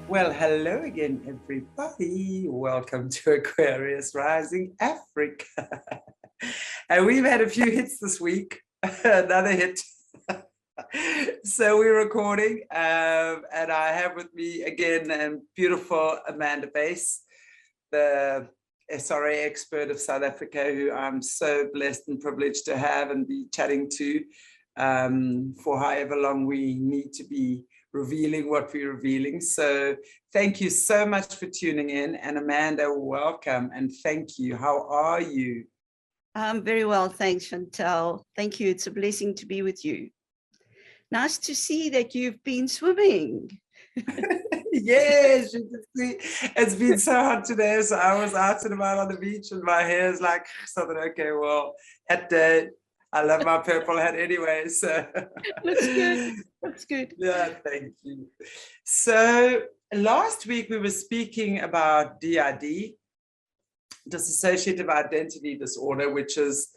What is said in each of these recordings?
Well, hello again, everybody. Welcome to Aquarius Rising Africa. And we've had a few hits this week, another hit. So we're recording, and I have with me again beautiful Amanda Bass, the SRA expert of South Africa, who I'm so blessed and privileged to have and be chatting to for however long we need to be revealing what we're revealing. So thank you so much for tuning in. And Amanda, welcome and thank you. How are you? I'm very well, thanks, Chantal. Thank you. It's a blessing to be with you. Nice to see that you've been swimming. Yes, you can see it's been so hot today. So I was out and about on the beach and my hair is like something. Okay, well, that day I love my purple hat anyway. So Looks good. Looks good. Yeah, thank you. So last week we were speaking about DID, dissociative identity disorder, which is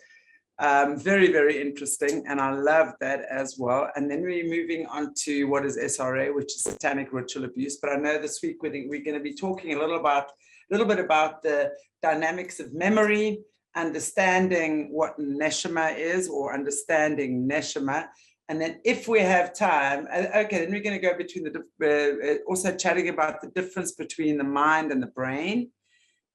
very, very interesting. And I love that as well. And then we're moving on to what is SRA, which is satanic ritual abuse. But I know this week we're going to be talking a little bit about the dynamics of memory, understanding what Neshamah is, or understanding Neshamah. And then if we have time, okay, then we're going to go between also chatting about the difference between the mind and the brain.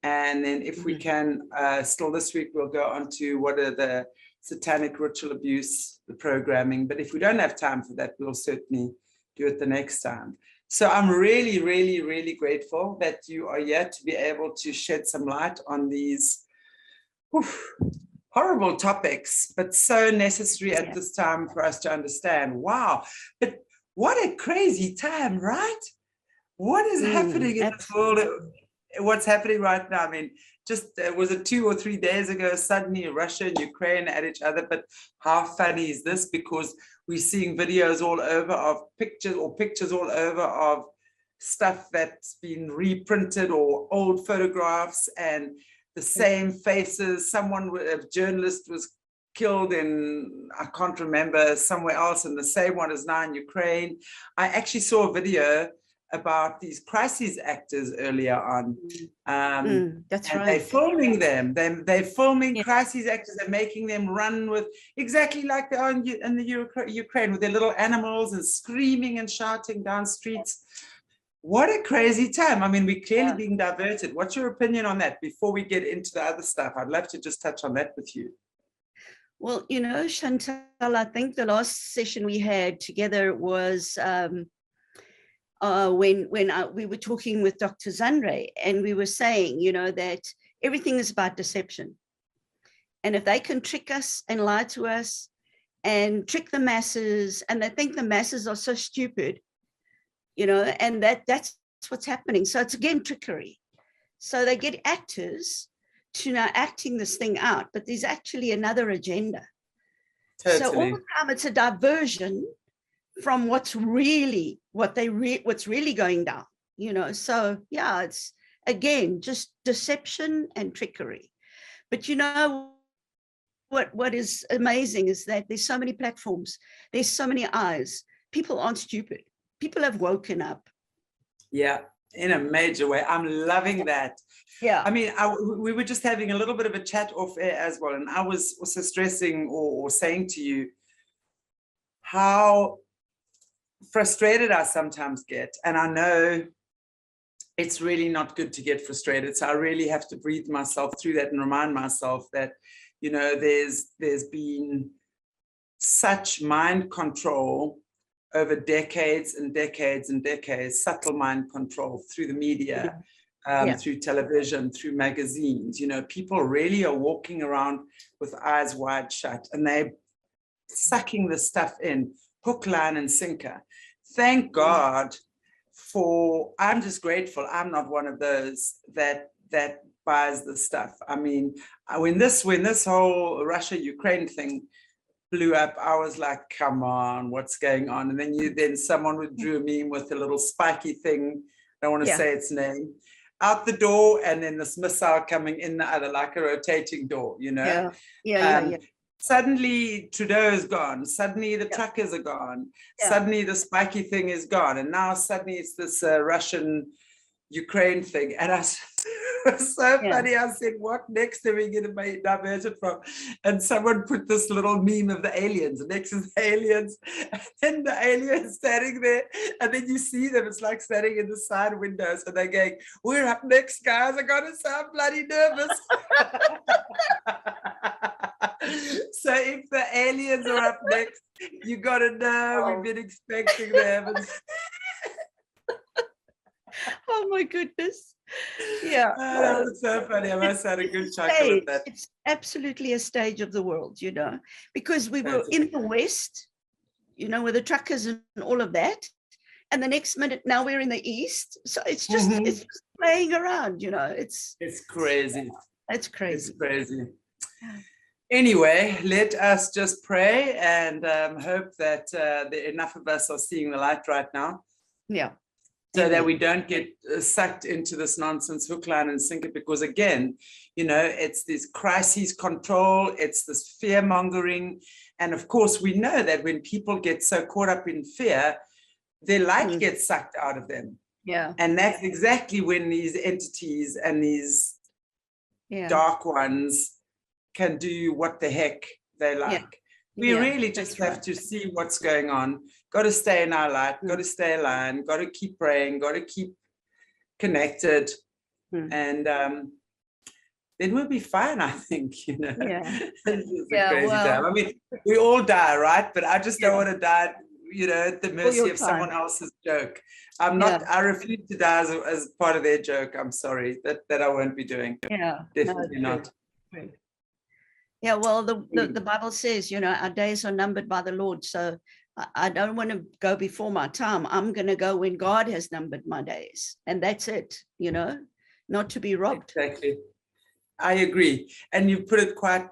And then if we can, still this week, we'll go on to what are the satanic ritual abuse, the programming. But if we don't have time for that, we'll certainly do it the next time. So I'm really, really, really grateful that you are here to be able to shed some light on these horrible topics, but so necessary at this time for us to understand. Wow, but what a crazy time, right? What is happening in this world? What's happening right now? I mean, just was it 2 or 3 days ago, suddenly Russia and Ukraine at each other. But how funny is this? Because we're seeing videos all over of pictures all over of stuff that's been reprinted or old photographs and the same faces. A journalist was killed in, I can't remember, somewhere else, and the same one is now in Ukraine. I actually saw a video about these crisis actors earlier on. That's right. They're filming them. They're filming crisis actors. They're making them run with exactly like they are in the Ukraine with their little animals and screaming and shouting down streets. What a crazy time. I mean, we're clearly being diverted. What's your opinion on that before we get into the other stuff? I'd love to just touch on that with you. Well, you know, Chantal, I think the last session we had together was when we were talking with Dr. Zandre, and we were saying, you know, that everything is about deception. And if they can trick us and lie to us and trick the masses, and they think the masses are so stupid, you know, and that's what's happening. So it's again trickery. So they get actors to now acting this thing out, but there's actually another agenda. Totally. So all the time it's a diversion from what's really going down, you know. So yeah, it's again just deception and trickery. But you know what is amazing is that there's so many platforms, there's so many eyes. People aren't stupid. People have woken up. Yeah, in a major way. I'm loving that. Yeah. I mean, we were just having a little bit of a chat off air as well. And I was also stressing or saying to you how frustrated I sometimes get. And I know it's really not good to get frustrated. So I really have to breathe myself through that and remind myself that, you know, there's been such mind control over decades and decades and decades, subtle mind control through the media, through television, through magazines. You know, people really are walking around with eyes wide shut and they're sucking the stuff in, hook, line, and sinker. Thank God I'm just grateful I'm not one of those that buys the stuff. I mean, when this whole Russia-Ukraine thing blew up, I was like, come on, what's going on? And then someone drew a meme with a little spiky thing, I don't want to say its name, out the door, and then this missile coming in the other, like a rotating door, you know? Suddenly Trudeau is gone. Suddenly the truckers are gone. Suddenly the spiky thing is gone. And now suddenly it's this Russian Ukraine thing. And it was so funny. I said, what next are we going to be diverted from? And someone put this little meme of the aliens. Next is the aliens. And then the aliens standing there. And then you see them. It's like standing in the side windows. And they're going, we're up next, guys. I got to sound bloody nervous. So if the aliens are up next, you got to know we've been expecting them. Oh my goodness. Yeah. That's so funny. I must have had a good chuckle with that. It's absolutely a stage of the world, you know, because we were in the West, you know, with the truckers and all of that. And the next minute, now we're in the East. So it's just, it's just playing around, you know, it's crazy. It's crazy. It's crazy. Anyway, let us just pray and hope that enough of us are seeing the light right now. Yeah. So that we don't get sucked into this nonsense, hook, line, and sinker, because again, you know, it's this crisis control, it's this fear mongering. And of course, we know that when people get so caught up in fear, their light gets sucked out of them. Yeah. And that's exactly when these entities and these dark ones can do what the heck they like. We really just have to see what's going on. Got to stay in our light, got to stay aligned, got to keep praying, got to keep connected. And then we'll be fine, I think, you know. It's a crazy time. I mean, we all die, right? But I just don't want to die, you know, at the mercy of someone else's joke. I'm not, I refuse to die as part of their joke. I'm sorry, that I won't be doing. Definitely not. Yeah, well, the Bible says, you know, our days are numbered by the Lord. So I don't want to go before my time. I'm going to go when God has numbered my days. And that's it, you know, not to be robbed. Exactly. I agree. And you put it quite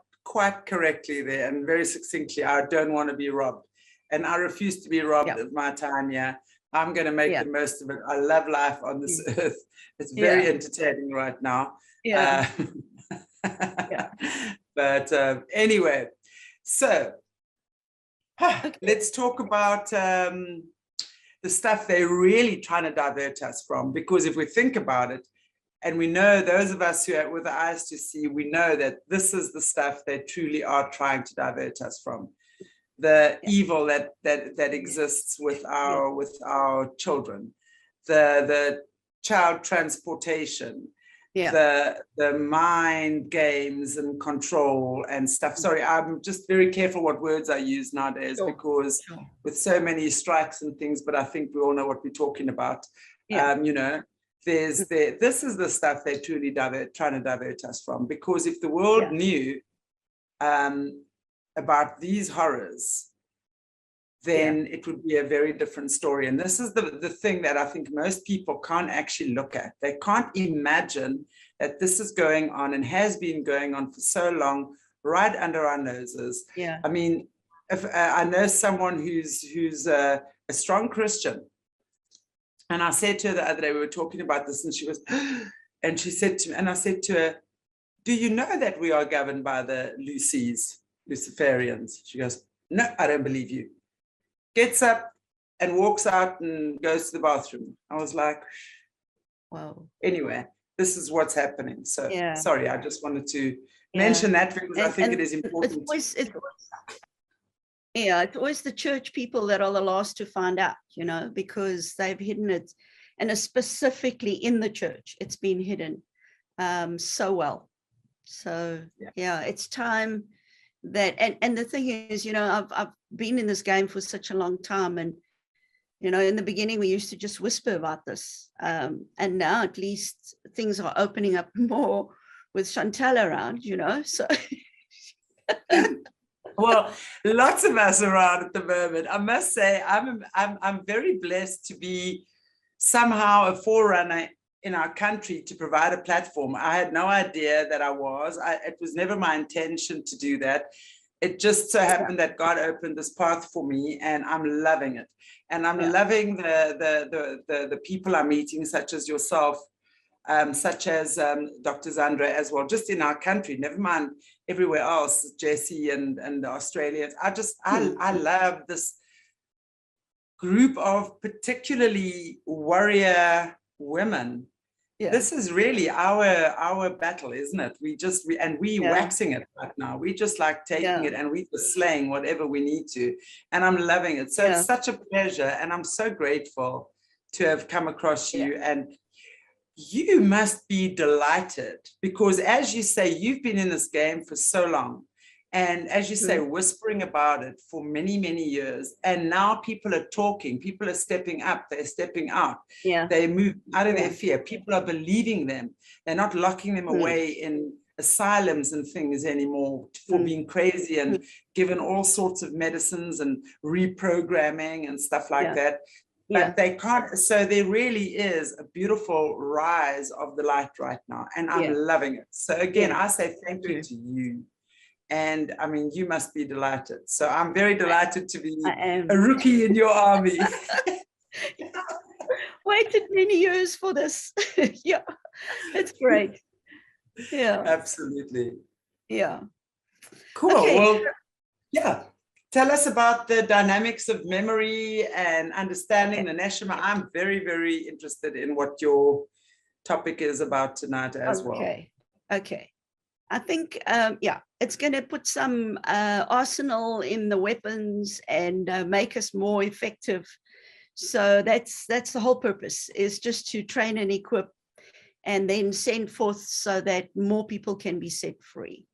correctly there and very succinctly. I don't want to be robbed. And I refuse to be robbed of my time. I'm going to make the most of it. I love life on this earth. It's very entertaining right now. But anyway, so let's talk about the stuff they're really trying to divert us from. Because if we think about it, and we know those of us who are with the eyes to see, we know that this is the stuff they truly are trying to divert us from. The evil that exists with our children, the child transportation, the mind games and control and stuff. Sorry, I'm just very careful what words I use nowadays because with so many strikes and things, but I think we all know what we're talking about. You know, this is the stuff they're truly trying to divert us from, because if the world knew about these horrors, then it would be a very different story. And this is the thing that I think most people can't actually look at. They can't imagine that this is going on and has been going on for so long, right under our noses. I mean, if I know someone who's a strong Christian, and I said to her the other day, we were talking about this, and she was, and she said to me, and I said to her, do you know that we are governed by the Luciferians? She goes, no, I don't believe you. Gets up and walks out and goes to the bathroom. I was like, wow. Anyway, this is what's happening. So sorry, I just wanted to mention that because I think it is important. It's always the church people that are the last to find out, you know, because they've hidden it. And it's specifically in the church, it's been hidden so well. So it's time that, and the thing is, you know, I've been in this game for such a long time, and you know, in the beginning we used to just whisper about this, and now at least things are opening up more with Chantal around, you know. So well, lots of us around at the moment. I must say, I'm very blessed to be somehow a forerunner in our country to provide a platform. I had no idea that I was. It was never my intention to do that. It just so happened that God opened this path for me, and I'm loving it. And I'm loving the people I'm meeting, such as yourself, such as Dr. Zandra as well, just in our country, never mind everywhere else, Jesse and the Australians. I love this group of particularly warrior women. Yeah. This is really our battle, isn't it? We're waxing it right now. We just like taking it and we're just slaying whatever we need to. And I'm loving it. So it's such a pleasure. And I'm so grateful to have come across you. And you must be delighted because, as you say, you've been in this game for so long. And as you say, whispering about it for many, many years. And now people are talking, people are stepping up, they're stepping out. Yeah. They move out of their fear. People are believing them. They're not locking them away in asylums and things anymore for being crazy and given all sorts of medicines and reprogramming and stuff like that. But they can't. So there really is a beautiful rise of the light right now. And I'm loving it. So again, I say thank you to you. And I mean, you must be delighted. So I'm very delighted to be a rookie in your army. Waited many years for this. Yeah, it's great. Yeah, absolutely. Yeah. Cool. Okay. Well, yeah. Tell us about the dynamics of memory and understanding the Neshamah. I'm very, very interested in what your topic is about tonight as well. Okay. I think, it's going to put some arsenal in the weapons and make us more effective. So that's the whole purpose, is just to train and equip and then send forth so that more people can be set free.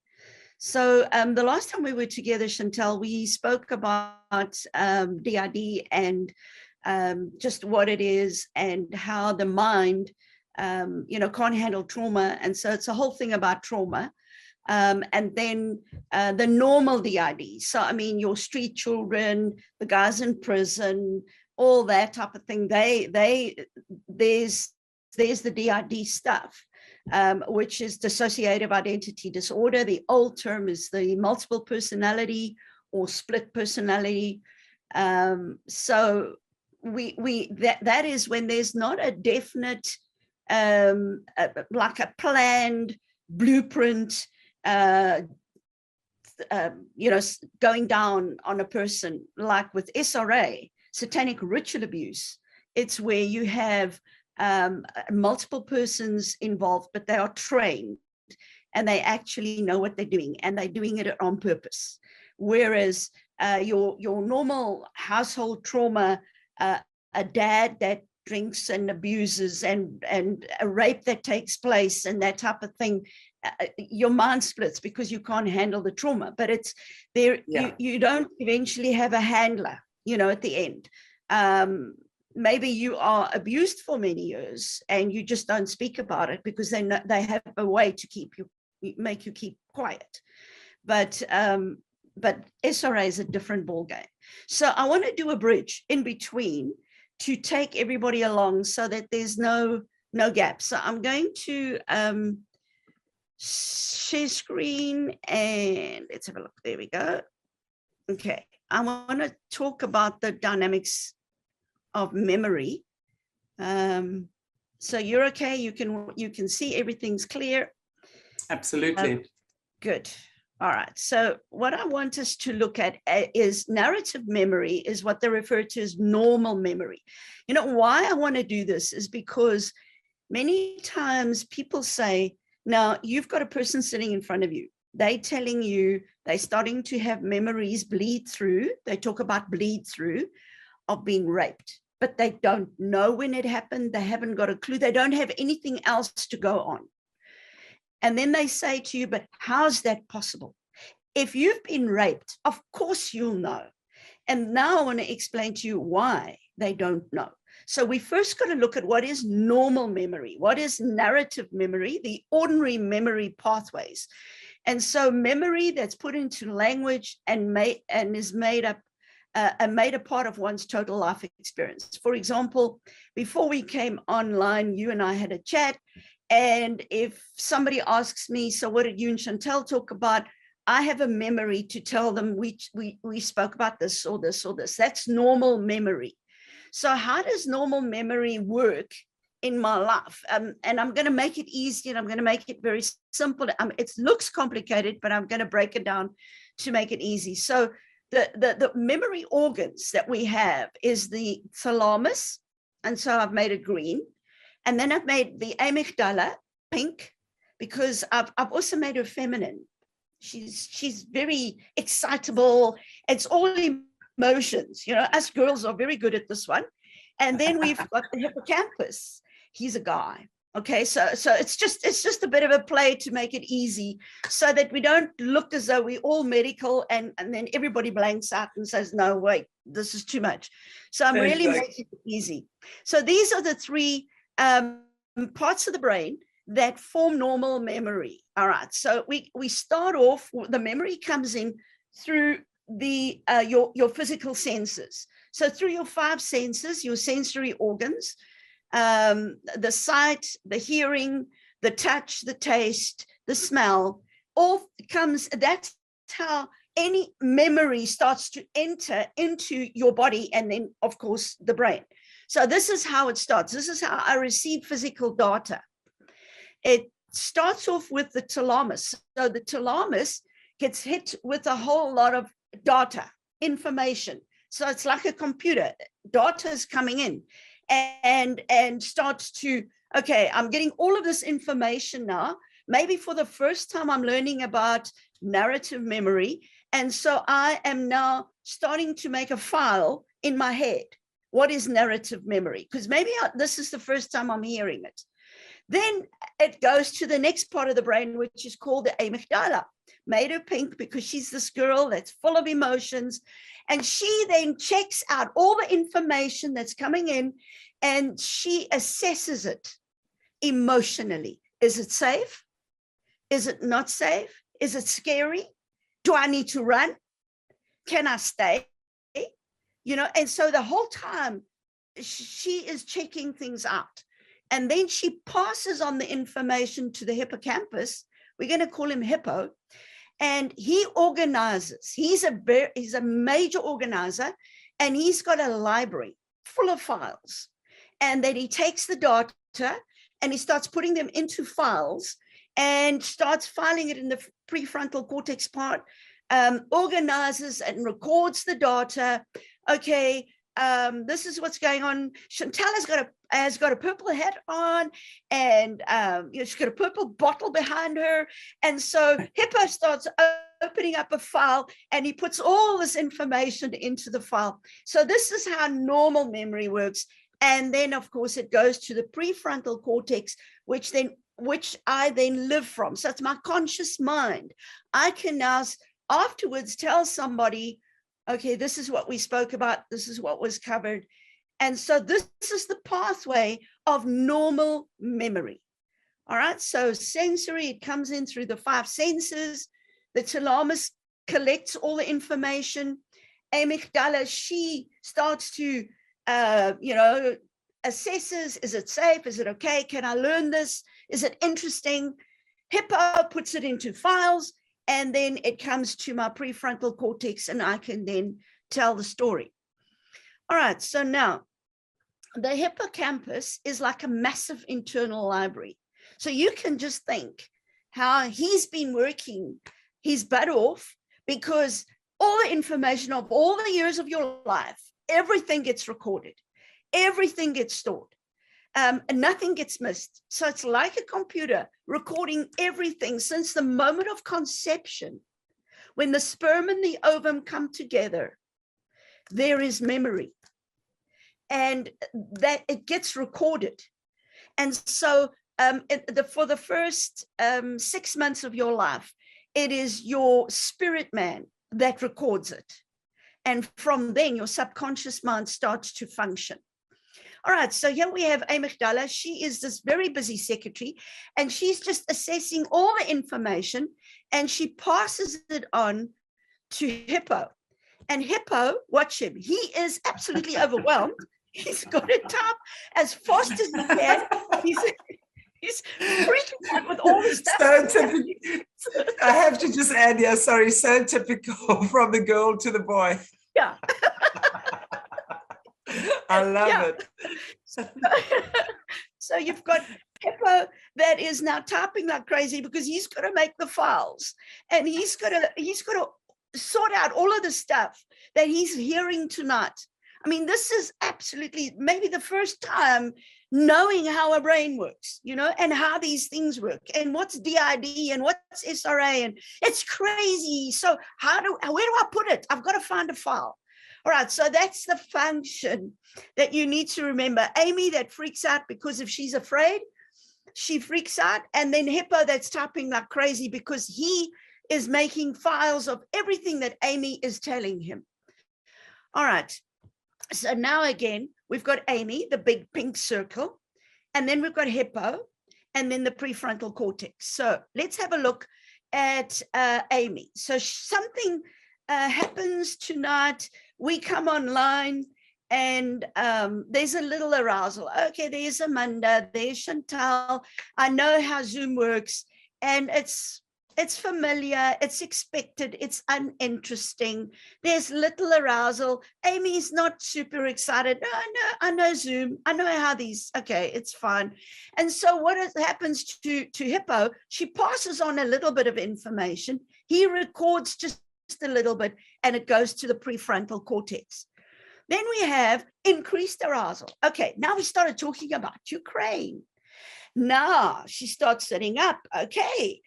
So the last time we were together, Chantal, we spoke about DID and just what it is and how the mind, can't handle trauma. And so it's a whole thing about trauma. And then the normal DID. So, I mean, your street children, the guys in prison, all that type of thing. There's the DID stuff, which is dissociative identity disorder. The old term is the multiple personality or split personality. So that is when there's not a definite, like a planned blueprint, going down on a person, like with SRA, satanic ritual abuse. It's where you have multiple persons involved, but they are trained and they actually know what they're doing and they're doing it on purpose. Whereas your normal household trauma, a dad that drinks and abuses and a rape that takes place and that type of thing, your mind splits because you can't handle the trauma. But it's there. You don't eventually have a handler, at the end. Maybe you are abused for many years and you just don't speak about it because they have a way to make you keep quiet. But SRA is a different ballgame. So I want to do a bridge in between to take everybody along so that there's no gap. So I'm going to share screen and let's have a look. There we go. Okay, I want to talk about the dynamics of memory. So you're okay. You can see everything's clear. Absolutely. Good. All right. So what I want us to look at is narrative memory is what they refer to as normal memory. Why I want to do this is because many times people say, now you've got a person sitting in front of you. They're telling you they're starting to have memories bleed through. They talk about bleed through of being raped, but they don't know when it happened. They haven't got a clue. They don't have anything else to go on. And then they say to you, but how's that possible? If you've been raped, of course you'll know. And now I want to explain to you why they don't know. So we first got to look at what is normal memory, what is narrative memory, the ordinary memory pathways. And so memory that's put into language and is made up made a part of one's total life experience. For example, before we came online, you and I had a chat. And if somebody asks me, so what did you and Chantal talk about? I have a memory to tell them we spoke about this or this or this. That's normal memory. So how does normal memory work in my life. And I'm going to make it easy, and I'm going to make it very simple. It looks complicated, but I'm going to break it down to make it easy. So the memory organs that we have is the thalamus, and so I've made it green. And then I've made the amygdala pink, because I've also made her feminine. She's very excitable. It's all emotions. You know, us girls are very good at this one. And then we've got the hippocampus. He's a guy. Okay, so it's just a bit of a play to make it easy, so that we don't look as though we're all medical and then everybody blanks out and says, no, wait, this is too much. So I'm really making it easy. So these are the three parts of the brain that form normal memory. All right, so we start off, the memory comes in through the your physical senses. So through your 5 senses, your sensory organs, the sight, the hearing, the touch, the taste, the smell, all comes, that's how any memory starts to enter into your body, and then of course the brain. So this is how it starts. This is how I receive physical data. It starts off with the thalamus. So the thalamus gets hit with a whole lot of data, information. So it's like a computer. Data is coming in and starts to, okay, I'm getting all of this information now. Maybe for the first time I'm learning about narrative memory. And so I am now starting to make a file in my head. What is narrative memory? Because maybe this is the first time I'm hearing it. Then it goes to the next part of the brain, which is called the amygdala. Made her pink because she's this girl that's full of emotions. And she then checks out all the information that's coming in, and she assesses it emotionally. Is it safe? Is it not safe? Is it scary? Do I need to run? Can I stay? You know, and so the whole time she is checking things out. And then she passes on the information to the hippocampus. We're going to call him Hippo. And he organizes. He's a major organizer, and he's got a library full of files. And then he takes the data and he starts putting them into files and starts filing it in the prefrontal cortex part, organizes and records the data. Okay, this is what's going on. Chantal has got a purple hat on, and she's got a purple bottle behind her. And so Hippo starts opening up a file, and he puts all this information into the file. So this is how normal memory works. And then, of course, it goes to the prefrontal cortex, which I then live from. So it's my conscious mind. I can now afterwards tell somebody, okay, this is what we spoke about. This is what was covered. And so this is the pathway of normal memory. All right. So sensory, it comes in through the 5 senses. The thalamus collects all the information. Amygdala, she starts to, assesses, is it safe? Is it okay? Can I learn this? Is it interesting? Hippo puts it into files, and then it comes to my prefrontal cortex, and I can then tell the story. All right, so now the hippocampus is like a massive internal library. So you can just think how he's been working his butt off, because all the information of all the years of your life, everything gets recorded, everything gets stored, and nothing gets missed. So it's like a computer recording everything since the moment of conception. When the sperm and the ovum come together, there is memory, and that it gets recorded. And so for the first 6 months of your life, it is your spirit man that records it. And from then, your subconscious mind starts to function. All right, so here we have amygdala. She is this very busy secretary, and she's just assessing all the information, and she passes it on to Hippo. And Hippo, watch him. He is absolutely overwhelmed. He's got to type as fast as he can. He's freaking out with all the stuff. So typical. I have to just add here, sorry, so typical from the girl to the boy. Yeah. I love it. So you've got Hippo that is now typing like crazy because he's got to make the files, and he's got to sort out all of the stuff that he's hearing tonight. I mean, this is absolutely maybe the first time knowing how a brain works, you know, and how these things work, and what's DID and what's SRA, and it's crazy. So where do I put it? I've got to find a file. All right, so that's the function that you need to remember. Amy that freaks out because if she's afraid, she freaks out. And then Hippo that's typing like crazy because he is making files of everything that Amy is telling him. All right, so now again, we've got Amy, the big pink circle, and then we've got Hippo, and then the prefrontal cortex. So let's have a look at Amy. So something happens tonight. We come online and there's a little arousal. Okay, there's Amanda, there's Chantal. I know how Zoom works, and it's familiar, it's expected, it's uninteresting. There's little arousal. Amy's not super excited. No, I know Zoom. I know how these, okay, it's fine. And so what happens to Hippo, she passes on a little bit of information. He records just a little bit, and it goes to the prefrontal cortex. Then we have increased arousal. Okay, now we started talking about Ukraine. Now she starts setting up, okay,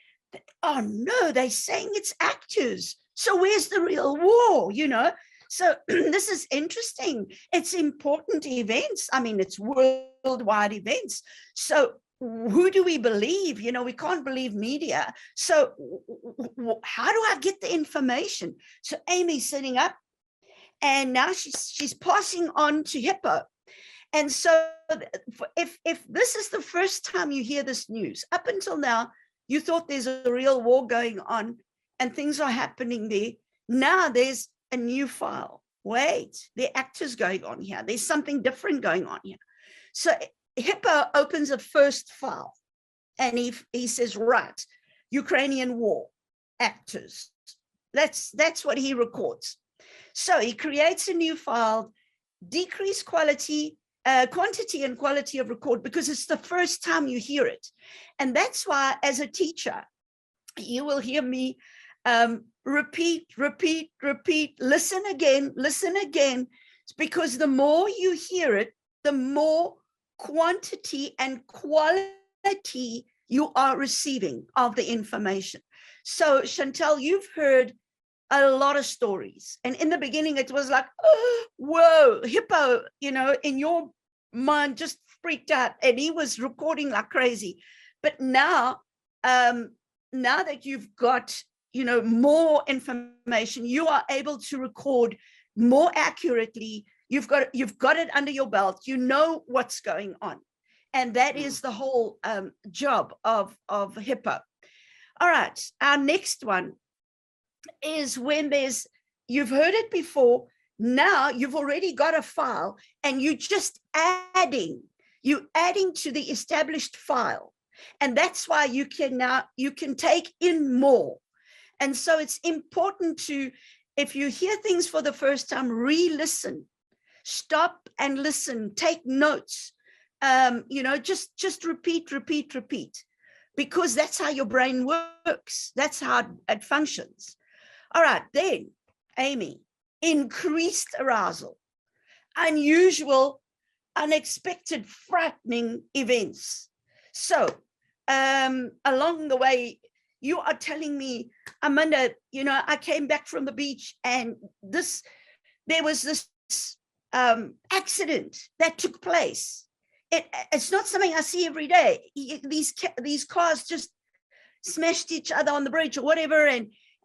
oh no, they're saying it's actors. So where's the real war, you know? So this is interesting. It's important events. I mean, it's worldwide events. So who do we believe? You know, we can't believe media. So how do I get the information? So Amy's setting up, and now she's passing on to Hippo. And so if this is the first time you hear this news, up until now, you thought there's a real war going on and things are happening there. Now there's a new file. Wait, there are actors going on here. There's something different going on here. So Hippo opens a first file, and he says, right, Ukrainian war, actors. That's what he records. So he creates a new file, decreased quantity and quality of record, because it's the first time you hear it. And that's why, as a teacher, you will hear me repeat, listen again. It's because the more you hear it, the more quantity and quality you are receiving of the information. So Chantal, you've heard a lot of stories, and in the beginning it was like, oh, whoa, Hippo, you know, in your mind just freaked out, and he was recording like crazy. But now that you've got, you know, more information, you are able to record more accurately. You've got it under your belt. You know what's going on, and that is the whole job of Hippo. All right, our next one is when you've heard it before, now you've already got a file, and you're just adding to the established file. And that's why you can take in more. And so it's important to, if you hear things for the first time, re-listen, stop and listen, take notes, you know, just repeat, because that's how your brain works. That's how it functions. All right, then, Amy, increased arousal, unusual, unexpected, frightening events. So along the way, you are telling me, Amanda, you know, I came back from the beach, and there was this accident that took place. It's not something I see every day. These cars just smashed each other on the bridge or whatever,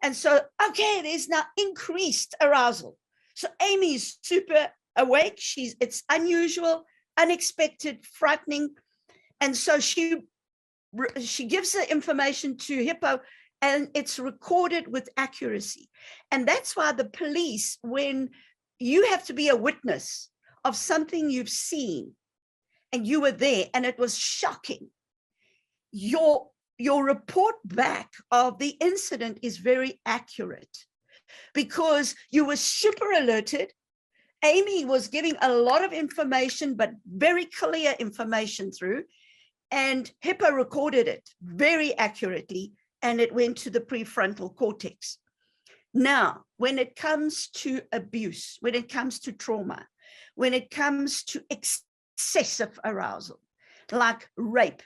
and so, okay, there's now increased arousal. So Amy's super awake. It's unusual, unexpected, frightening. And so she gives the information to Hippo, and it's recorded with accuracy. And that's why the police, when you have to be a witness of something you've seen, and you were there, and it was shocking, your report back of the incident is very accurate, because you were super alerted. Amy was giving a lot of information, but very clear information through, And Hippo recorded it very accurately, and it went to the prefrontal cortex. Now, when it comes to abuse, when it comes to trauma, when it comes to excessive arousal, like rape,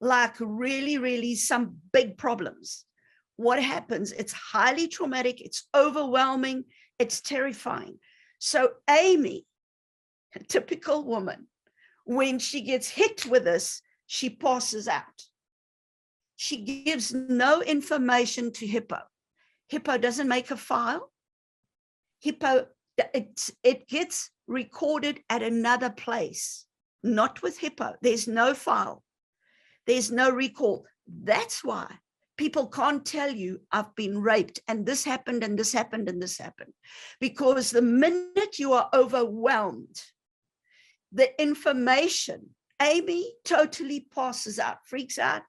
like really, really some big problems, what happens? It's highly traumatic, it's overwhelming, it's terrifying. So Amy, a typical woman, when she gets hit with this, she passes out. She gives no information to Hippo. Hippo doesn't make a file. Hippo, it gets recorded at another place, not with Hippo. There's no file. There's no recall. That's why people can't tell you, I've been raped and this happened and this happened and this happened. Because the minute you are overwhelmed, the information, Amy totally passes out, freaks out.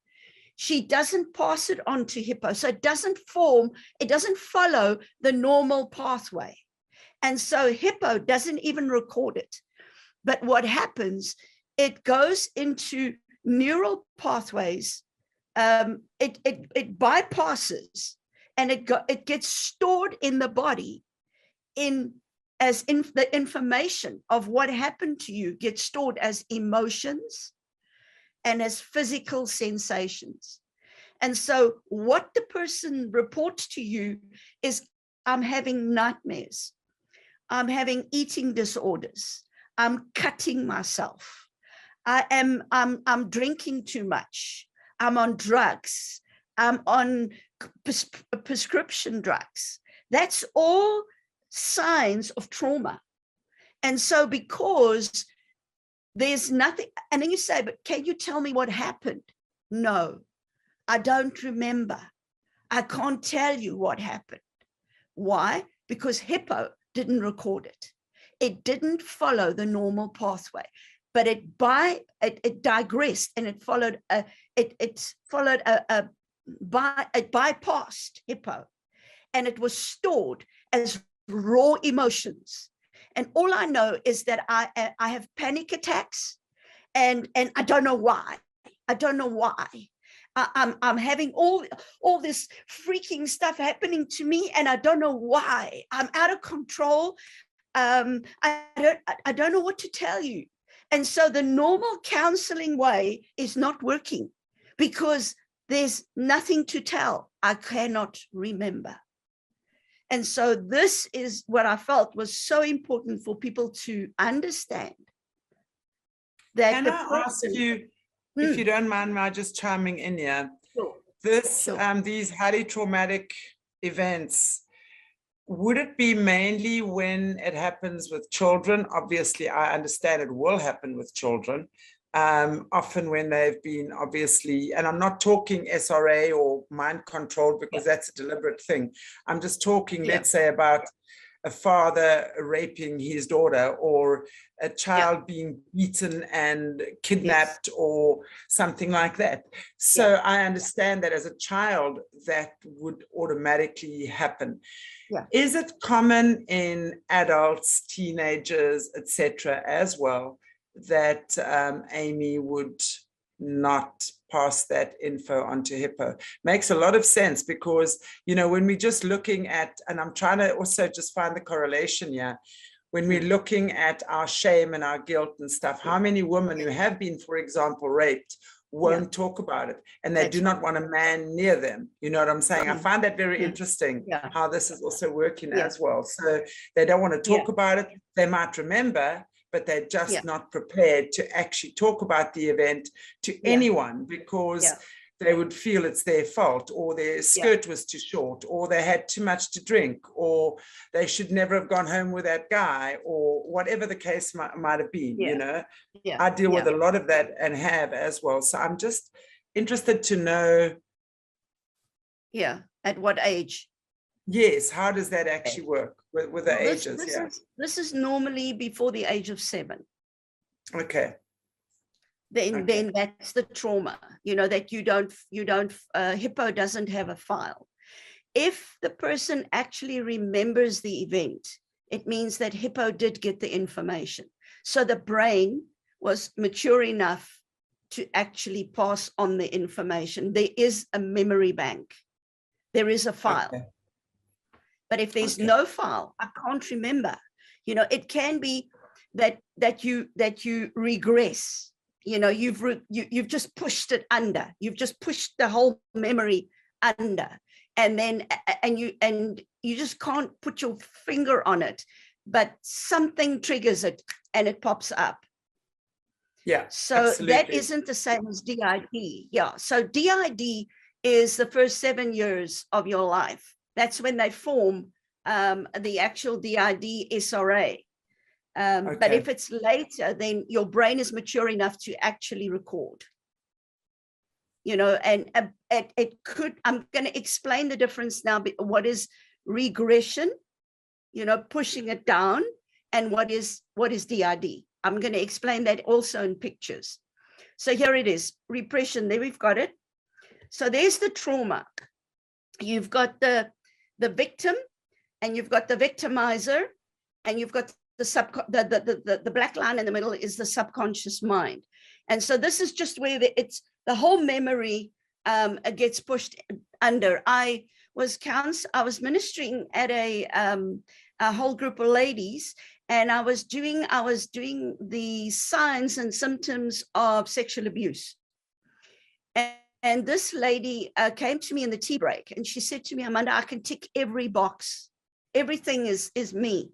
She doesn't pass it on to Hippo. So it doesn't follow the normal pathway. And so Hippo doesn't even record it. But what happens, it goes into neural pathways. It bypasses, and it gets stored in the body the information of what happened to you gets stored as emotions and as physical sensations. And so what the person reports to you is, I'm having nightmares, I'm having eating disorders, I'm cutting myself, I'm drinking too much, I'm on drugs, I'm on prescription drugs. That's all signs of trauma. And so because there's nothing, and then you say, but can you tell me what happened? No, I don't remember. I can't tell you what happened. Why? Because Hippo didn't record it. It didn't follow the normal pathway, but it digressed, and it bypassed Hippo, and it was stored as raw emotions. And all I know is that I have panic attacks, and I don't know why. I don't know why. I'm having all this freaking stuff happening to me, and I don't know why. I'm out of control. I don't know what to tell you. And so the normal counseling way is not working because there's nothing to tell. I cannot remember. And so this is what I felt was so important for people to understand. That Can I ask you, if you don't mind my just chiming in here, these highly traumatic events, would it be mainly when it happens with children? Obviously, I understand it will happen with children. Often when they've been obviously, and I'm not talking SRA or mind control because that's a deliberate thing. I'm just talking, let's say, about a father raping his daughter, or a child being beaten and kidnapped, or something like that. So I understand that as a child, that would automatically happen. Is it common in adults, teenagers, etc., as well, that Amy would not pass that info onto Hippo? Makes a lot of sense, because, you know, when we're just looking at, and I'm trying to also just find the correlation here, when we're looking at our shame and our guilt and stuff, how many women who have been, for example, raped won't talk about it, and they do not want a man near them? You know what I'm saying? I find that very interesting, how this is also working as well. So they don't want to talk about it. They might remember, but they're just not prepared to actually talk about the event to anyone, because they would feel it's their fault, or their skirt was too short, or they had too much to drink, or they should never have gone home with that guy, or whatever the case might have been. You know, I deal with a lot of that and have as well. So I'm just interested to know. At what age? Yes, how does that actually work with the ages? This is normally before the age of 7. Okay. Then that's the trauma, you know, that you don't Hippo doesn't have a file. If the person actually remembers the event, it means that Hippo did get the information. So the brain was mature enough to actually pass on the information. There is a memory bank. There is a file. Okay. But if there's no file, I can't remember. You know, it can be that you regress. You know, you've just pushed it under. You've just pushed the whole memory under, and then you just can't put your finger on it, but something triggers it and it pops up. Yeah. So absolutely. that isn't the same as DID. Yeah. So DID is the first 7 years of your life. That's when they form the actual DID SRA. But if it's later, then your brain is mature enough to actually record. You know, and it could, I'm going to explain the difference now. What is regression, you know, pushing it down, and what is DID. I'm going to explain that also in pictures. So here it is, repression, there we've got it. So there's the trauma. You've got the victim, and you've got the victimizer, and you've got the black line in the middle is the subconscious mind. And so this is just where the whole memory gets pushed under. I was ministering at a whole group of ladies, and I was doing the signs and symptoms of sexual abuse. And this lady came to me in the tea break, and she said to me, Amanda, I can tick every box. Everything is me.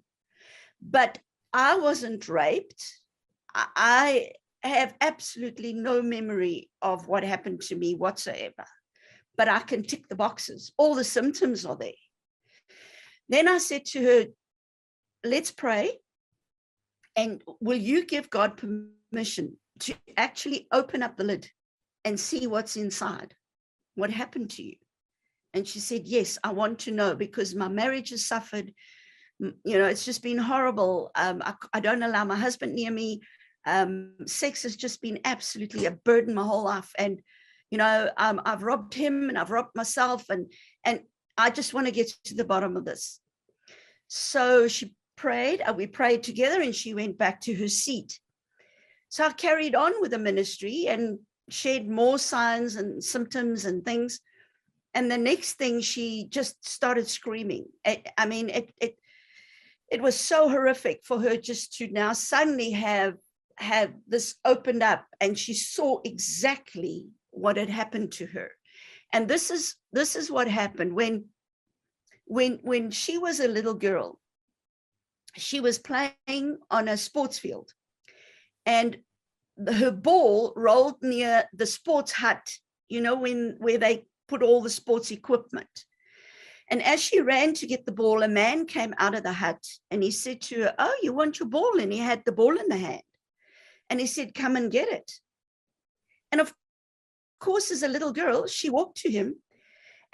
But I wasn't raped. I have absolutely no memory of what happened to me whatsoever. But I can tick the boxes. All the symptoms are there. Then I said to her, let's pray. And will you give God permission to actually open up the lid and see what's inside? What happened to you? And she said, yes, I want to know, because my marriage has suffered. You know, it's just been horrible. I don't allow my husband near me. Sex has just been absolutely a burden my whole life. And, you know, I've robbed him and I've robbed myself. And I just want to get to the bottom of this. So she prayed, we prayed together, and she went back to her seat. So I carried on with the ministry and shared more signs and symptoms and things. And the next thing, she just started screaming. I mean, it was so horrific for her just to now suddenly have this opened up, and she saw exactly what had happened to her. And this is what happened when she was a little girl. She was playing on a sports field, and her ball rolled near the sports hut, you know, where they put all the sports equipment. And as she ran to get the ball, a man came out of the hut, and he said to her, oh, you want your ball? And he had the ball in the hand. And he said, come and get it. And of course, as a little girl, she walked to him.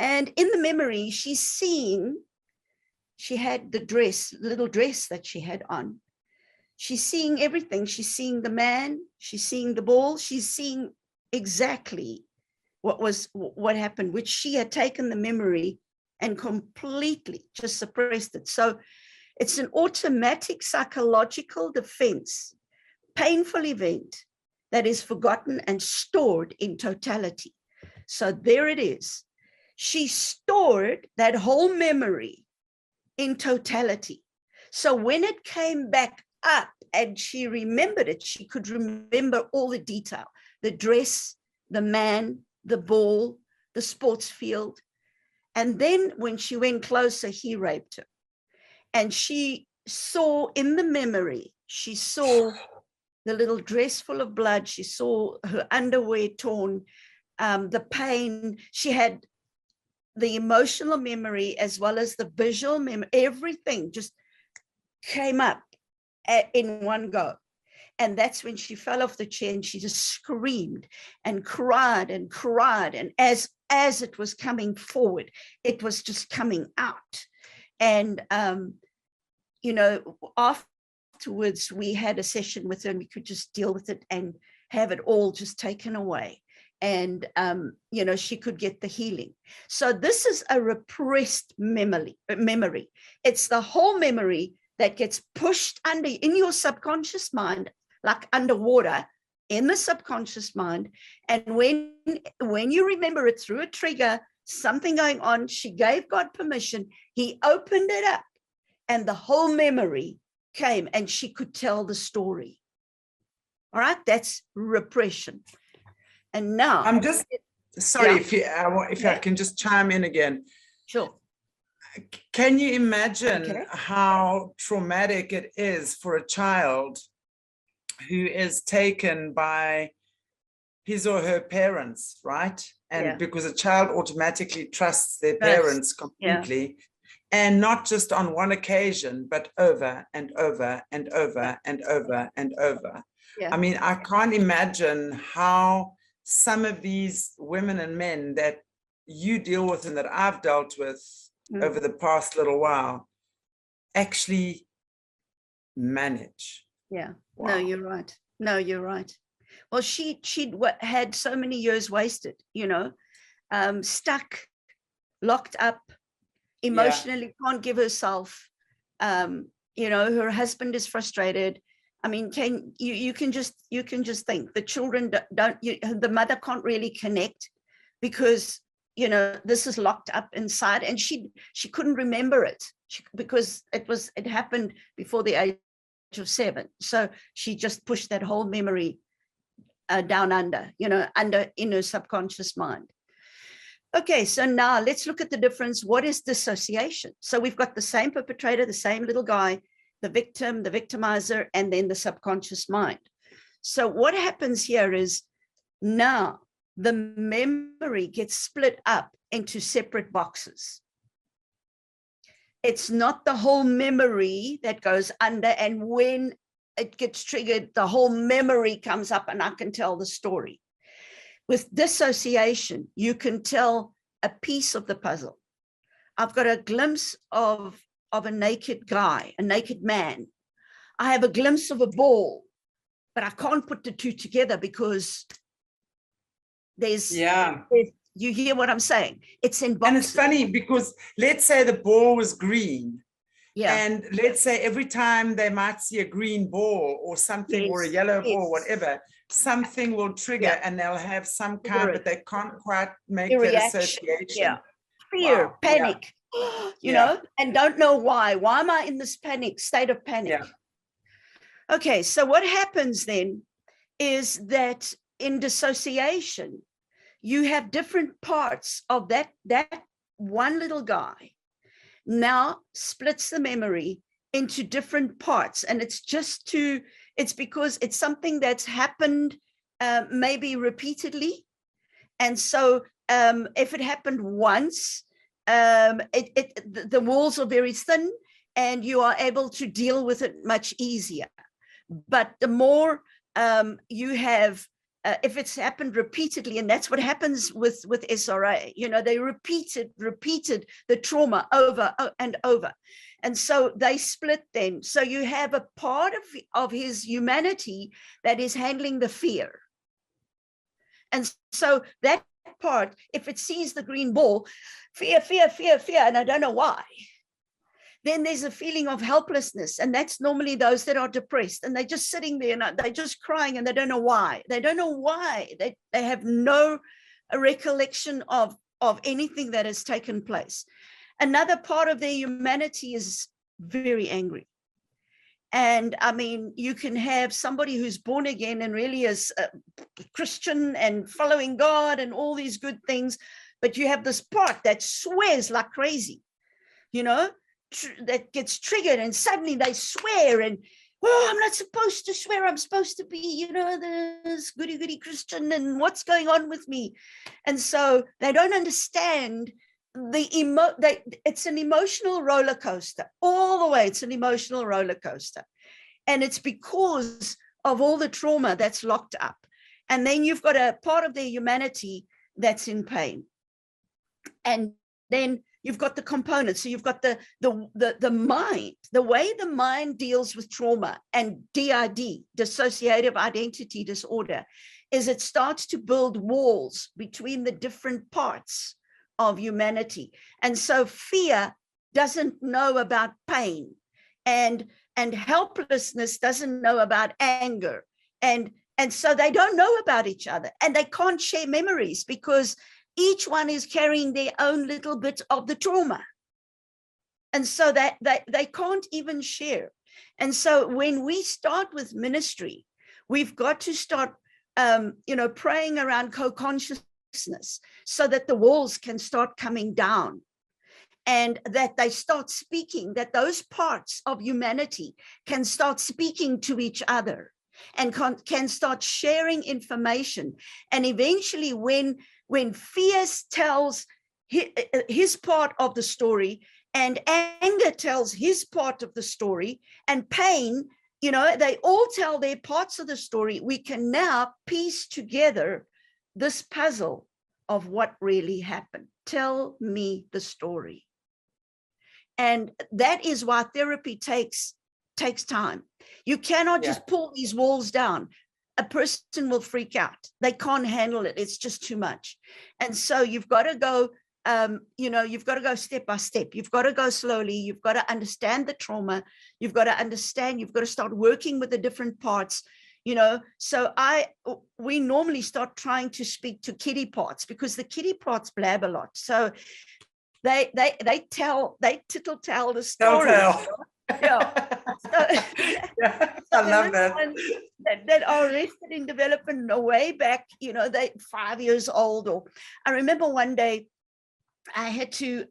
And in the memory, she's seeing, she had the little dress that she had on. She's seeing everything. She's seeing the man. She's seeing the ball. She's seeing exactly what happened, which she had taken the memory and completely just suppressed it. So it's an automatic psychological defense, painful event that is forgotten and stored in totality. So there it is. She stored that whole memory in totality. So when it came back up and she remembered it, she could remember all the detail, the dress, the man, the ball, the sports field. And then when she went closer, he raped her. And she saw in the memory, she saw the little dress full of blood. She saw her underwear torn, the pain. She had the emotional memory as well as the visual memory. Everything just came up in one go. And that's when she fell off the chair and she just screamed and cried and cried. And as it was coming forward, it was just coming out. And, you know, afterwards we had a session with her and we could just deal with it and have it all just taken away. And, you know, she could get the healing. So this is a repressed memory. It's the whole memory that gets pushed under in your subconscious mind, like underwater, in the subconscious mind. And when you remember it through a trigger, something going on, she gave God permission, he opened it up, and the whole memory came, and she could tell the story. All right, that's repression. And now I'm just sorry, if I can just chime in again. Sure. Can you imagine how traumatic it is for a child who is taken by his or her parents, right? And because a child automatically trusts their parents completely, and not just on one occasion, but over and over and over and over and over. I mean, I can't imagine how some of these women and men that you deal with and that I've dealt with over the past little while actually manage. Yeah. Wow. No, you're right. No, you're right. Well, she'd had so many years wasted, you know, stuck, locked up, emotionally can't give herself, you know, her husband is frustrated. I mean, you can just think the children the mother can't really connect because, you know, this is locked up inside, and she couldn't remember it because it happened before the age of 7. So she just pushed that whole memory down under, you know, in her subconscious mind. Okay, so now let's look at the difference. What is dissociation? So we've got the same perpetrator, the same little guy, the victim, the victimizer, and then the subconscious mind. So what happens here is now the memory gets split up into separate boxes. It's not the whole memory that goes under, and when it gets triggered, the whole memory comes up and I can tell the story. With dissociation, you can tell a piece of the puzzle. I've got a glimpse of a naked guy, a naked man. I have a glimpse of a ball, but I can't put the two together because there's you hear what I'm saying? It's in boxes. And it's funny because let's say the ball was green. And let's say every time they might see a green ball or something, or a yellow ball, whatever, something will trigger and they'll have some kind, but they can't quite make that association. Fear, panic, you know, and don't know why. Why am I in this state of panic? Okay, so what happens then is that in dissociation, you have different parts of that one little guy now splits the memory into different parts. And it's because it's something that's happened maybe repeatedly. And so if it happened once, the walls are very thin and you are able to deal with it much easier. But the more you have, if it's happened repeatedly, and that's what happens with SRA, you know, they repeated the trauma over and over. And so they split them. So you have a part of his humanity that is handling the fear. And so that part, if it sees the green ball, fear, and I don't know why, then there's a feeling of helplessness. And that's normally those that are depressed and they're just sitting there and they're just crying and they don't know why. They don't know why. They have no recollection of anything that has taken place. Another part of their humanity is very angry. And I mean, you can have somebody who's born again and really is a Christian and following God and all these good things, but you have this part that swears like crazy, you know, that gets triggered and suddenly they swear and, oh, I'm not supposed to swear. I'm supposed to be, you know, this goody Christian and what's going on with me. And so they don't understand it's an emotional roller coaster all the way. It's an emotional roller coaster. And it's because of all the trauma that's locked up. And then you've got a part of their humanity that's in pain. And then you've got the components. So you've got the mind, the way the mind deals with trauma and DID, dissociative identity disorder, is it starts to build walls between the different parts of humanity. And so fear doesn't know about pain, and helplessness doesn't know about anger, and And so they don't know about each other, and they can't share memories because each one is carrying their own little bit of the trauma. And so that they can't even share. And so when we start with ministry, we've got to start, praying around co-consciousness so that the walls can start coming down, and that they start speaking, that those parts of humanity can start speaking to each other and can start sharing information. And eventually when fear tells his part of the story, and anger tells his part of the story, and pain, they all tell their parts of the story, we can now piece together this puzzle of what really happened. Tell me the story. And that is why therapy takes time. You cannot just pull these walls down. A person will freak out. They can't handle it. It's just too much. And so you've got to go, you've got to go step by step. You've got to go slowly. You've got to understand the trauma. You've got to start working with the different parts. So we normally start trying to speak to kitty parts, because the kitty parts blab a lot. So they tittle tell the story. Yeah. I love that. That are arrested in development way back, they 5 years old. Or I remember one day I had to,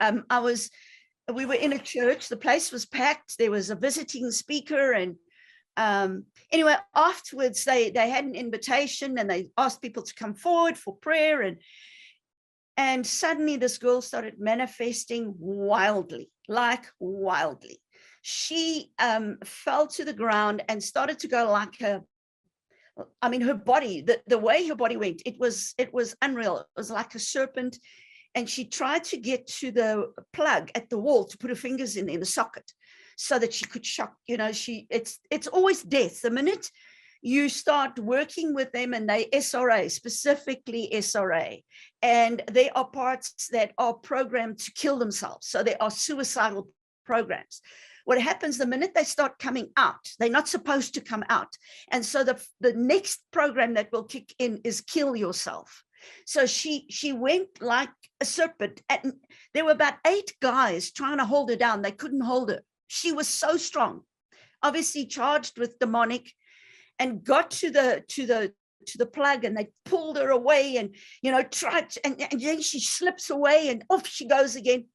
we were in a church, the place was packed, there was a visiting speaker, and anyway, afterwards they had an invitation and they asked people to come forward for prayer, and suddenly this girl started manifesting wildly. She fell to the ground and started to go like her body, the way her body went, it was unreal. It was like a serpent. And she tried to get to the plug at the wall to put her fingers in the socket so that she could shock, it's always death. The minute you start working with them, and they SRA, specifically SRA, and they are parts that are programmed to kill themselves. So they are suicidal programs. What happens the minute they start coming out, they're not supposed to come out. And so the next program that will kick in is kill yourself. So she went like a serpent, and there were about 8 guys trying to hold her down. They couldn't hold her. She was so strong, obviously charged with demonic, and got to the plug, and they pulled her away, and tried to, and then she slips away, and off she goes again.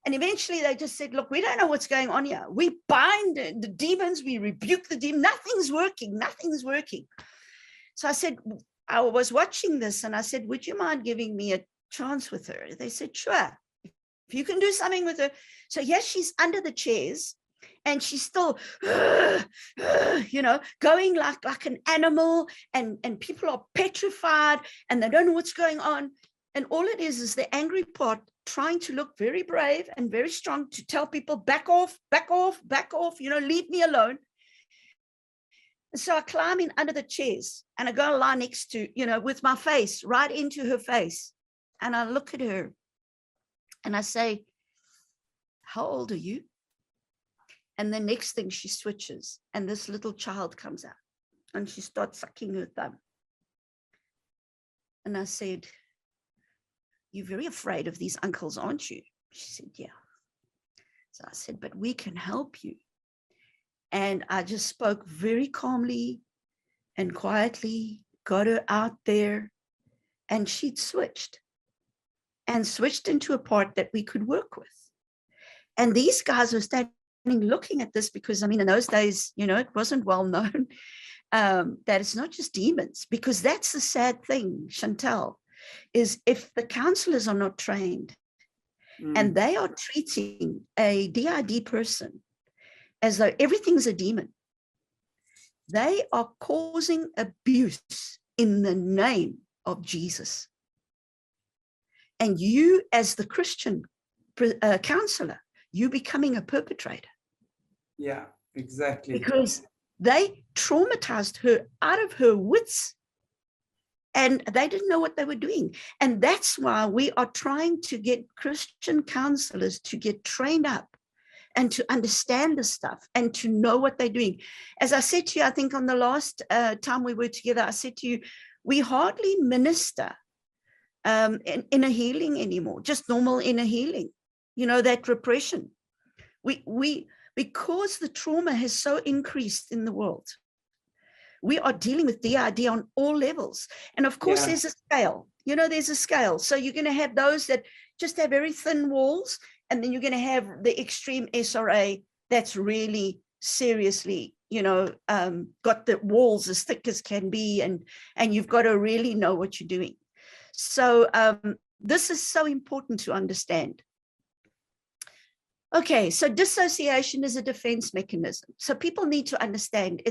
And eventually they just said, look, we don't know what's going on here. We bind the demons, we rebuke the demon. Nothing's working. So I was watching this, and I said, would you mind giving me a chance with her? They said, sure, if you can do something with her. So yes, she's under the chairs, and she's still, going like an animal, and people are petrified, and they don't know what's going on. And all it is the angry part trying to look very brave and very strong to tell people, back off, leave me alone. And so I climb in under the chairs, and I go lie next to, with my face right into her face. And I look at her and I say, how old are you? And the next thing she switches, and this little child comes out, and she starts sucking her thumb. And I said, you're very afraid of these uncles, aren't you? She said, yeah. So I said, but we can help you. And I just spoke very calmly and quietly, got her out there, and she'd switched into a part that we could work with. And these guys were standing looking at this, because, in those days, it wasn't well known that it's not just demons, because that's the sad thing, Chantel, is if the counselors are not trained and they are treating a DID person as though everything's a demon, they are causing abuse in the name of Jesus. And you, as the Christian counselor, you becoming a perpetrator. Yeah, exactly. Because they traumatized her out of her wits, and they didn't know what they were doing. And that's why we are trying to get Christian counselors to get trained up and to understand the stuff and to know what they're doing. As I said to you, I think on the last time we were together, I said to you, we hardly minister inner healing anymore, just normal inner healing, you know, that repression. Because the trauma has so increased in the world, we are dealing with DID on all levels. And of course, there's a scale, you know, there's a scale. So you're going to have those that just have very thin walls, and then you're going to have the extreme SRA that's really seriously, you know, got the walls as thick as can be, and you've got to really know what you're doing. So this is so important to understand. Okay, so dissociation is a defense mechanism. So people need to understand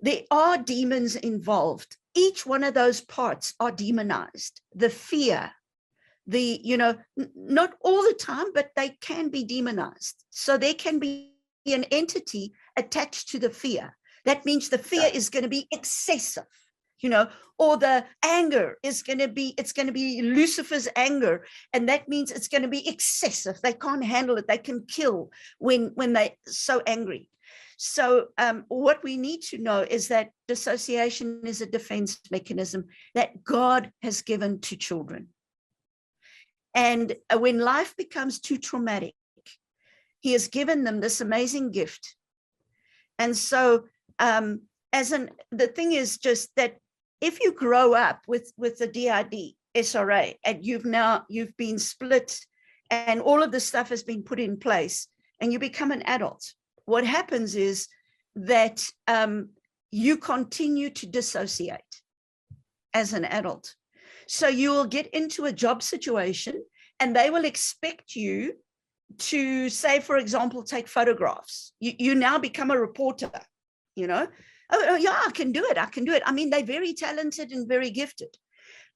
there are demons involved. Each one of those parts are demonized. The fear, you know, not all the time, but they can be demonized. So there can be an entity attached to the fear. That means the fear is going to be excessive, you know, or the anger is going to be, it's going to be Lucifer's anger. And that means it's going to be excessive. They can't handle it. They can kill when they're so angry. So what we need to know is that dissociation is a defense mechanism that God has given to children. And when life becomes too traumatic, he has given them this amazing gift. And so the thing is just that if you grow up with the DID, SRA, and you've been split and all of this stuff has been put in place and you become an adult, what happens is that you continue to dissociate as an adult. So you will get into a job situation and they will expect you to say, for example, take photographs. You now become a reporter, you know. Oh yeah, I can do it. I mean, they're very talented and very gifted.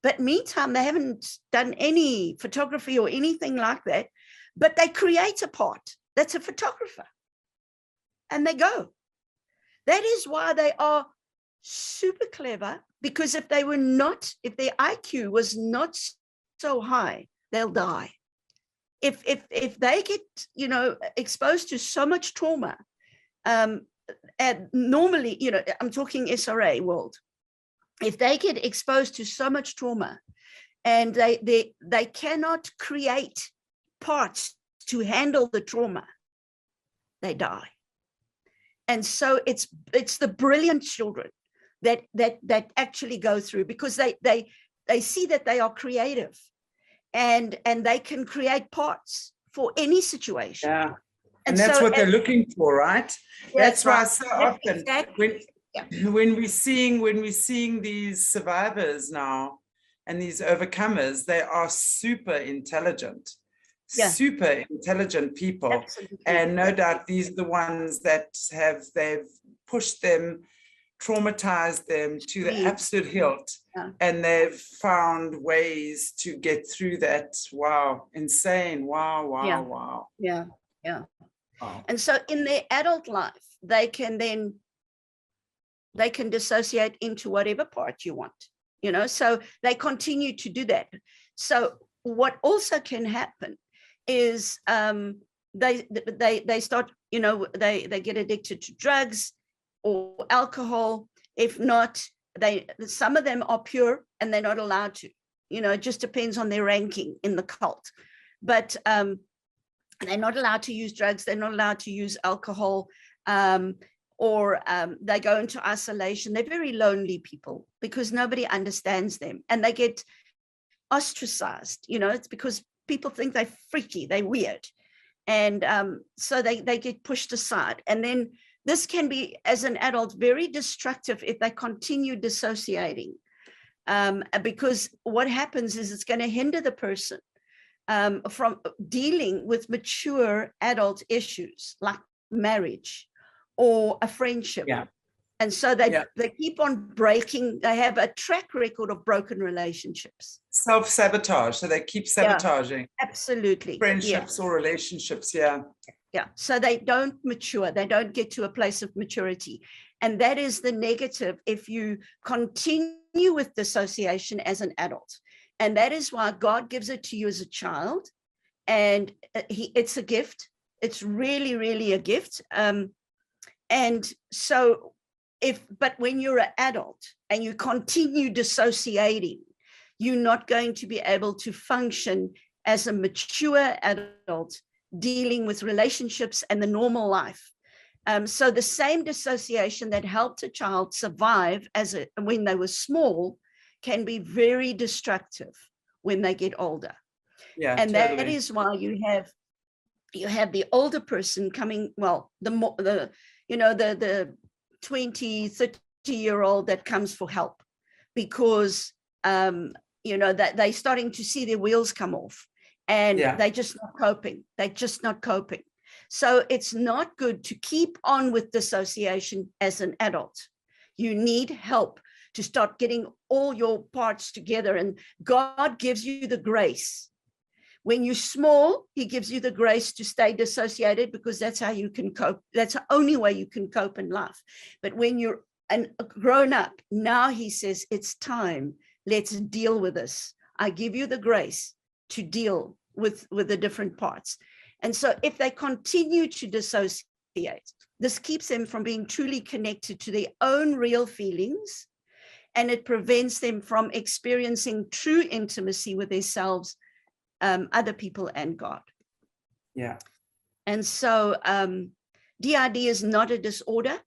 But meantime, they haven't done any photography or anything like that, but they create a part that's a photographer. And they go. That is why they are super clever, because if their IQ was not so high, they'll die. If they get, you know, exposed to so much trauma, and normally, you know, I'm talking SRA world, if they get exposed to so much trauma and they cannot create parts to handle the trauma, they die. And so it's the brilliant children that actually go through, because they see that they are creative and they can create parts for any situation. Yeah. And that's what they're looking for, right? That's why so often when we're seeing these survivors now and these overcomers, they are super intelligent. Super intelligent people. Absolutely. And no doubt these are the ones that they've pushed them, traumatized them to the absolute hilt, and they've found ways to get through that. Wow, insane. Wow. Yeah. Wow. And so in their adult life, they can dissociate into whatever part you want, you know, so they continue to do that. So what also can happen is they start, you know, they get addicted to drugs or alcohol. If not, some of them are pure and they're not allowed to, you know, it just depends on their ranking in the cult. But they're not allowed to use drugs, they're not allowed to use alcohol, or they go into isolation. They're very lonely people because nobody understands them, and they get ostracized, you know, it's because people think they're freaky, they're weird. And so they get pushed aside. And then this can be, as an adult, very destructive if they continue dissociating, because what happens is it's going to hinder the person from dealing with mature adult issues like marriage or a friendship. Yeah. And so they keep on breaking. They have a track record of broken relationships. Self-sabotage. So they keep sabotaging. Absolutely. Friendships or relationships. Yeah. So they don't mature. They don't get to a place of maturity. And that is the negative if you continue with dissociation as an adult. And that is why God gives it to you as a child. And it's a gift. it's really, really a gift. And so but when you're an adult and you continue dissociating, you're not going to be able to function as a mature adult dealing with relationships and the normal life. So the same dissociation that helped a child survive when they were small can be very destructive when they get older. Yeah, and totally. That is why you have the older person coming, well, the 20, 30-year-old that comes for help because that they're starting to see their wheels come off, and they're just not coping. So it's not good to keep on with dissociation as an adult. You need help to start getting all your parts together, and God gives you the grace. When you're small, he gives you the grace to stay dissociated because that's how you can cope. That's the only way you can cope in life. But when you're grown up, now he says, it's time. Let's deal with this. I give you the grace to deal with the different parts. And so if they continue to dissociate, this keeps them from being truly connected to their own real feelings, and it prevents them from experiencing true intimacy with themselves, other people, and God. Yeah. And so DID is not a disorder,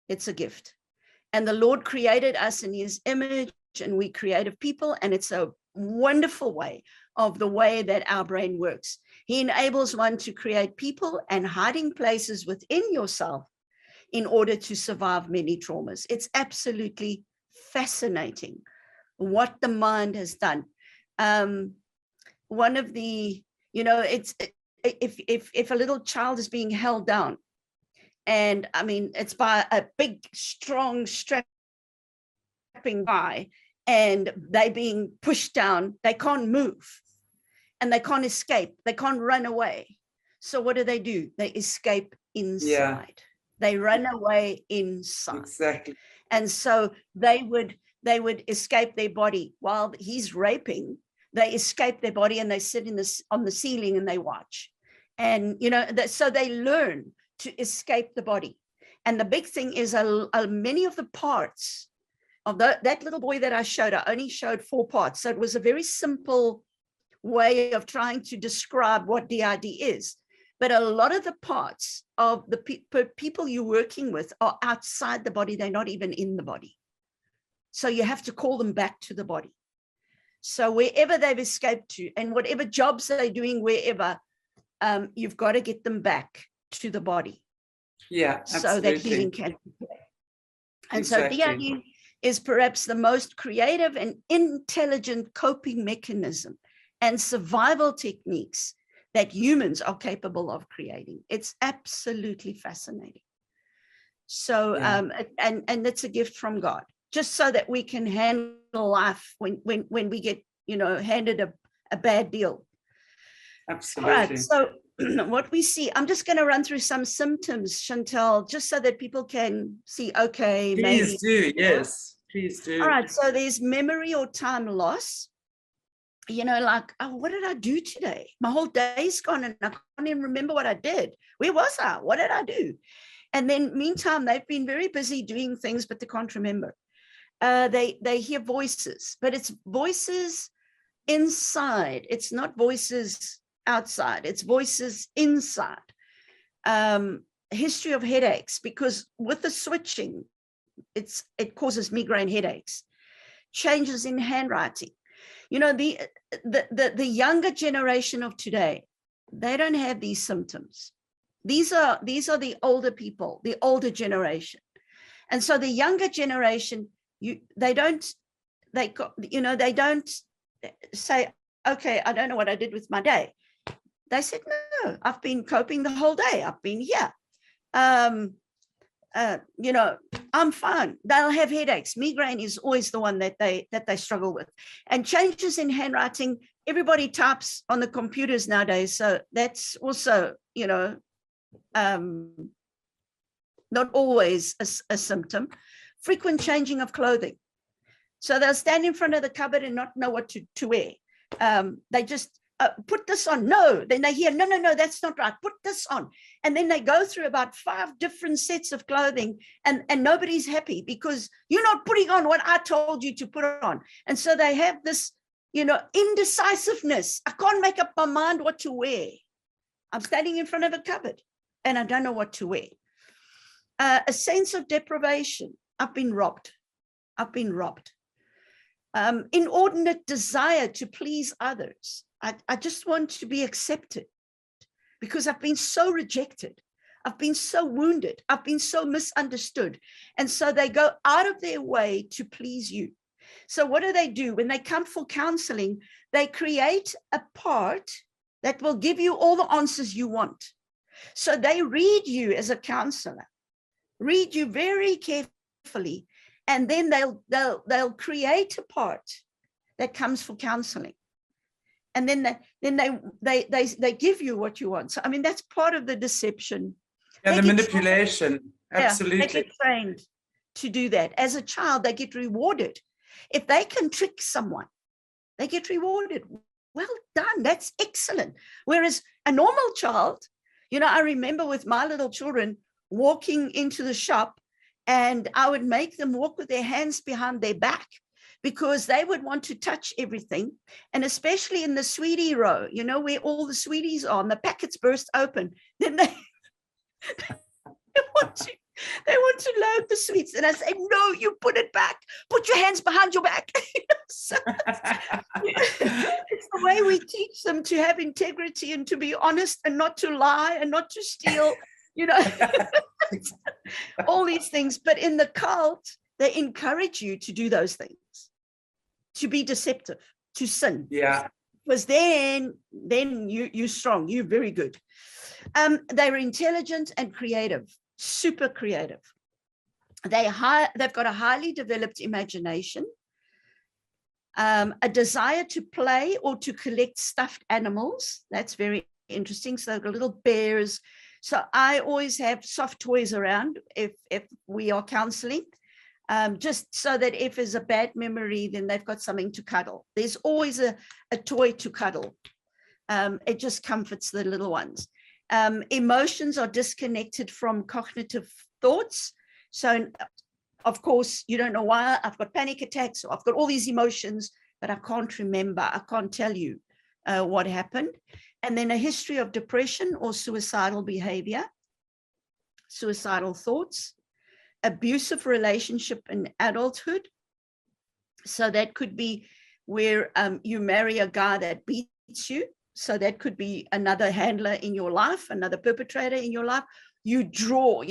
it's a gift. And the Lord created us in his image, and we creative people, and it's a wonderful way of the way that our brain works. He enables one to create people and hiding places within yourself in order to survive many traumas. It's absolutely fascinating what the mind has done. One of the, it's if a little child is being held down, and I mean, it's by a big, strong, strapping guy, and they being pushed down, they can't move and they can't escape. They can't run away. So what do? They escape inside. Yeah. They run away inside. Exactly. And so they would escape their body while he's raping. They escape their body and they sit on the ceiling and they watch. And, so they learn to escape the body. And the big thing is many of the parts of that little boy that I only showed 4 parts. So it was a very simple way of trying to describe what DID is. But a lot of the parts of the people you're working with are outside the body. They're not even in the body. So you have to call them back to the body. So wherever they've escaped to and whatever jobs they're doing, wherever, you've got to get them back to the body. Yeah, absolutely. So that healing can be there. And exactly. So DID is perhaps the most creative and intelligent coping mechanism and survival techniques that humans are capable of creating. It's absolutely fascinating. So, and it's a gift from God, just so that we can handle life when we get, handed a bad deal. Absolutely. All right, so what we see, I'm just going to run through some symptoms, Chantal, just so that people can see, okay, please do, yes, please do. All right, so there's memory or time loss. Like, oh, what did I do today? My whole day's gone and I can't even remember what I did. Where was I? What did I do? And then meantime, they've been very busy doing things, but they can't remember. They hear voices, but it's voices inside. It's not voices outside. It's voices inside. History of headaches, because with the switching, it causes migraine headaches. Changes in handwriting. The younger generation of today, they don't have these symptoms. These are the older people, the older generation. And so the younger generation, they don't say, okay, I don't know what I did with my day. They said, no, I've been coping the whole day. I've been here. I'm fine. They'll have headaches. Migraine is always the one that they struggle with. And changes in handwriting, everybody types on the computers nowadays. So that's also, not always a symptom. Frequent changing of clothing. So they'll stand in front of the cupboard and not know what to wear. put this on. No, then they hear, no, that's not right. Put this on. And then they go through about 5 different sets of clothing, and nobody's happy because you're not putting on what I told you to put on. And so they have this, indecisiveness. I can't make up my mind what to wear. I'm standing in front of a cupboard and I don't know what to wear. A sense of deprivation. I've been robbed. Inordinate desire to please others. I just want to be accepted because I've been so rejected. I've been so wounded. I've been so misunderstood. And so they go out of their way to please you. So what do? When they come for counseling, they create a part that will give you all the answers you want. So they read you as a counselor, read you very carefully, and then they'll create a part that comes for counseling. And then they give you what you want. So, I mean, that's part of the deception. And the manipulation. Absolutely. They get trained to do that. As a child, they get rewarded. If they can trick someone, they get rewarded. Well done. That's excellent. Whereas a normal child, I remember with my little children walking into the shop, and I would make them walk with their hands behind their back because they would want to touch everything. And especially in the sweetie row, where all the sweeties are and the packets burst open, then they want to load the sweets. And I say, no, you put it back. Put your hands behind your back. So, it's the way we teach them to have integrity and to be honest and not to lie and not to steal, all these things. But in the cult, they encourage you to do those things, to be deceptive, to sin. Yeah. Because then you're strong, you're very good. They were intelligent and creative, super creative. They've got a highly developed imagination, a desire to play or to collect stuffed animals. That's very interesting. So they've got little bears. So I always have soft toys around if we are counseling, just so that if there's a bad memory, then they've got something to cuddle. There's always a toy to cuddle. It just comforts the little ones. Emotions are disconnected from cognitive thoughts. So, of course, you don't know why I've got panic attacks, or I've got all these emotions, but I can't remember. I can't tell you what happened. And then a history of depression or suicidal behavior, suicidal thoughts, abusive relationship in adulthood. So that could be where you marry a guy that beats you. So that could be another handler in your life, another perpetrator in your life. You draw,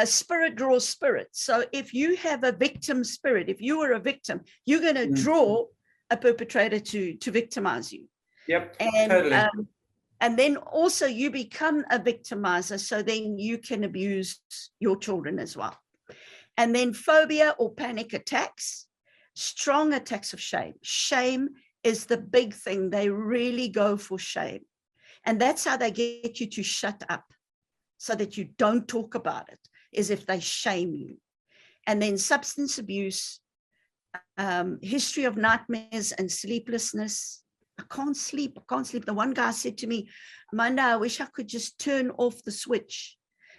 spirit draws spirit. So if you have a victim spirit, if you are a victim, you're going to draw a perpetrator to victimize you. Yep, and, totally. And then also you become a victimizer, so then you can abuse your children as well. And then phobia or panic attacks, strong attacks of shame. Shame is the big thing. They really go for shame. And that's how they get you to shut up, so that you don't talk about it, is if they shame you. And then substance abuse, history of nightmares and sleeplessness. I can't sleep. The one guy said to me, Amanda, I wish I could just turn off the switch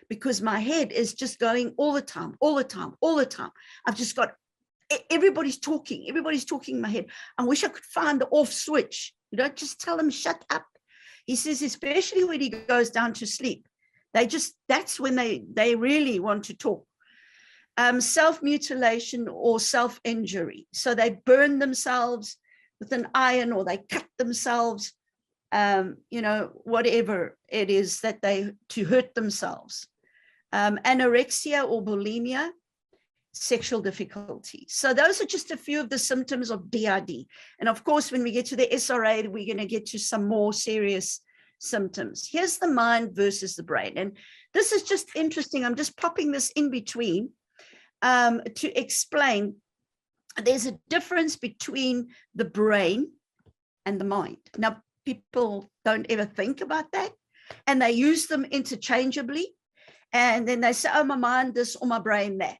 because my head is just going all the time. I've just got, everybody's talking in my head. I wish I could find the off switch. You don't just tell them, shut up. He says, especially when he goes down to sleep, that's when they really want to talk. Self-mutilation or self-injury. So they burn themselves with an iron, or they cut themselves, whatever it is that to hurt themselves. Anorexia or bulimia, sexual difficulty. So those are just a few of the symptoms of DID. And of course, when we get to the SRA, we're going to get to some more serious symptoms. Here's the mind versus the brain. And this is just interesting. I'm just popping this in between to explain there's a difference between the brain and the mind. Now, people don't ever think about that, and they use them interchangeably. And then they say, oh, my mind this or my brain that.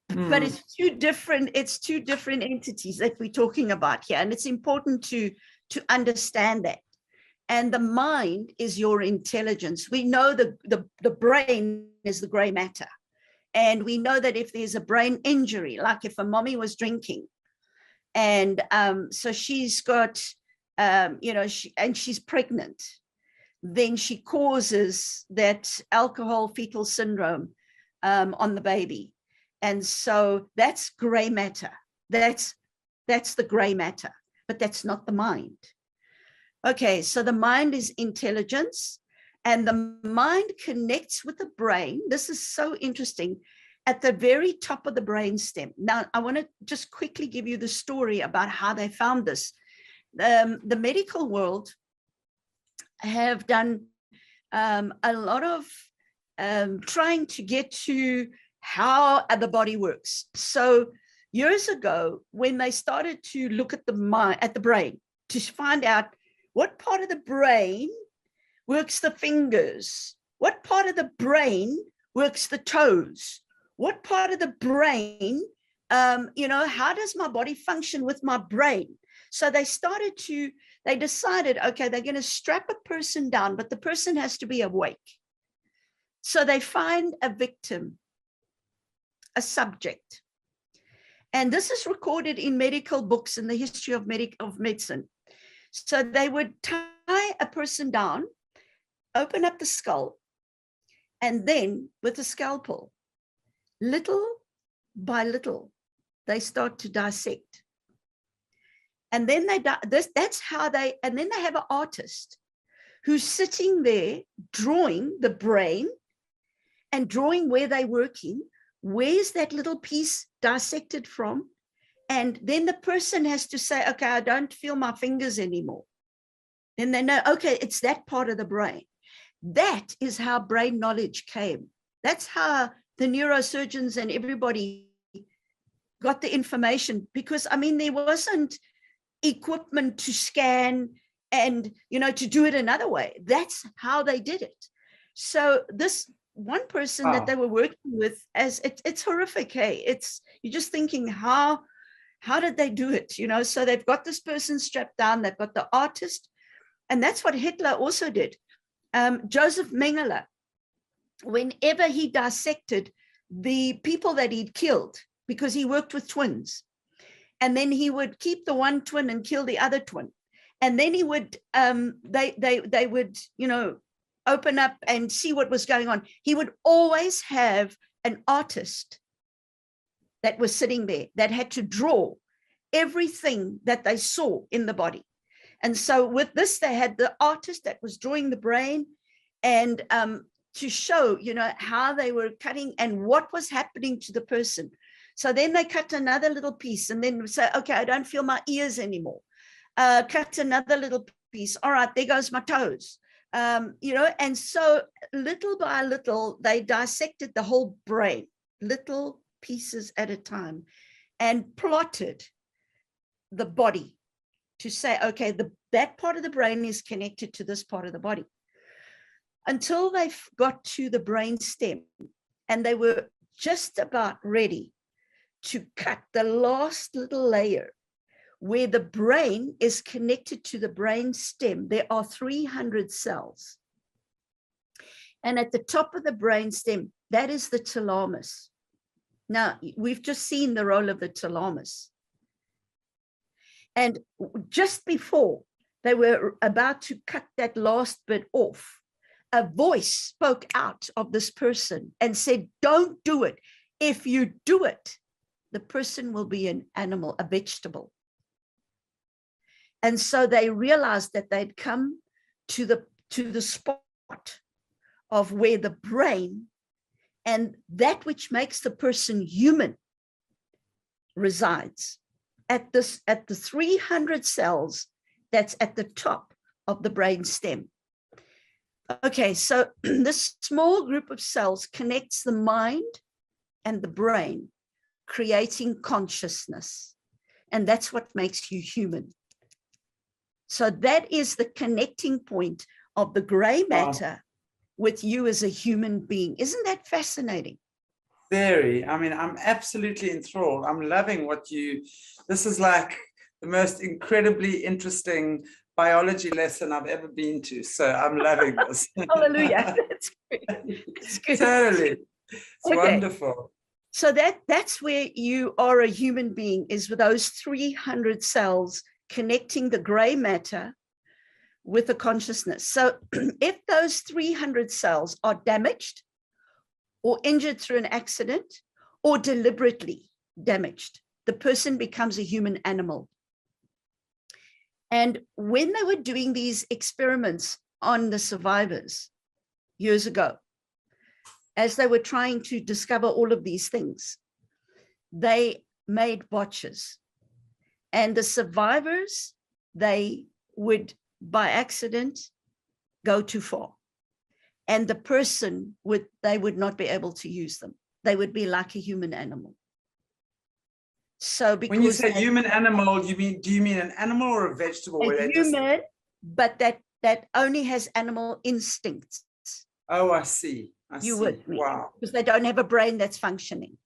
But it's two different entities that we're talking about here. And it's important to understand that. And the mind is your intelligence. We know the brain is the gray matter. And we know that if there's a brain injury, like if a mommy was drinking, and so she's got, and she's pregnant, then she causes that alcohol fetal syndrome on the baby. And so that's gray matter. That's the gray matter, but that's not the mind. Okay, so the mind is intelligence, and the mind connects with the brain. This is so interesting, at the very top of the brain stem. Now, I want to just quickly give you the story about how they found this. The medical world have done a lot of trying to get to how the body works. So years ago, when they started to look at the mind, at the brain, to find out what part of the brain works the fingers, what part of the brain works the toes, what part of the brain, how does my body function with my brain? So they decided, okay, they're going to strap a person down, but the person has to be awake. So they find a victim, a subject. And this is recorded in medical books in the history of medicine. So they would tie a person down, open up the skull, and then with a scalpel, little by little, they start to dissect. And then and then they have an artist who's sitting there drawing the brain and drawing where they're working. Where's that little piece dissected from? And then the person has to say, okay, I don't feel my fingers anymore. Then they know, okay, it's that part of the brain. That is how brain knowledge came. That's how the neurosurgeons and everybody got the information, because, I mean, there wasn't equipment to scan and, to do it another way. That's how they did it. So this one person that they were working with, as it's horrific. Hey, you're just thinking, how did they do it? So they've got this person strapped down, they've got the artist, and that's what Hitler also did. Joseph Mengele, whenever he dissected the people that he'd killed, because he worked with twins, and then he would keep the one twin and kill the other twin, and then he would they would open up and see what was going on. He would always have an artist that was sitting there that had to draw everything that they saw in the body. And so with this, they had the artist that was drawing the brain, and to show, how they were cutting and what was happening to the person. So then they cut another little piece and then say, okay, I don't feel my ears anymore. Cut another little piece. All right, there goes my toes. And so little by little, they dissected the whole brain, little pieces at a time, and plotted the body to say, okay, that part of the brain is connected to this part of the body, until they got to the brain stem, and they were just about ready to cut the last little layer where the brain is connected to the brain stem. There are 300 cells. And at the top of the brain stem, that is the thalamus. Now, we've just seen the role of the thalamus. And just before they were about to cut that last bit off, a voice spoke out of this person and said, don't do it. If you do it, the person will be an animal, a vegetable. And so they realized that they'd come to the spot of where the brain and that which makes the person human resides, at the 300 cells that's at the top of the brain stem. Okay, so this small group of cells connects the mind and the brain, creating consciousness. And that's what makes you human. So that is the connecting point of the gray matter with you as a human being. Isn't that fascinating? Very. I mean, I'm absolutely enthralled. I'm loving this is like the most incredibly interesting biology lesson I've ever been to. So I'm loving this. Hallelujah. That's good. That's good. Totally. It's Okay. wonderful. So that's where you are a human being, is with those 300 cells connecting the gray matter with the consciousness. So if those 300 cells are damaged or injured through an accident or deliberately damaged, the person becomes a human animal. And when they were doing these experiments on the survivors years ago, as they were trying to discover all of these things, they made botches. And the survivors, they would, by accident, go too far. And the person they would not be able to use them. They would be like a human animal. So because when you say human animal, do you mean an animal or a vegetable? A human, but that only has animal instincts. Oh, I see. You with me? Wow. Because they don't have a brain that's functioning.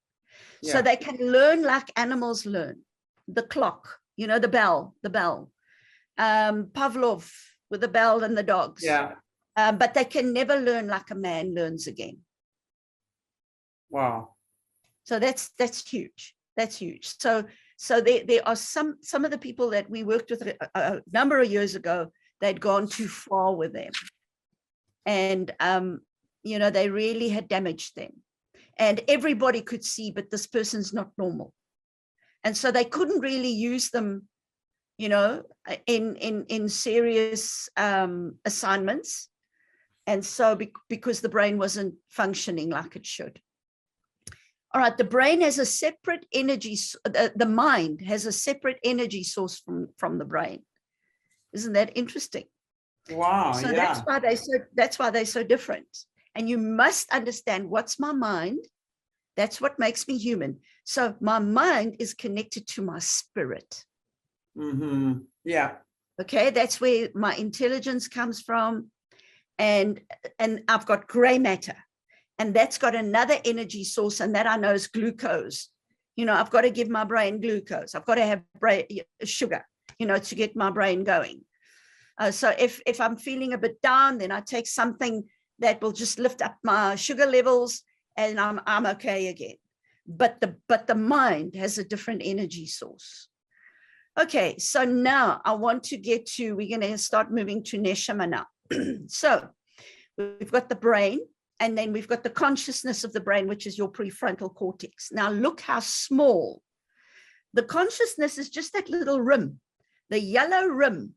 Yeah. So they can learn like animals learn. The clock, the bell. Pavlov with the bell and the dogs. Yeah. But they can never learn like a man learns again. Wow. So that's huge. That's huge. So there are some of the people that we worked with a number of years ago, they'd gone too far with them. And they really had damaged them. And everybody could see, but this person's not normal. And so they couldn't really use them, in serious assignments. And so because the brain wasn't functioning like it should. All right, the brain has a separate energy, the mind has a separate energy source from the brain. Isn't that interesting? Wow. So yeah. that's why they're so different. And you must understand, what's my mind? That's what makes me human. So my mind is connected to my spirit. Mm-hmm. Yeah. Okay, that's where my intelligence comes from. And I've got gray matter. And that's got another energy source, and that I know is glucose. I've got to give my brain glucose. I've got to have sugar, to get my brain going. So if I'm feeling a bit down, then I take something that will just lift up my sugar levels, and I'm okay again. But the mind has a different energy source. Okay, so now I want to we're going to start moving to Neshamah now. So we've got the brain. And then we've got the consciousness of the brain, which is your prefrontal cortex. Now look how small. The consciousness is just that little rim, the yellow rim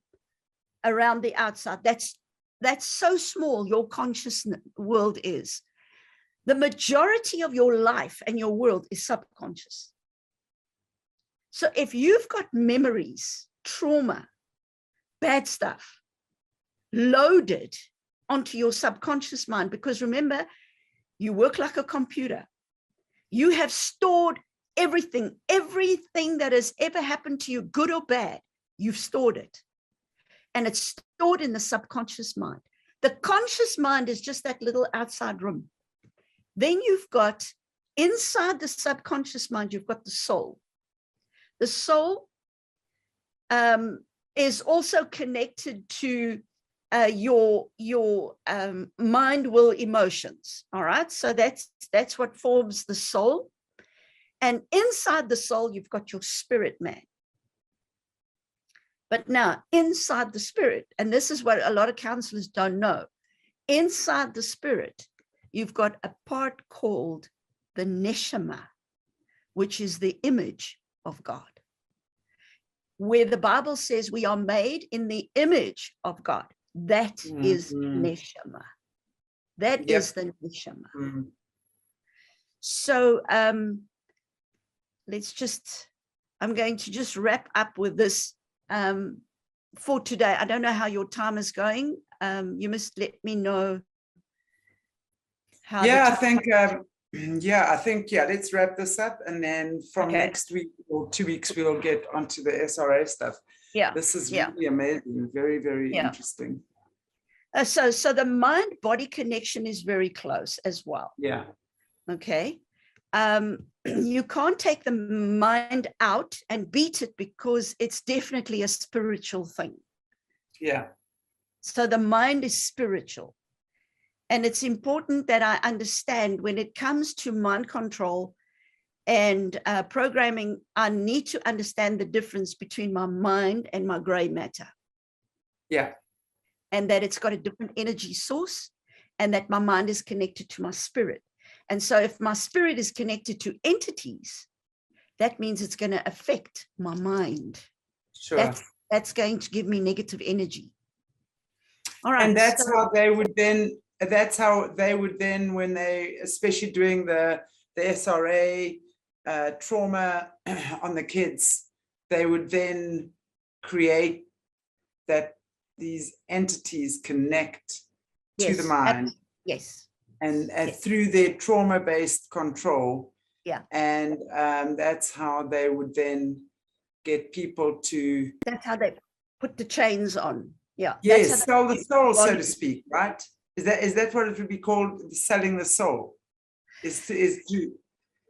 around the outside. That's so small, your conscious world is. The majority of your life and your world is subconscious. So if you've got memories, trauma, bad stuff loaded onto your subconscious mind, because remember, you work like a computer. You have stored everything that has ever happened to you, good or bad, you've stored it. And it's stored in the subconscious mind. The conscious mind is just that little outside room. Then you've got, inside the subconscious mind, you've got the soul. The soul is also connected to your mind, will, emotions. All right, so that's what forms the soul. And inside the soul, you've got your spirit man. But now inside the spirit, and this is what a lot of counselors don't know, inside the spirit, you've got a part called the Neshamah, which is the image of God, where the Bible says we are made in the image of God. That is Neshamah. That is the Neshamah. So I'm going to just wrap up with this for today. I don't know how your time is going. You must let me know how. I think let's wrap this up, and then from next week or 2 weeks we'll get onto the SRA stuff. This is really amazing, very, very interesting. So the mind-body connection is very close as well. Okay. You can't take the mind out and beat it, because it's definitely a spiritual thing. Yeah. So the mind is spiritual. And it's important that I understand when it comes to mind control and programming, I need to understand the difference between my mind and my gray matter. Yeah. And that it's got a different energy source, and that my mind is connected to my spirit. And so if my spirit is connected to entities, that means it's going to affect my mind. Sure. That's going to give me negative energy. All right. And that's how they would then, when they, especially doing the SRA trauma on the kids, they would then create that these entities connect to the mind. Yes. And Yes. through their trauma-based control. Yeah. And that's how they would then get people to. That's how they put the chains on. Yeah. Yes, sell the soul, so to speak, right? Is that what it would be called? Selling the soul.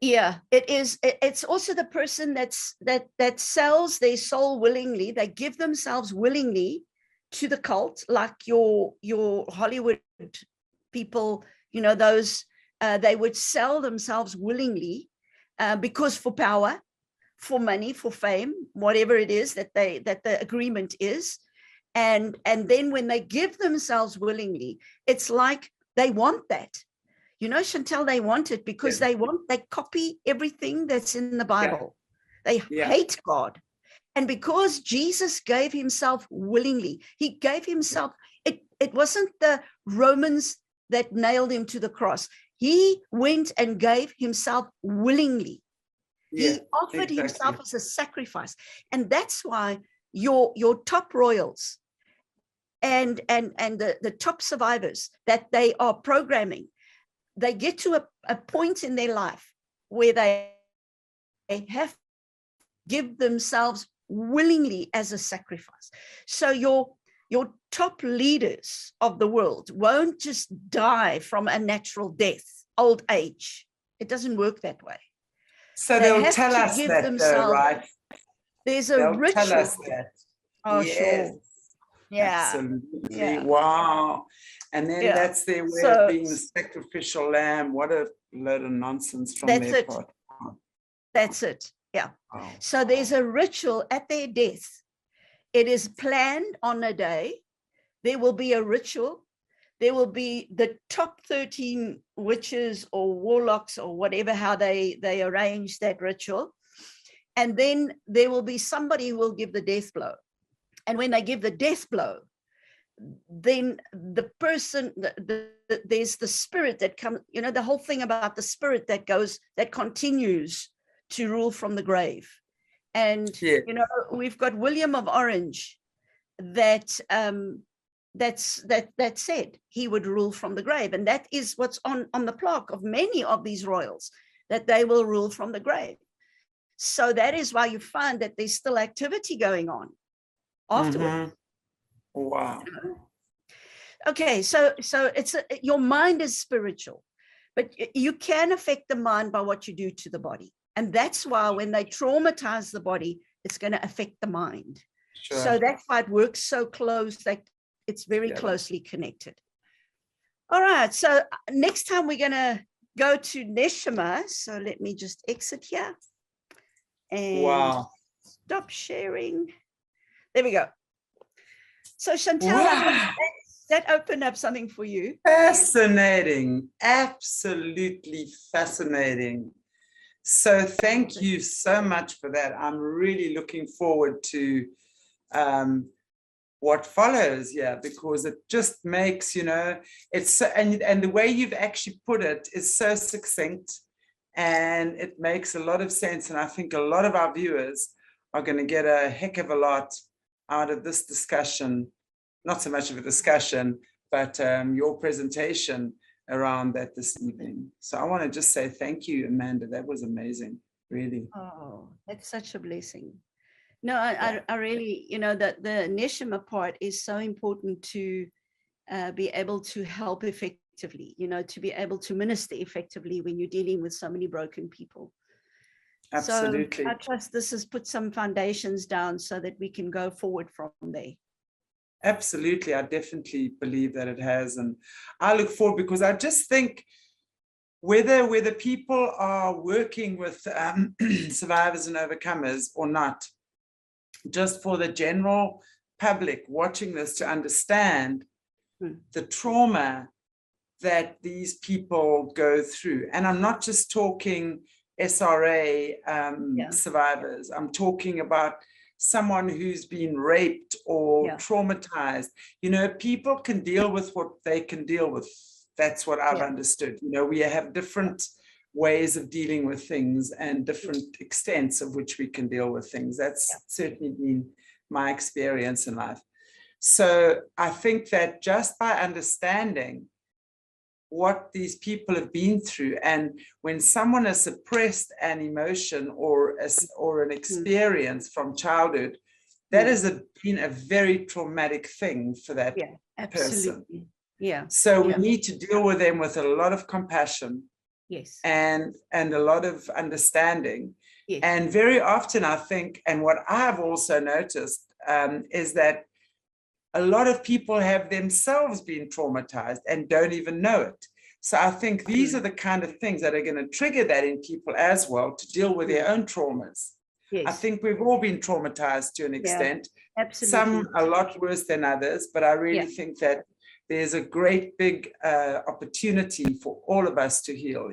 Yeah, it is. It's also the person that sells their soul willingly. They give themselves willingly to the cult, like your Hollywood people. You know, those they would sell themselves willingly because for power, for money, for fame, whatever it is that the agreement is. And then when they give themselves willingly, it's like they want that. You know, Chantel, they want it because they copy everything that's in the Bible. Yeah. They hate God. And because Jesus gave himself willingly, he gave himself, it wasn't the Romans that nailed him to the cross. He went and gave himself willingly. He offered himself as a sacrifice. And that's why your top royals and the top survivors that they are programming, they get to a point in their life where they have to give themselves willingly as a sacrifice. So your top leaders of the world won't just die from a natural death, old age. It doesn't work that way. So they'll tell us that, though, right? There's a ritual. Tell us that. Oh, yes. Sure. Yeah. Absolutely. Yeah. Wow. And then that's their way of being the sacrificial lamb. What a load of nonsense from their part. That's it. Yeah. Oh. So there's a ritual at their death. It is planned on a day. There will be a ritual. There will be the top 13 witches or warlocks or whatever, how they arrange that ritual. And then there will be somebody who will give the death blow. And when they give the death blow, then the person, there's the spirit that comes, you know, the whole thing about the spirit that continues to rule from the grave. And, you know, we've got William of Orange that said he would rule from the grave. And that is what's on the plaque of many of these royals, that they will rule from the grave. So that is why you find that there's still activity going on afterwards. Mm-hmm. Wow. Okay, so it's your mind is spiritual, but you can affect the mind by what you do to the body. And that's why when they traumatize the body, it's going to affect the mind. Sure. So that's why it works so close, like it's very closely connected. All right, so next time we're going to go to Neshamah. So let me just exit here and stop sharing. There we go. So Chantel, that opened up something for you. Fascinating, absolutely fascinating. So thank you so much for that. I'm really looking forward to what follows, because it just makes, you know, it's so, and the way you've actually put it is so succinct, and it makes a lot of sense. And I think a lot of our viewers are going to get a heck of a lot out of this discussion. Not so much of a discussion, but your presentation around that this evening. So I want to just say thank you, Amanda. That was amazing, really. Oh, that's such a blessing. No, I really, you know, that the Neshamah part is so important to be able to help effectively, you know, to be able to minister effectively when you're dealing with so many broken people. Absolutely. So I trust this has put some foundations down so that we can go forward from there. Absolutely. I definitely believe that it has. And I look forward, because I just think whether people are working with survivors and overcomers or not, just for the general public watching this to understand the trauma that these people go through. And I'm not just talking SRA survivors. I'm talking about someone who's been raped or traumatized. You know, people can deal with what they can deal with. That's what I've understood. You know, we have different ways of dealing with things and different extents of which we can deal with things. That's certainly been my experience in life. So I think that just by understanding what these people have been through, and when someone has suppressed an emotion or an experience from childhood, that has been a very traumatic thing for that person. So we need to deal with them with a lot of compassion, and a lot of understanding. And very often I think, and what I've also noticed is that a lot of people have themselves been traumatized and don't even know it. So I think these are the kind of things that are going to trigger that in people as well, to deal with their own traumas. I think we've all been traumatized to an extent, some a lot worse than others, but I really think that there's a great big opportunity for all of us to heal,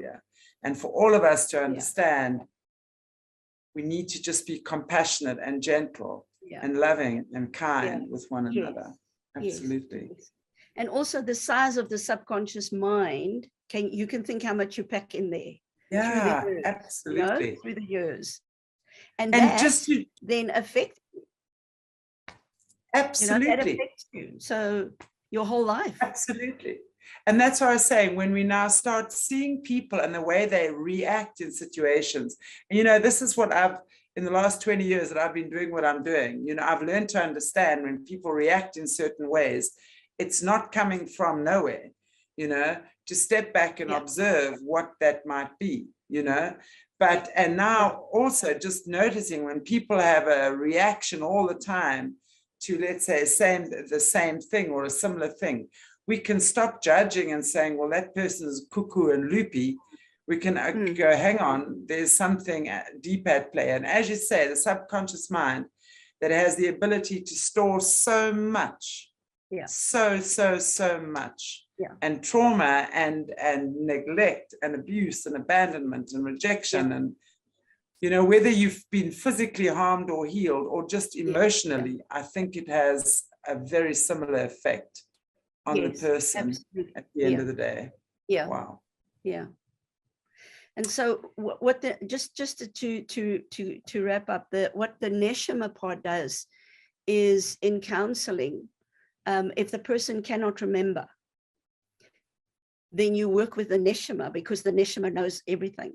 and for all of us to understand we need to just be compassionate and gentle and loving and kind with one another. Absolutely. And also the size of the subconscious mind, you can think how much you pack in there. Yeah, through the years, absolutely. Through the years. And that just to, then affects you. Absolutely. That affects you. So your whole life. Absolutely. And that's what I was saying, when we now start seeing people and the way they react in situations. And, this is what in the last 20 years that I've been doing what I'm doing, I've learned to understand when people react in certain ways, it's not coming from nowhere, to step back and observe what that might be, and now also just noticing when people have a reaction all the time to, let's say, the same thing or a similar thing, we can stop judging and saying, well, that person is cuckoo and loopy. We can go, hang on, there's something deep at play. And as you say, the subconscious mind that has the ability to store so much, so much, and trauma and neglect and abuse and abandonment and rejection. And, whether you've been physically harmed or healed or just emotionally, I think it has a very similar effect on the person at the end of the day. Wow. And so what just to wrap up, what the Neshamah part does is, in counseling, if the person cannot remember, then you work with the Neshamah, because the Neshamah knows everything.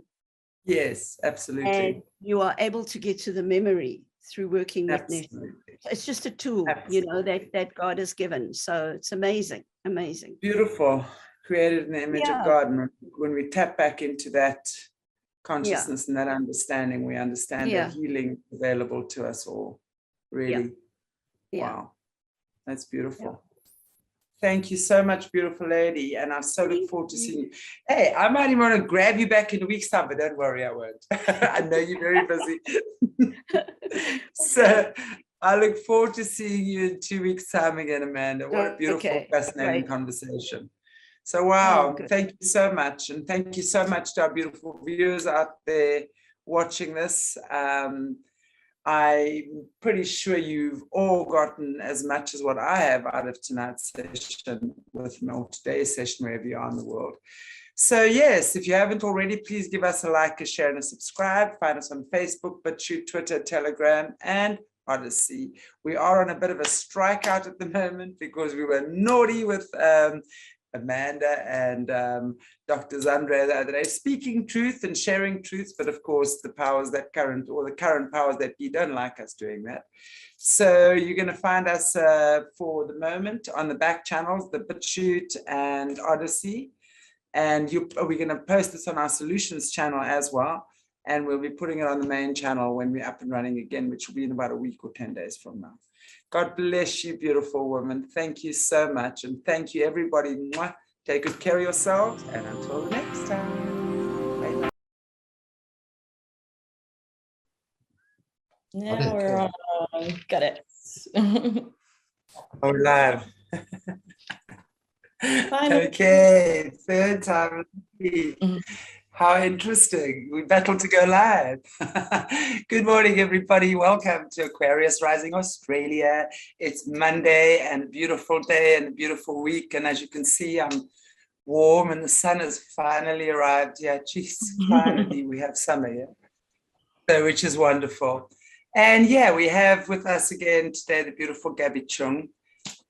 Yes, absolutely. And you are able to get to the memory through working with Neshamah. It's just a tool, that God has given. So it's amazing. Beautiful. Created in the image of God. And when we tap back into that consciousness and that understanding, we understand the healing available to us all. Really. Wow. That's beautiful. Thank you so much, beautiful lady. And I so look forward to seeing you. Hey, I might even want to grab you back in a week's time, but don't worry, I won't. I know you're very busy. So I look forward to seeing you in 2 weeks' time again, Amanda. What a beautiful, fascinating conversation. So, wow, thank you so much. And thank you so much to our beautiful viewers out there watching this. I'm pretty sure you've all gotten as much as what I have out of tonight's session or today's session, wherever you are in the world. So yes, if you haven't already, please give us a like, a share, and a subscribe. Find us on Facebook, BitChute, Twitter, Telegram, and Odyssey. We are on a bit of a strikeout at the moment because we were naughty with Amanda and Dr. Zandre the other day, speaking truth and sharing truth, but of course the current powers that be don't like us doing that. So you're going to find us for the moment on the back channels, the BitChute and Odyssey, and we're going to post this on our solutions channel as well, and we'll be putting it on the main channel when we're up and running again, which will be in about a week or 10 days from now. God bless you, beautiful woman. Thank you so much. And thank you, everybody. Mwah. Take good care of yourselves. And until the next time. Bye-bye. Now we're on. Got it. Oh, live. Finally. Okay, third time. How interesting. We battled to go live. Good morning, everybody. Welcome to Aquarius Rising Australia. It's Monday and a beautiful day and a beautiful week. And as you can see, I'm warm and the sun has finally arrived. Yeah, geez, finally we have summer, yeah. So, which is wonderful. And yeah, we have with us again today the beautiful Gabbi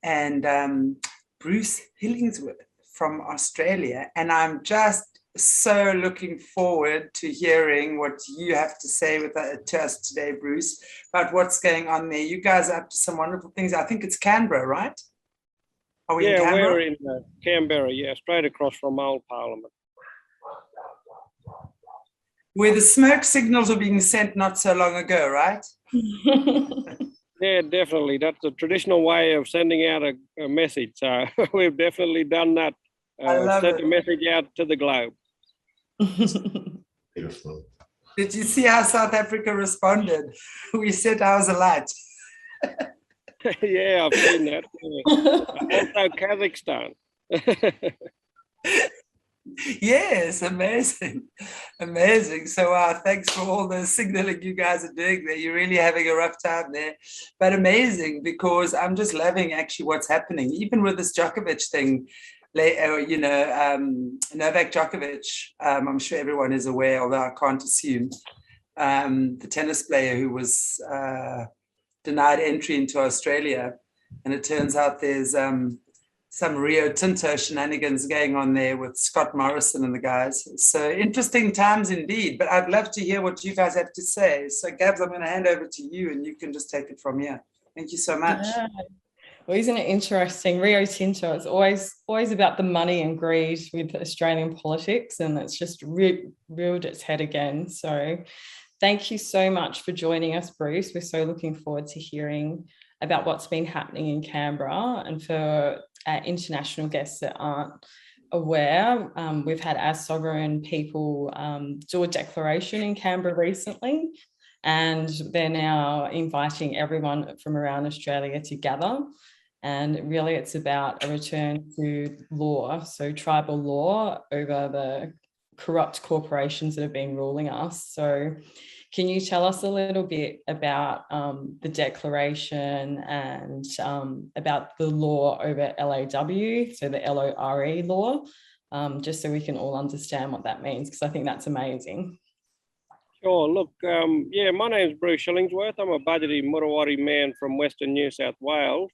and Bruce Shillingsworth from Australia. And I'm just so looking forward to hearing what you have to say to us today, Bruce, about what's going on there. You guys are up to some wonderful things. I think it's Canberra, right? Are we in Canberra? We're in Canberra, yeah, straight across from Old Parliament. Where the smoke signals were being sent not so long ago, right? Yeah, definitely. That's the traditional way of sending out a message. So we've definitely done that. Sent a message out to the globe. Beautiful. Did you see how South Africa responded? We set ours alight. Yeah, I've seen that. Also Kazakhstan. Yes, amazing. Amazing. So thanks for all the signaling you guys are doing there. You're really having a rough time there, but amazing, because I'm just loving actually what's happening, even with this Djokovic thing. You know, Novak Djokovic, I'm sure everyone is aware, although I can't assume, the tennis player who was denied entry into Australia. And it turns out there's some Rio Tinto shenanigans going on there with Scott Morrison and the guys. So interesting times indeed, but I'd love to hear what you guys have to say. So Gabs, I'm going to hand over to you and you can just take it from here. Thank you so much. Yeah. Well, isn't it interesting? Rio Tinto, it's always about the money and greed with Australian politics, and it's just reared its head again. So thank you so much for joining us, Bruce. We're so looking forward to hearing about what's been happening in Canberra. And for our international guests that aren't aware, we've had our sovereign people do a declaration in Canberra recently, and they're now inviting everyone from around Australia to gather. And really it's about a return to law, so tribal law over the corrupt corporations that have been ruling us. So can you tell us a little bit about the declaration and about the law over LAW, so the LORE law, just so we can all understand what that means, because I think that's amazing. Sure. Look, yeah, my name's Bruce Shillingsworth. I'm a Budgety Murawari man from Western New South Wales.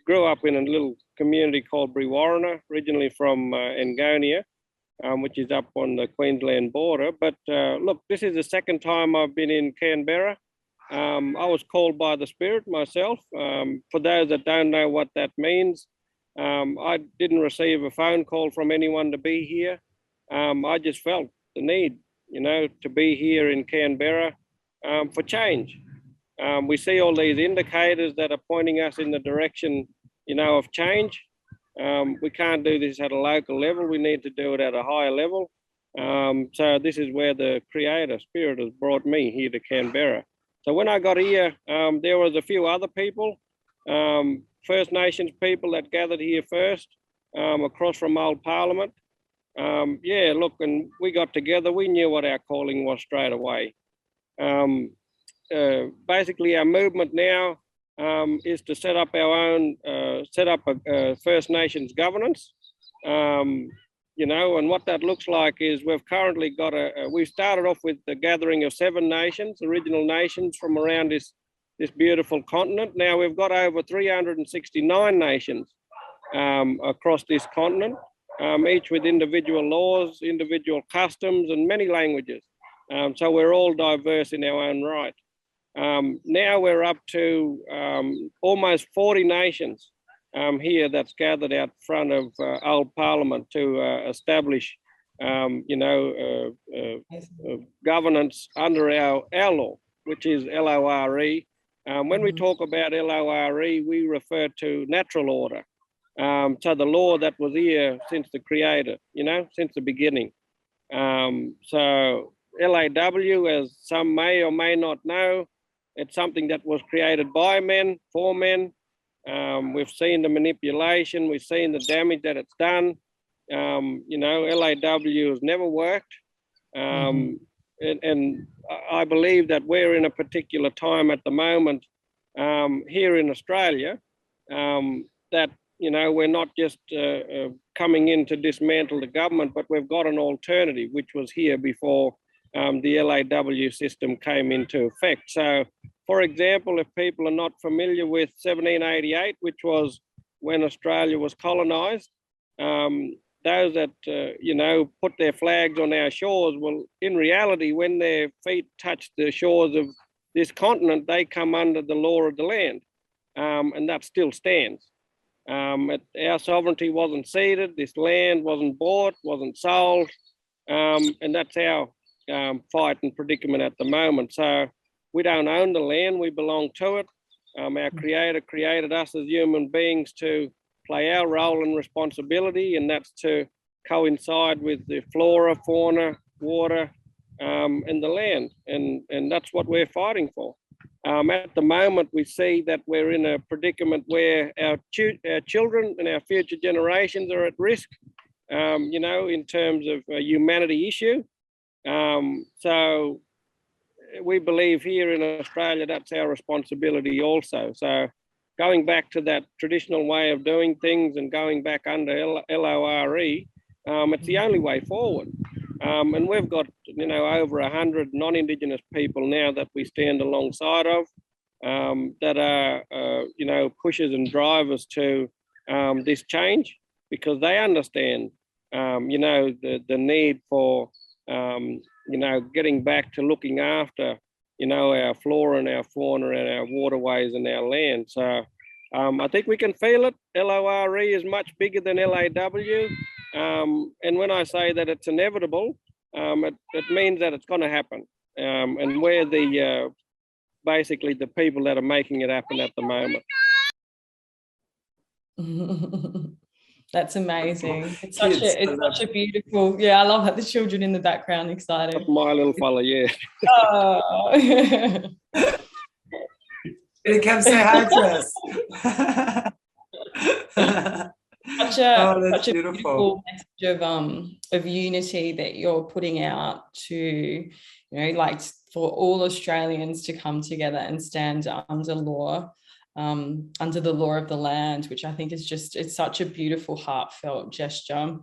Grew up in a little community called Brewarrina, originally from Angonia, which is up on the Queensland border. But look, this is the second time I've been in Canberra. I was called by the Spirit myself. For those that don't know what that means, I didn't receive a phone call from anyone to be here. I just felt the need, you know, to be here in Canberra for change. We see all these indicators that are pointing us in the direction, you know, of change. We can't do this at a local level. We need to do it at a higher level. So this is where the Creator Spirit has brought me here to Canberra. So when I got here, there was a few other people, First Nations people that gathered here first, across from Old Parliament. Yeah, look, and we got together. We knew what our calling was straight away. Basically, our movement now is to set up our own, a First Nations governance. You know, and what that looks like is we've currently got we've started off with the gathering of 7 nations, original nations from around this beautiful continent. Now we've got over 369 nations across this continent, each with individual laws, individual customs, and many languages. So we're all diverse in our own right. Now we're up to almost 40 nations here that's gathered out front of Old Parliament to establish, you know, governance under our law, which is LORE. When we talk about LORE, we refer to natural order. So the law that was here since the creator, since the beginning. So LAW, as some may or may not know, it's something that was created by men, for men. We've seen the manipulation, we've seen the damage that it's done. LAW has never worked. And I believe that we're in a particular time at the moment here in Australia that, we're not just coming in to dismantle the government, but we've got an alternative, which was here before the LAW system came into effect. So, for example, if people are not familiar with 1788, which was when Australia was colonised, those that, put their flags on our shores, well, in reality, when their feet touch the shores of this continent, they come under the law of the land, and that still stands. Our sovereignty wasn't ceded, this land wasn't bought, wasn't sold, and that's our fight and predicament at the moment. So we don't own the land, we belong to it. Our creator created us as human beings to play our role and responsibility, and that's to coincide with the flora, fauna, water, and the land, and that's what we're fighting for. At the moment, we see that we're in a predicament where our children and our future generations are at risk, in terms of a humanity issue. So we believe here in Australia, that's our responsibility also. So going back to that traditional way of doing things and going back under LORE, it's the only way forward. And we've got, over 100 non-Indigenous people now that we stand alongside of, that are, pushers and drivers to this change, because they understand, the need for, getting back to looking after, our flora and our fauna and our waterways and our land. So I think we can feel it. LORE is much bigger than LAW. And when I say that it's inevitable, it means that it's going to happen. And we're the basically the people that are making it happen at the moment. That's amazing. It's such a beautiful, I love that the children in the background excited. My little fella, yeah. Oh. Can come say hi to us. Such a beautiful message of unity that you're putting out to, for all Australians to come together and stand under law, under the law of the land, which I think is it's such a beautiful, heartfelt gesture.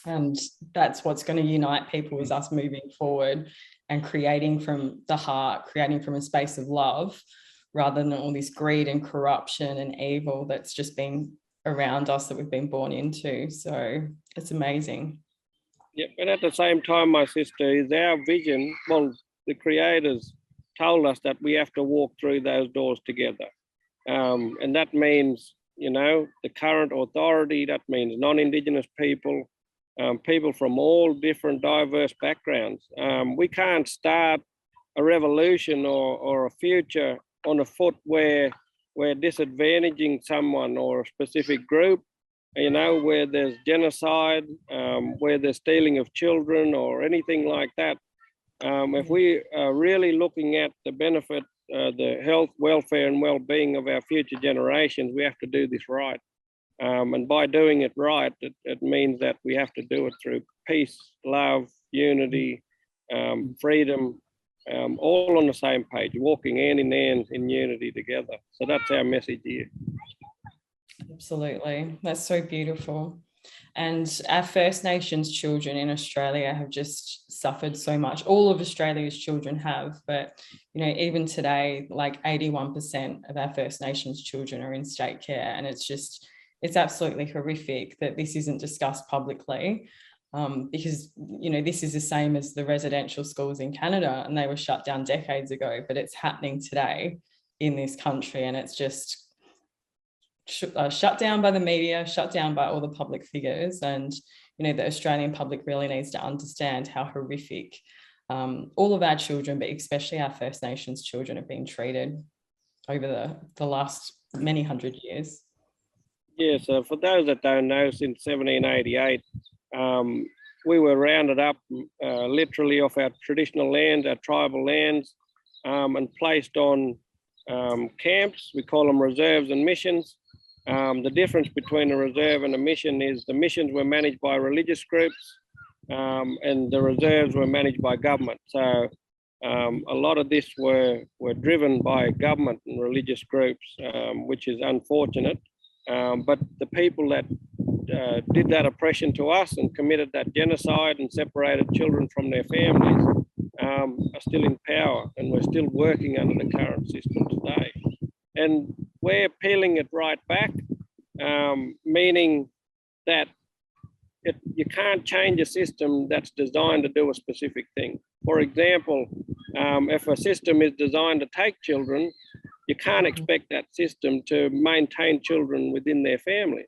And that's what's going to unite people, is us moving forward and creating from the heart, creating from a space of love, rather than all this greed and corruption and evil that's just been around us, that we've been born into. So it's amazing. Yeah, and at the same time, my sister, is our vision, well, the creators told us that we have to walk through those doors together. And that means, the current authority, that means non-Indigenous people, people from all different diverse backgrounds. We can't start a revolution or a future on a foot where we're disadvantaging someone or a specific group, where there's genocide, where there's stealing of children or anything like that. If we are really looking at the benefit, the health, welfare and well-being of our future generations, we have to do this right. And by doing it right, it means that we have to do it through peace, love, unity, freedom, all on the same page, walking hand in hand in unity together. So that's our message here. Absolutely. That's so beautiful. And our First Nations children in Australia have just suffered so much. All of Australia's children have, but, even today, like 81% of our First Nations children are in state care. And it's absolutely horrific that this isn't discussed publicly. Because, this is the same as the residential schools in Canada, and they were shut down decades ago, but it's happening today in this country, and it's just shut down by the media, shut down by all the public figures. And, the Australian public really needs to understand how horrific all of our children, but especially our First Nations children, have been treated. over the last many hundred years. Yeah, so for those that don't know, since 1788, we were rounded up literally off our traditional lands, our tribal lands, and placed on camps. We call them reserves and missions. The difference between a reserve and a mission is the missions were managed by religious groups, and the reserves were managed by government. So a lot of this were driven by government and religious groups, which is unfortunate. But the people that did that oppression to us and committed that genocide and separated children from their families are still in power, and we're still working under the current system today. And we're peeling it right back, meaning that you can't change a system that's designed to do a specific thing. For example, if a system is designed to take children, you can't expect that system to maintain children within their families.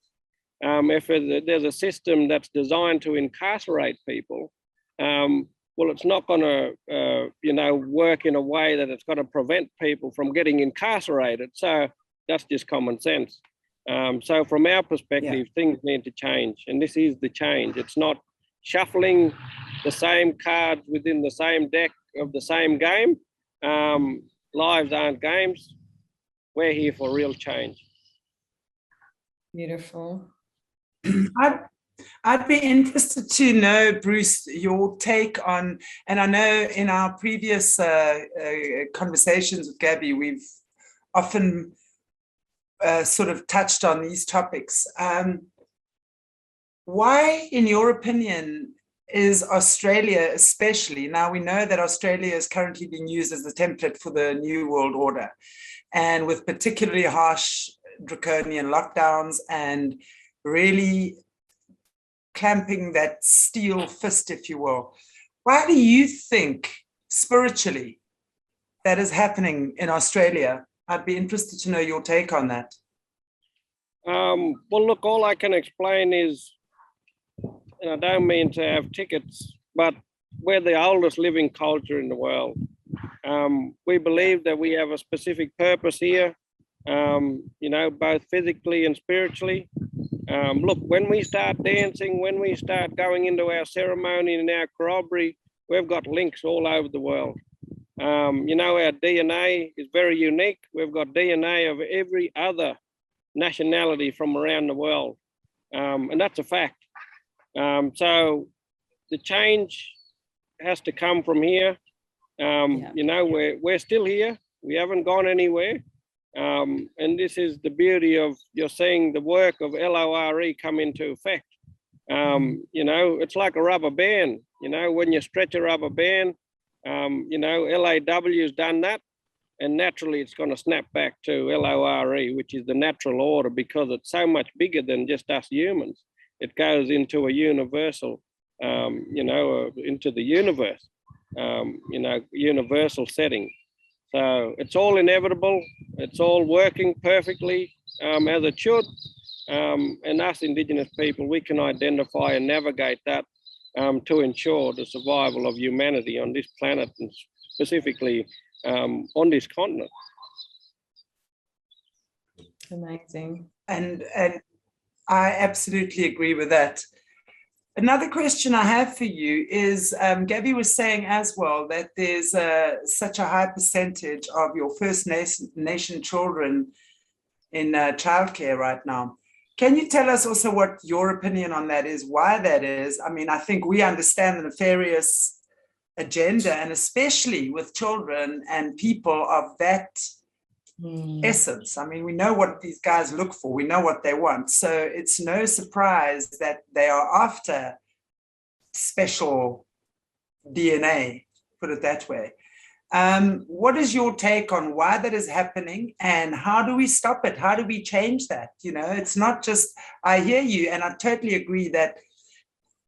If there's a system that's designed to incarcerate people, well, it's not going to, work in a way that it's going to prevent people from getting incarcerated. So that's just common sense. So from our perspective, things need to change, and this is the change. It's not shuffling the same cards within the same deck of the same game. Lives aren't games. We're here for real change. Beautiful. I'd be interested to know, Bruce, your take on, and I know in our previous conversations with Gabbi, we've often sort of touched on these topics. Why, in your opinion, is Australia especially, now we know that Australia is currently being used as the template for the New World Order, and with particularly harsh draconian lockdowns and really clamping that steel fist, if you will. Why do you think spiritually that is happening in Australia? I'd be interested to know your take on that. Well, look, all I can explain is, and I don't mean to have tickets, but we're the oldest living culture in the world. We believe that we have a specific purpose here, both physically and spiritually. Look, when we start dancing, when we start going into our ceremony and our corroboree, we've got links all over the world. Our DNA is very unique. We've got DNA of every other nationality from around the world. And that's a fact. So the change has to come from here. We're still here. We haven't gone anywhere. And this is the beauty of you're seeing the work of LORE come into effect. It's like a rubber band. When you stretch a rubber band, LAW's done that, and naturally it's going to snap back to LORE, which is the natural order, because it's so much bigger than just us humans. It goes into a universal, into the universe, universal setting. So it's all inevitable. It's all working perfectly as it should. And us Indigenous people, we can identify and navigate that to ensure the survival of humanity on this planet, and specifically on this continent. Amazing. And I absolutely agree with that. Another question I have for you is, Gabbi was saying as well that there's such a high percentage of your First Nation children in childcare right now. Can you tell us also what your opinion on that is, why that is? I mean, I think we understand the nefarious agenda, and especially with children and people of that essence. I mean, we know what these guys look for. We know what they want. So it's no surprise that they are after special DNA, put it that way. What is your take on why that is happening, and how do we stop it? How do we change that? It's not just, I hear you, and I totally agree that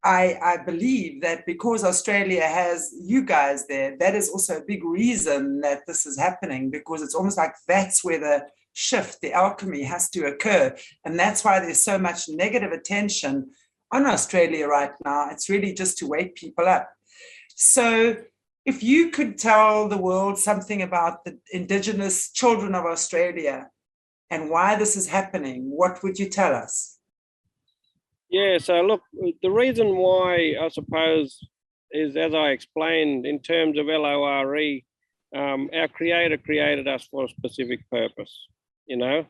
I believe that because Australia has you guys there, that is also a big reason that this is happening, because it's almost like that's where the shift, the alchemy has to occur. And that's why there's so much negative attention on Australia right now. It's really just to wake people up. So if you could tell the world something about the Indigenous children of Australia and why this is happening, what would you tell us? Yeah, so look, the reason why, I suppose, is, as I explained, in terms of LORE, our Creator created us for a specific purpose. You know,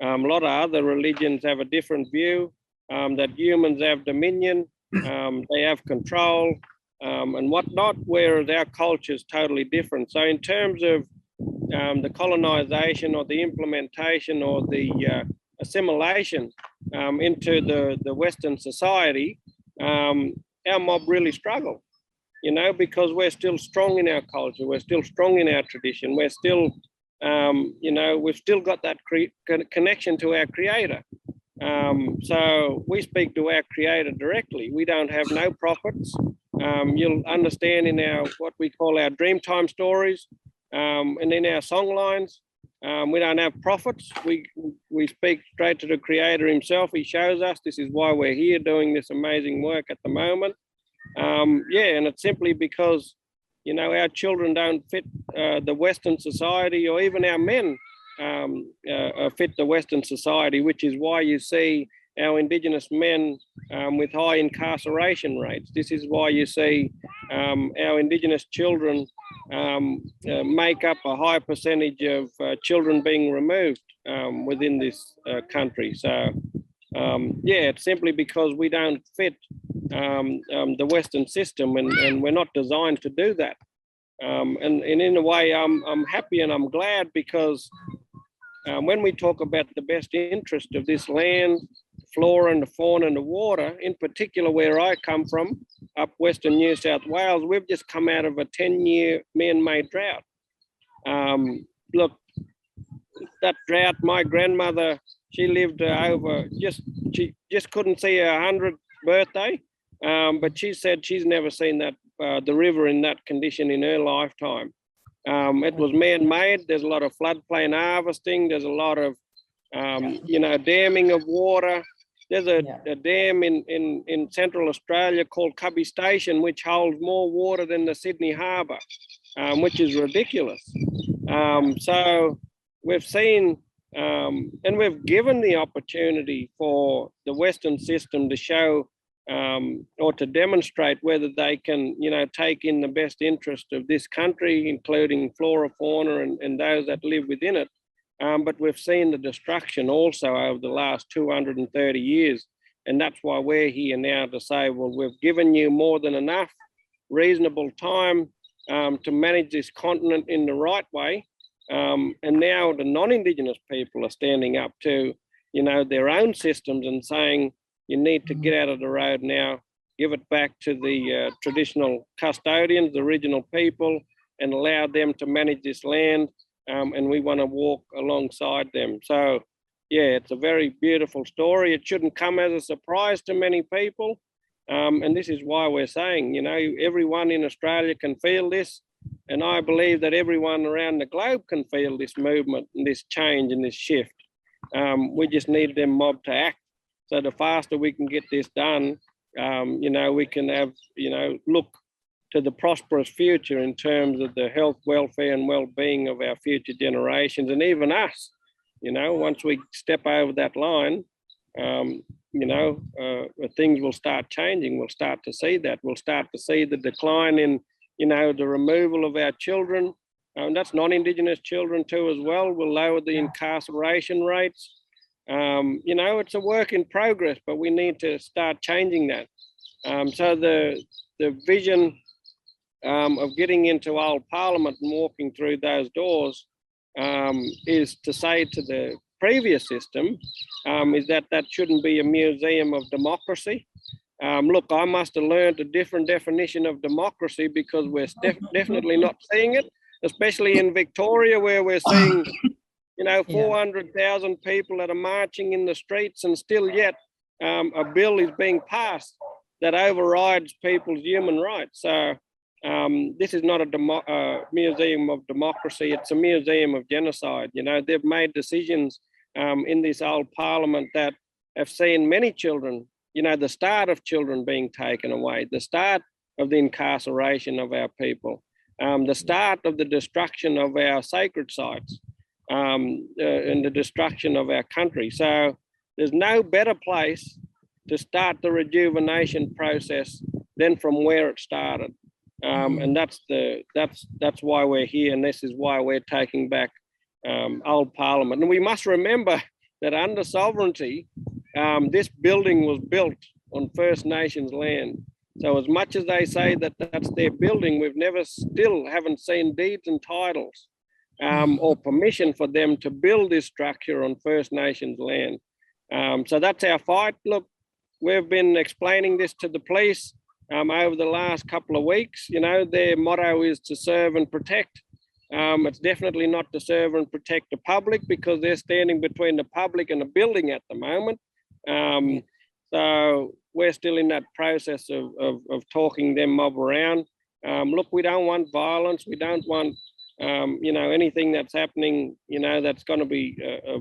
a lot of other religions have a different view, that humans have dominion, they have control, and whatnot, whereas our culture is totally different. So in terms of the colonization or the implementation or the assimilation into the Western society, our mob really struggle, you know, because we're still strong in our culture, we're still strong in our tradition, we're still, you know, we've still got that connection to our Creator. So we speak to our Creator directly. We don't have no prophets. You'll understand in our, what we call our Dreamtime stories, and in our song lines, we don't have prophets. We speak straight to the Creator himself. He shows us. This is why we're here doing this amazing work at the moment. Yeah, and it's simply because, you know, our children don't fit the Western society, or even our men fit the Western society, which is why you see our Indigenous men with high incarceration rates. This is why you see our Indigenous children make up a high percentage of children being removed within this country. So yeah, it's simply because we don't fit the Western system, and we're not designed to do that. And in a way, I'm happy and I'm glad, because when we talk about the best interest of this land, flora and the fauna and the water, in particular where I come from, up Western New South Wales, we've just come out of a 10-year man-made drought. Look, that drought, my grandmother, she lived she just couldn't see her 100th birthday, but she said she's never seen that the river in that condition in her lifetime. It was man-made. There's a lot of floodplain harvesting. There's a lot of, you know, damming of water. There's a dam in Central Australia called Gabbi Station, which holds more water than the Sydney Harbour, which is ridiculous. So we've seen, and we've given the opportunity for the Western system to show or to demonstrate whether they can, you know, take in the best interest of this country, including flora, fauna, and those that live within it. But we've seen the destruction also over the last 230 years. And that's why we're here now to say, well, we've given you more than enough reasonable time to manage this continent in the right way. And now the non-Indigenous people are standing up to, you know, their own systems and saying, you need to get out of the road now, give it back to the traditional custodians, the original people, and allow them to manage this land. And we want to walk alongside them. So, yeah, it's a very beautiful story. It shouldn't come as a surprise to many people. And this is why we're saying, you know, everyone in Australia can feel this. And I believe that everyone around the globe can feel this movement and this change and this shift. We just need them mob to act. So the faster we can get this done, you know, we can have, you know, look to the prosperous future in terms of the health, welfare and well-being of our future generations, and even us. You know, once we step over that line, you know, things will start changing. We'll start to see that. We'll start to see the decline in, you know, the removal of our children. That's non-Indigenous children too as well. We'll lower the incarceration rates. You know, it's a work in progress, but we need to start changing that. So the vision of getting into old Parliament and walking through those doors is to say to the previous system is that shouldn't be a museum of democracy. Look, I must have learned a different definition of democracy, because we're definitely not seeing it, especially in Victoria, where we're seeing, you know, 400,000 people that are marching in the streets, and still yet a bill is being passed that overrides people's human rights. So this is not a museum of democracy, it's a museum of genocide. You know, they've made decisions in this old Parliament that have seen many children, you know, the start of children being taken away, the start of the incarceration of our people. the start of the destruction of our sacred sites and the destruction of our country. So there's no better place to start the rejuvenation process than from where it started. And that's why we're here, and this is why we're taking back old Parliament. And we must remember that under sovereignty, this building was built on First Nations land. So as much as they say that that's their building, we've haven't seen deeds and titles or permission for them to build this structure on First Nations land. So that's our fight. Look, we've been explaining this to the police over the last couple of weeks. You know, their motto is to serve and protect. It's definitely not to serve and protect the public, because they're standing between the public and the building at the moment. So we're still in that process of talking them mob around. Look, we don't want violence. We don't want, you know, anything that's happening, you know, that's going to be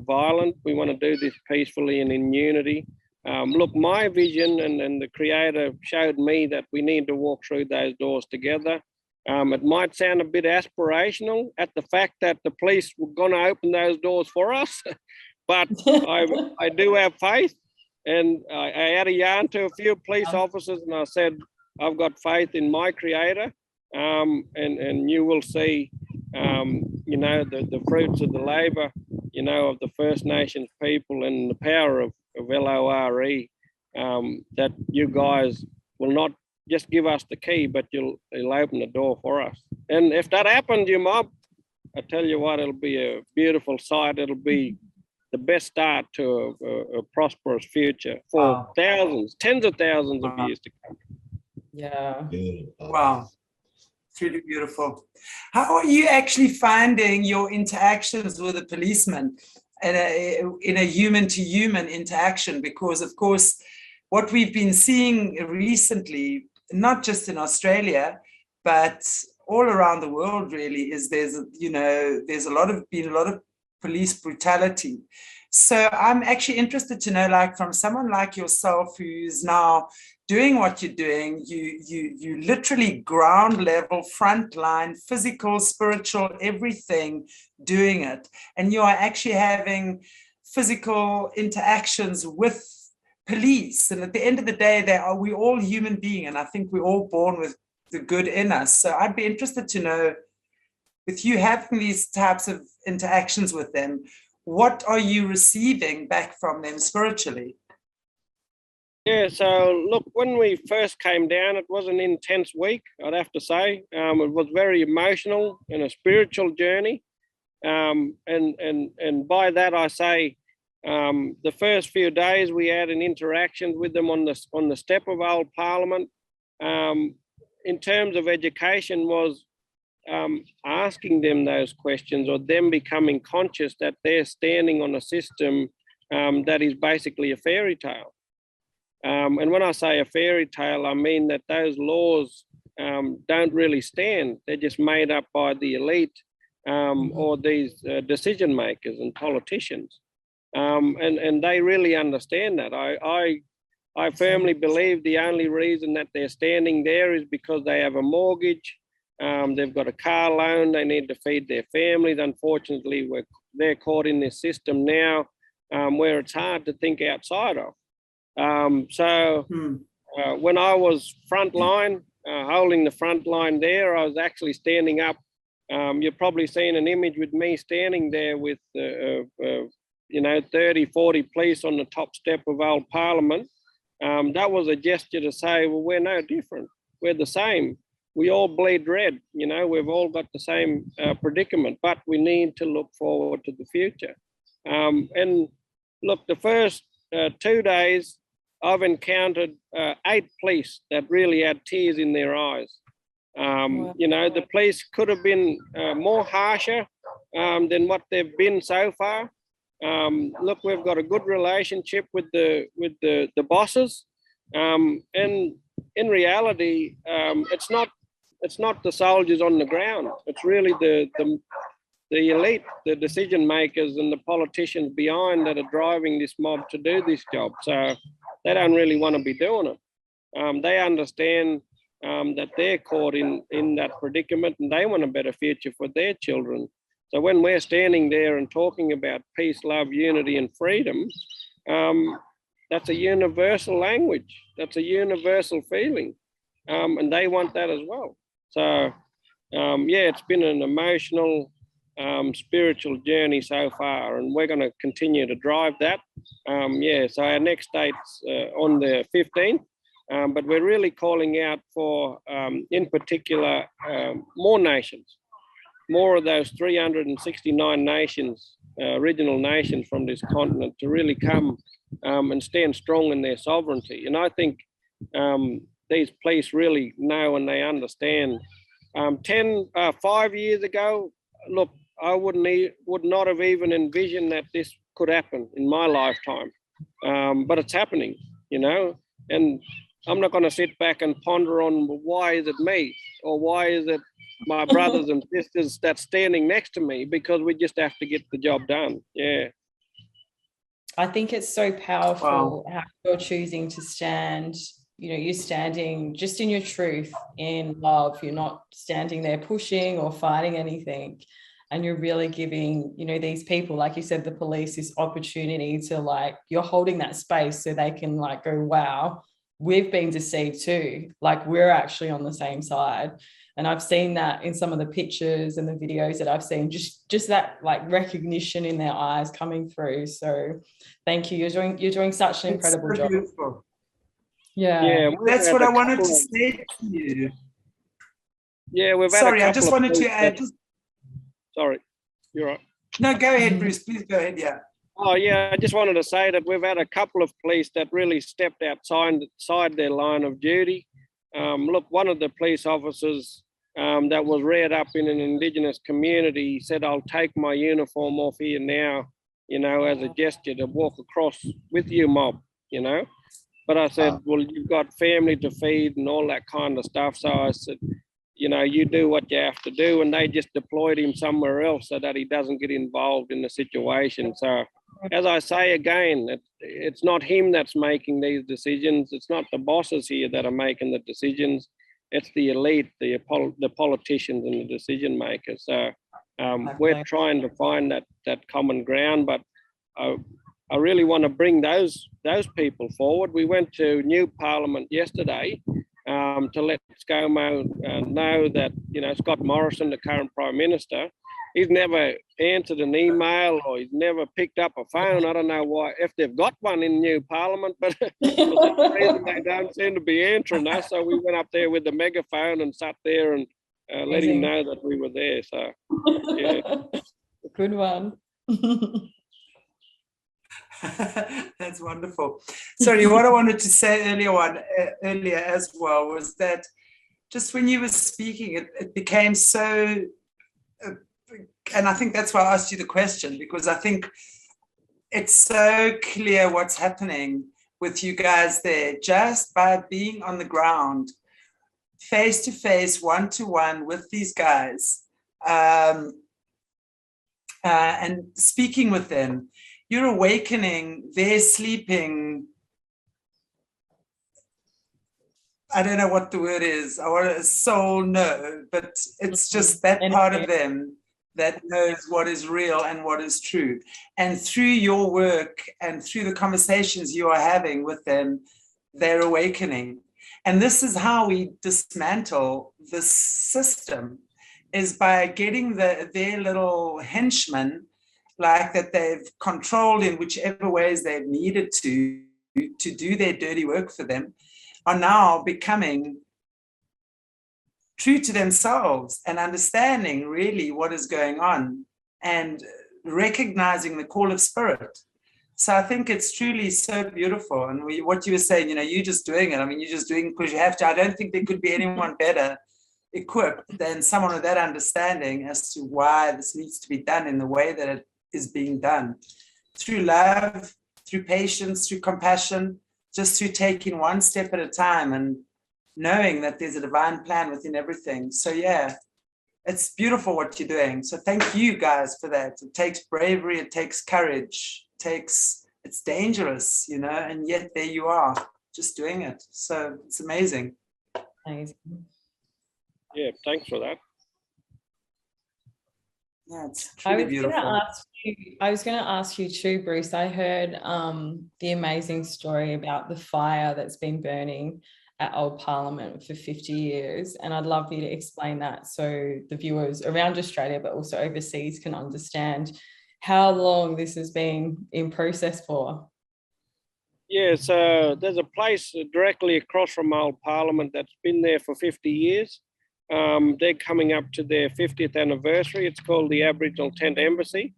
violent. We want to do this peacefully and in unity. Look, my vision and the Creator showed me that we need to walk through those doors together. It might sound a bit aspirational at the fact that the police were going to open those doors for us, but I do have faith. And I had a yarn to a few police officers, and I said, I've got faith in my Creator, and you will see, you know, the fruits of the labour, you know, of the First Nations people and the power of LORE, that you guys will not just give us the key, but you'll open the door for us. And if that happens, you mob, I tell you what, it'll be a beautiful sight. It'll be the best start to a prosperous future for thousands, tens of thousands of years to come. Yeah. Wow. It's really beautiful. How are you actually finding your interactions with a policeman in a human-to-human interaction? Because, of course, what we've been seeing recently, not just in Australia, but all around the world, really, is there's a lot of police brutality. So I'm actually interested to know, like, from someone like yourself who's now doing what you're doing, you literally ground level, frontline, physical, spiritual, everything, doing it. And you are actually having physical interactions with police. And at the end of the day, we're all human beings. And I think we're all born with the good in us. So I'd be interested to know, with you having these types of interactions with them, what are you receiving back from them spiritually? Yeah, so look, when we first came down, it was an intense week, I'd have to say. It was very emotional and a spiritual journey. And by that I say, the first few days we had an interaction with them on the step of old Parliament. In terms of education, was asking them those questions, or them becoming conscious that they're standing on a system that is basically a fairy tale. And when I say a fairy tale, I mean that those laws don't really stand. They're just made up by the elite or these decision makers and politicians. And they really understand that. I firmly believe the only reason that they're standing there is because they have a mortgage, they've got a car loan, they need to feed their families. Unfortunately, they're caught in this system now where it's hard to think outside of. When I was frontline, holding the front line there, I was actually standing up. You've probably seen an image with me standing there with 30, 40 police on the top step of old Parliament. That was a gesture to say, well, we're no different. We're the same. We all bleed red. You know, we've all got the same predicament, but we need to look forward to the future. And look, the first 2 days, I've encountered 8 police that really had tears in their eyes. You know, the police could have been more harsher than what they've been so far. Look, we've got a good relationship with the bosses, and in reality, it's not the soldiers on the ground. It's really the elite, the decision makers, and the politicians behind that are driving this mob to do this job. So they don't really want to be doing it. They understand that they're caught in that predicament, and they want a better future for their children. So when we're standing there and talking about peace, love, unity, and freedom, that's a universal language. That's a universal feeling, and they want that as well. So yeah, it's been an emotional, spiritual journey so far, and we're going to continue to drive that. Yeah, so our next date's on the 15th, but we're really calling out for, in particular, more nations, more of those 369 nations, regional nations from this continent, to really come and stand strong in their sovereignty. And I think these police really know and they understand. 5 years ago, look, I would not have even envisioned that this could happen in my lifetime, but it's happening, you know. And I'm not going to sit back and ponder on why is it me, or why is it my brothers and sisters that's standing next to me, because we just have to get the job done. Yeah. I think it's so powerful how you're choosing to stand. You know, you're standing just in your truth, in love. You're not standing there pushing or fighting anything. And you're really giving, you know, these people, like you said, the police, this opportunity to, like, you're holding that space so they can, like, go, wow, we've been deceived too. Like, we're actually on the same side. And I've seen that in some of the pictures and the videos that I've seen, just that, like, recognition in their eyes coming through. So thank you. You're doing such an incredible job. Beautiful. Yeah. That's what I wanted to say to you. Yeah, we've had Sorry, I just wanted to add. Sorry, you're right. No, go ahead, Bruce. Please go ahead. Yeah. Oh, yeah, I just wanted to say that we've had a couple of police that really stepped outside their line of duty. Look, one of the police officers that was reared up in an Indigenous community said, I'll take my uniform off here now, you know, as a gesture to walk across with you, mob, you know. But I said, well, you've got family to feed and all that kind of stuff. So I said, you know, you do what you have to do. And they just deployed him somewhere else so that he doesn't get involved in the situation. So as I say again, it's not him that's making these decisions. It's not the bosses here that are making the decisions. It's the elite, the politicians and the decision makers. So we're trying to find that common ground, but I really want to bring those people forward. We went to new Parliament yesterday to let ScoMo know that, you know, Scott Morrison, the current Prime Minister, he's never answered an email or he's never picked up a phone. I don't know why, if they've got one in new Parliament, but for some reason they don't seem to be answering us. So we went up there with the megaphone and sat there and let him know that we were there. So, yeah. Good one. That's wonderful. Sorry, what I wanted to say earlier as well was that just when you were speaking, it became so, and I think that's why I asked you the question, because I think it's so clear what's happening with you guys there, just by being on the ground, face to face, one to one with these guys, and speaking with them. You're awakening, they're sleeping. I don't know what the word is. I want a soul, no, but it's just that part of them that knows what is real and what is true. And through your work and through the conversations you are having with them, they're awakening. And this is how we dismantle this system, is by getting their little henchmen, like that they've controlled in whichever ways they've needed to do their dirty work for them, are now becoming true to themselves and understanding really what is going on and recognizing the call of spirit. So I think it's truly so beautiful. And what you were saying, you know, you're just doing it. I mean, you're just doing it because you have to. I don't think there could be anyone better equipped than someone with that understanding as to why this needs to be done in the way that it is being done, through love, through patience, through compassion, just through taking one step at a time and knowing that there's a divine plan within everything. So yeah, it's beautiful what you're doing. So thank you guys for that. It takes bravery, it takes courage, it's dangerous, you know, and yet there you are just doing it. So it's amazing. Amazing. Yeah, thanks for that. Yeah, it's truly beautiful. I was going to ask you too, Bruce. I heard the amazing story about the fire that's been burning at Old Parliament for 50 years. And I'd love you to explain that so the viewers around Australia, but also overseas, can understand how long this has been in process for. Yeah, so there's a place directly across from Old Parliament that's been there for 50 years. They're coming up to their 50th anniversary. It's called the Aboriginal Tent Embassy.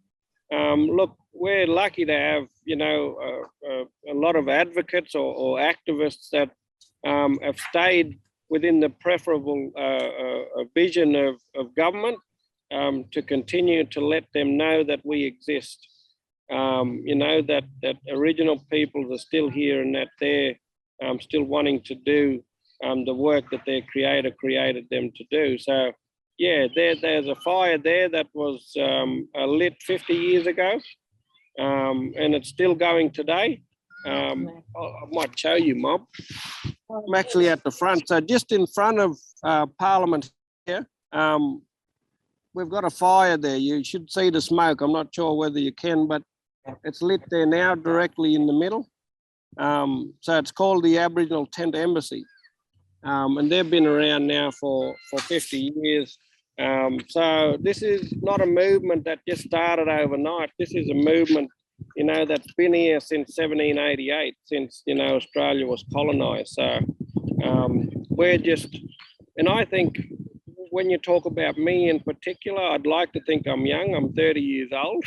Look, we're lucky to have, you know, a lot of advocates or activists that have stayed within the preferable vision of government to continue to let them know that we exist. You know, that Aboriginal peoples are still here and that they're still wanting to do the work that their creator created them to do. So, yeah, there's a fire there that was lit 50 years ago, and it's still going today. I might show you, Mob. I'm actually at the front. So just in front of Parliament here, we've got a fire there. You should see the smoke. I'm not sure whether you can, but it's lit there now directly in the middle. So it's called the Aboriginal Tent Embassy. And they've been around now for 50 years. So this is not a movement that just started overnight. This is a movement, you know, that's been here since 1788, since, you know, Australia was colonized. So we're just, and I think when you talk about me in particular, I'd like to think I'm young. I'm 30 years old.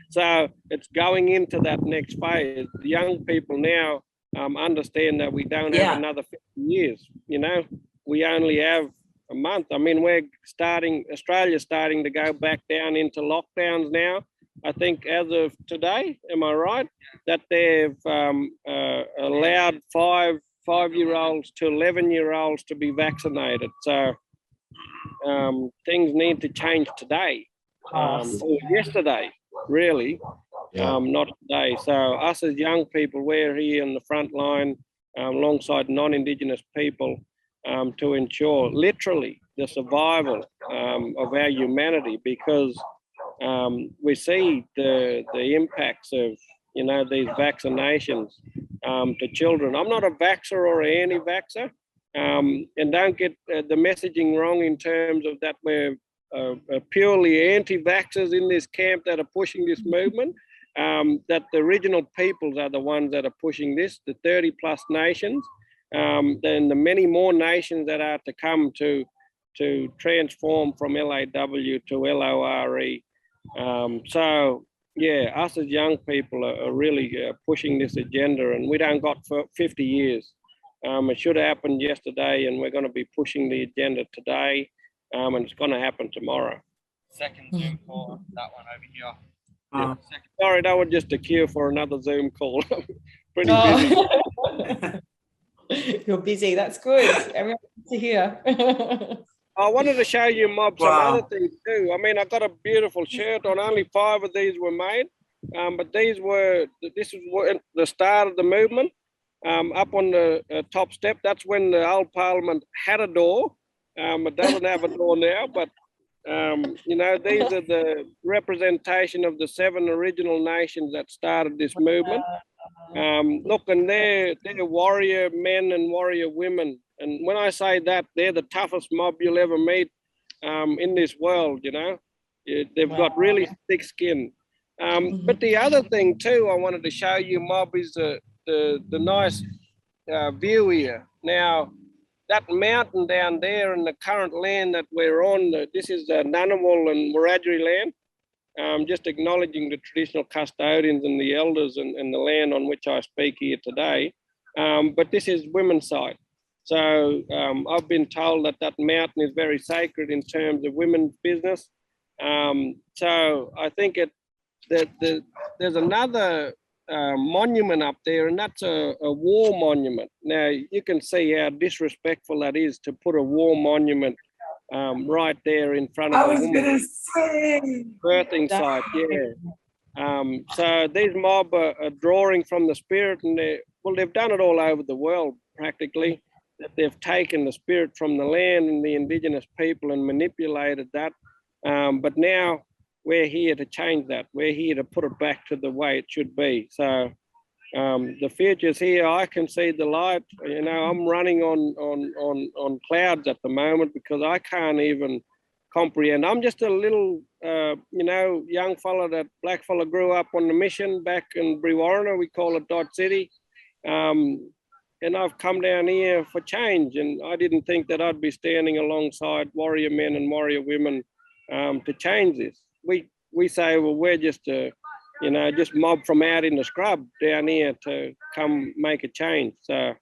So it's going into that next phase. The young people now understand that we don't have another 50 years, you know, we only have a month. I mean, Australia's starting to go back down into lockdowns now. I think as of today, am I right, that they've allowed five-year-olds to 11-year-olds to be vaccinated. So things need to change today, or yesterday, really. Not today. So us as young people, we're here in the front line alongside non-Indigenous people to ensure literally the survival of our humanity, because we see the impacts of, you know, these vaccinations to children. I'm not a vaxxer or an anti-vaxxer, and don't get the messaging wrong in terms of that we're purely anti-vaxxers in this camp that are pushing this movement. That the original peoples are the ones that are pushing this, the 30 plus nations, then the many more nations that are to come to transform from LAW to LORE. So yeah, us as young people are really pushing this agenda, and we don't got for 50 years. It should have happened yesterday, and we're going to be pushing the agenda today, and it's going to happen tomorrow. Second Zoom call, that one over here. Yeah. Sorry, that was just a cue for another Zoom call. Pretty busy. You're busy. That's good. Everyone to hear. I wanted to show you, Mob, some other things too. I mean, I got a beautiful shirt on. Only 5 of these were made, but this is the start of the movement. Up on the top step, that's when the Old Parliament had a door. It doesn't have a door now, but you know, these are the representation of the 7 original nations that started this movement. Look, and they're warrior men and warrior women. And when I say that, they're the toughest mob you'll ever meet in this world, you know. They've got really thick skin. But the other thing too I wanted to show you, Mob, is the nice view here. Now, that mountain down there and the current land that we're on, this is the Ngunnawal and Wiradjuri land. Just acknowledging the traditional custodians and the elders and the land on which I speak here today. But this is women's side. So I've been told that mountain is very sacred in terms of women's business. So I think there's another monument up there, and that's a war monument. Now you can see how disrespectful that is to put a war monument right there in front of a woman's birthing site. Yeah. So these mob are drawing from the spirit, and they've done it all over the world practically. that they've taken the spirit from the land and the Indigenous people and manipulated that. But now we're here to change that. We're here to put it back to the way it should be. So the future's here. I can see the light. You know, I'm running on clouds at the moment because I can't even comprehend. I'm just a little, you know, young fella, black fella grew up on the mission back in Brewarrina. We call it Dot City. And I've come down here for change. And I didn't think that I'd be standing alongside warrior men and warrior women to change this. We say, well, we're just you know, just mob from out in the scrub down here to come make a change. So,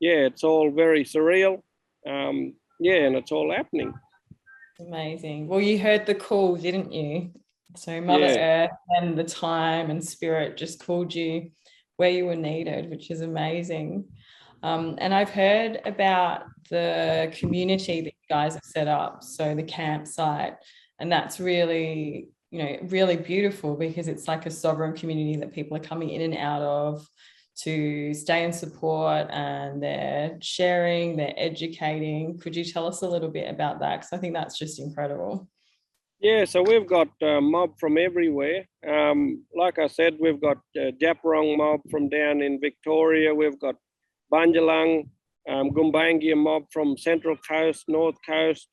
yeah, it's all very surreal. Yeah, and it's all happening. Amazing. Well, you heard the call, didn't you? So Mother Earth and the time and spirit just called you where you were needed, which is amazing. And I've heard about the community that you guys have set up, so the campsite, and that's really, you know, really beautiful because it's like a sovereign community that people are coming in and out of to stay in support, and they're sharing, they're educating. Could you tell us a little bit about that? Because I think that's just incredible. Yeah, so we've got mob from everywhere. Like I said, we've got Japarong mob from down in Victoria. We've got Bunjalung, Gumbaynggirr mob from Central Coast, North Coast.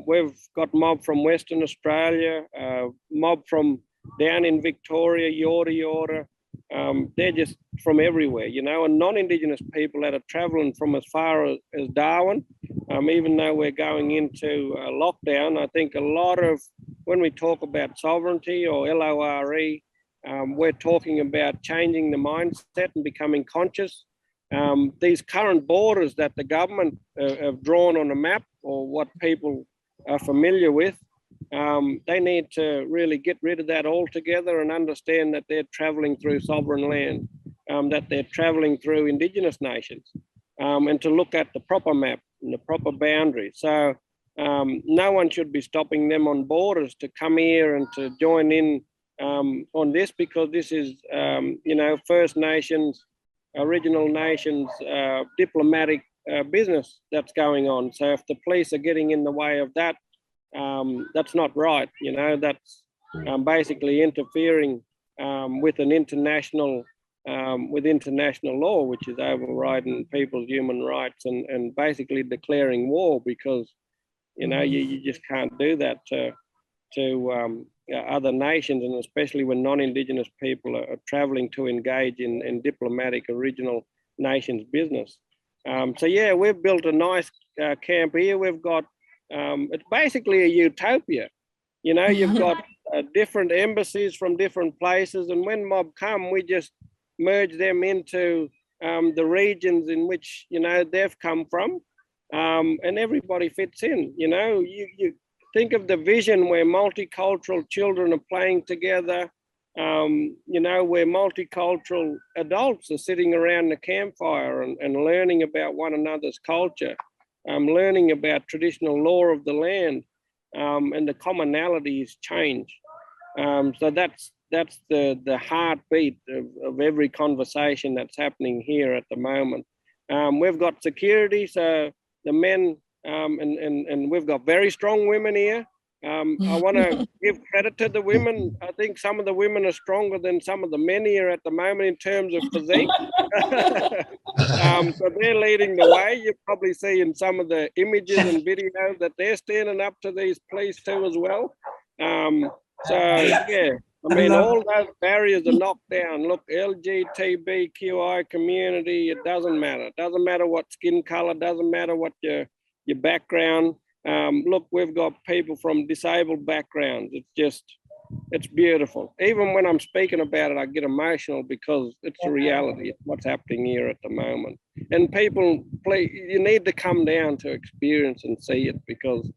We've got mob from Western Australia, mob from down in Victoria, Yorta. They're just from everywhere, you know, and non-Indigenous people that are traveling from as far as Darwin. Even though we're going into lockdown, I think a lot of, when we talk about sovereignty or LORE, we're talking about changing the mindset and becoming conscious. These current borders that the government have drawn on a map, or what people are familiar with, they need to really get rid of that altogether and understand that they're traveling through sovereign land, that they're traveling through Indigenous nations, and to look at the proper map and the proper boundaries. So no one should be stopping them on borders to come here and to join in on this, because this is, you know, First Nations, Original Nations, diplomatic business that's going on. So if the police are getting in the way of that, that's not right. You know, that's basically interfering with an international, with international law, which is overriding people's human rights and basically declaring war, because, you know, you just can't do that to other nations, and especially when non-Indigenous people are traveling to engage in diplomatic original nations business. So yeah, we've built a nice camp here. We've got, it's basically a utopia. You know, you've got different embassies from different places, and when mob come, we just merge them into the regions in which, you know, they've come from, and everybody fits in. You know, you think of the vision where multicultural children are playing together, you know, where multicultural adults are sitting around the campfire and learning about one another's culture, learning about traditional law of the land, and the commonalities change. So that's the heartbeat of every conversation that's happening here at the moment. We've got security, so the men, and we've got very strong women here. I want to give credit to the women. I think some of the women are stronger than some of the men here at the moment in terms of physique. So they're leading the way. You probably see in some of the images and videos that they're standing up to these police too as well. So yeah, I mean, all those barriers are knocked down. Look, LGBTQI community, it doesn't matter. It doesn't matter what skin color, doesn't matter what your background. Look, we've got people from disabled backgrounds. It's beautiful. Even when I'm speaking about it, I get emotional because it's a reality. It's what's happening here at the moment. And people, please, you need to come down to experience and see it, because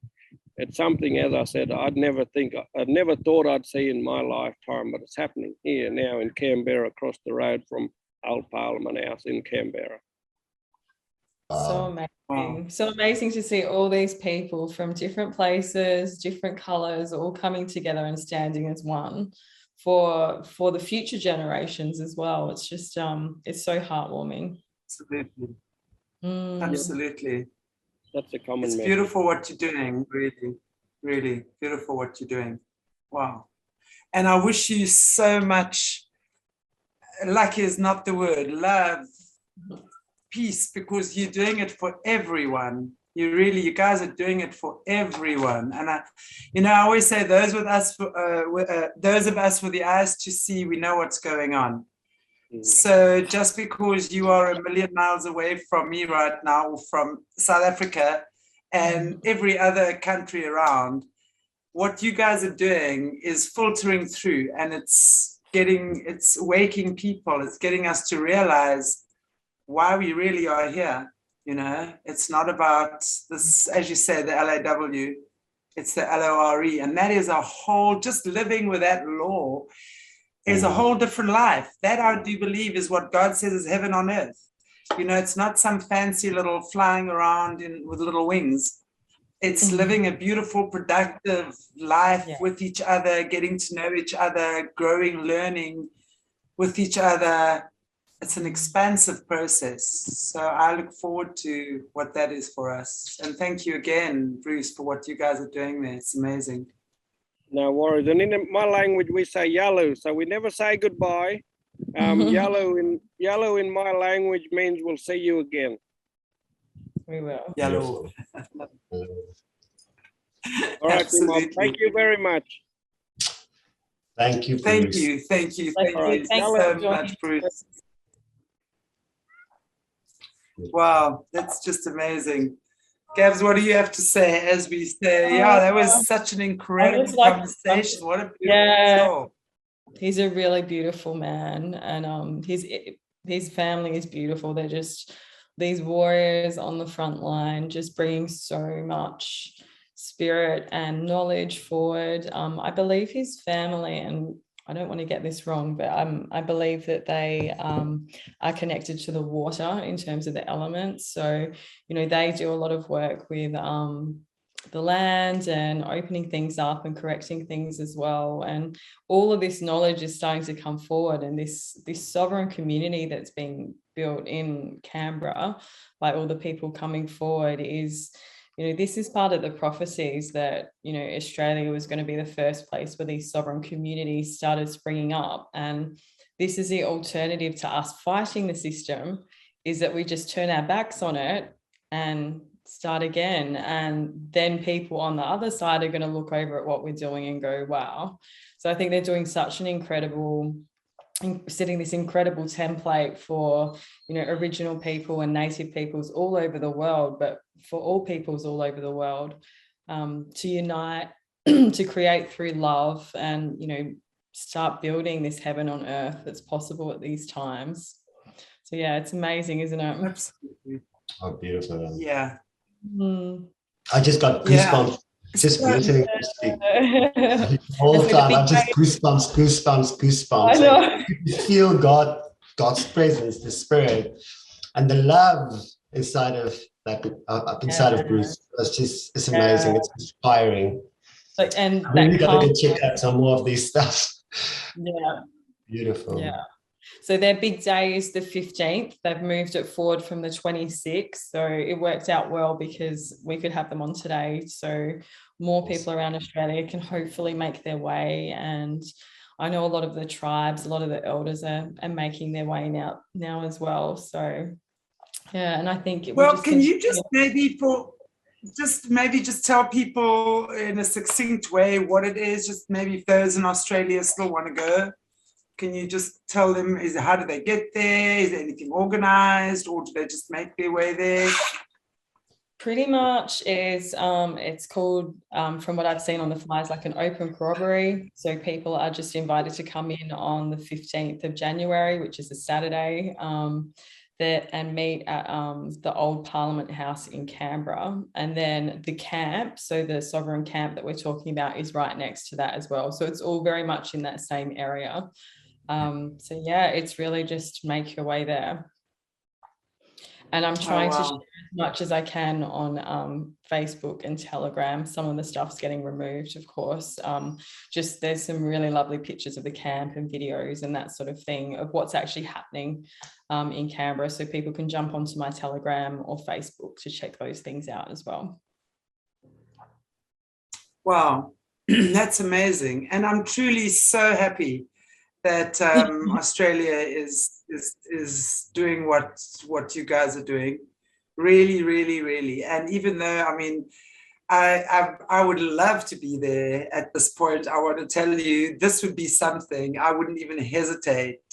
it's something, as I said, I'd never thought I'd see in my lifetime, but it's happening here now in Canberra, across the road from Old Parliament House in Canberra. So amazing. So amazing to see all these people from different places, different colors, all coming together and standing as one for the future generations as well. It's just, it's so heartwarming. Absolutely. Absolutely. That's a common It's message. beautiful what you're doing, really, really beautiful what you're doing. Wow. And I wish you so much, lucky is not the word, love, peace, because you're doing it for everyone. You guys are doing it for everyone. And I always say those of us with the eyes to see, we know what's going on. So just because you are a million miles away from me right now, or from South Africa and every other country around, what you guys are doing is filtering through, and it's waking people. It's getting us to realize why we really are here. It's not about this, as you say, the LAW, it's the LORE. And that is a whole, just living with that law is a whole different life. That I do believe is what God says is heaven on earth. It's not some fancy little flying around with little wings. It's living a beautiful, productive life with each other, getting to know each other, growing, learning with each other. It's an expansive process. So I look forward to what that is for us. And thank you again, Bruce, for what you guys are doing there. It's amazing. No worries. And in my language, we say yellow. So we never say goodbye. Yellow in my language means we'll see you again. We will. Yellow. All right, Absolutely. Thank you very much. Thank you, Bruce. Thank you so much, Bruce. Wow, that's just amazing. Gabs, what do you have to say as we say? Yeah, that was such an incredible conversation. What a beautiful soul. He's a really beautiful man, and his family is beautiful. They're just these warriors on the front line, just bringing so much spirit and knowledge forward. I believe his family, and I don't want to get this wrong, but I believe that they are connected to the water in terms of the elements. So, they do a lot of work with the land and opening things up and correcting things as well. And all of this knowledge is starting to come forward. And this sovereign community that's being built in Canberra by all the people coming forward is, this is part of the prophecies that, Australia was going to be the first place where these sovereign communities started springing up. And this is the alternative to us fighting the system, is that we just turn our backs on it and start again. And then people on the other side are going to look over at what we're doing and go, wow. So I think they're doing such an incredible, setting this incredible template for, original people and native peoples all over the world, but for all peoples all over the world, to unite, to create through love and, start building this heaven on earth that's possible at these times. So yeah, it's amazing, isn't it? Absolutely. Oh, beautiful. Yeah. I just got goosebumps just listening to speak. All the time, I'm just goosebumps. I know. You feel God's presence, the spirit, and the love inside of that, up inside of Bruce. It's amazing. It's inspiring. And I really got to check out some more of these stuff. Yeah. Beautiful. Yeah. So their big day is the 15th. They've moved it forward from the 26th. So it worked out well because we could have them on today. So more people around Australia can hopefully make their way. And I know a lot of the tribes, a lot of the elders are making their way now as well. So yeah, and I think can you just just tell people in a succinct way what it is, just maybe if those in Australia still want to go, can you just tell them, how do they get there? Is there anything organized, or do they just make their way there? Pretty much is, it's called, from what I've seen on the flyers, like an open corroboree. So people are just invited to come in on the 15th of January, which is a Saturday, and meet at the old Parliament House in Canberra. And then the camp, so the sovereign camp that we're talking about, is right next to that as well. So it's all very much in that same area. So yeah, it's really just make your way there. And I'm trying to wow. share as much as I can on Facebook and Telegram. Some of the stuff's getting removed, of course. Just there's some really lovely pictures of the camp and videos and that sort of thing of what's actually happening in Canberra. So people can jump onto my Telegram or Facebook to check those things out as well. Wow, that's amazing. And I'm truly so happy that Australia is doing what you guys are doing. Really, really, really. And even though, I mean, I would love to be there at this point. I want to tell you, this would be something. I wouldn't even hesitate.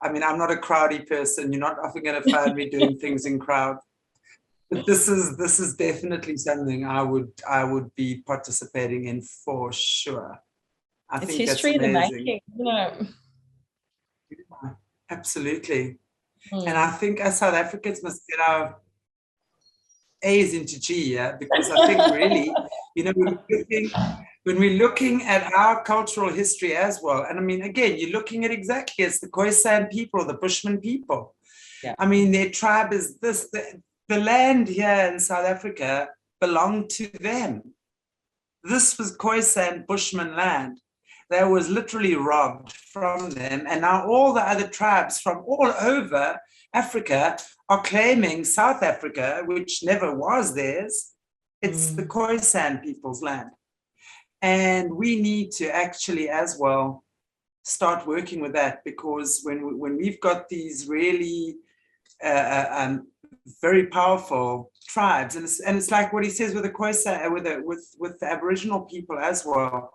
I mean, I'm not a crowdy person. You're not often going to find me doing things in crowd. But this is definitely something I would be participating in for sure. I It's think history that's in the amazing. making, isn't it? Absolutely. And I think as South Africans must get our A's into G, yeah, because I think really, you know, when we're looking at our cultural history as well, and I mean, again, you're looking at exactly, it's the Khoisan people, the Bushman people. Yeah. I mean, their tribe is this, the land here in South Africa belonged to them. This was Khoisan Bushman land that was literally robbed from them. And now all the other tribes from all over Africa are claiming South Africa, which never was theirs. It's the Khoisan people's land. And we need to actually as well start working with that, because when we've got these really very powerful tribes, and it's like what he says with the Khoisan, with the Aboriginal people as well,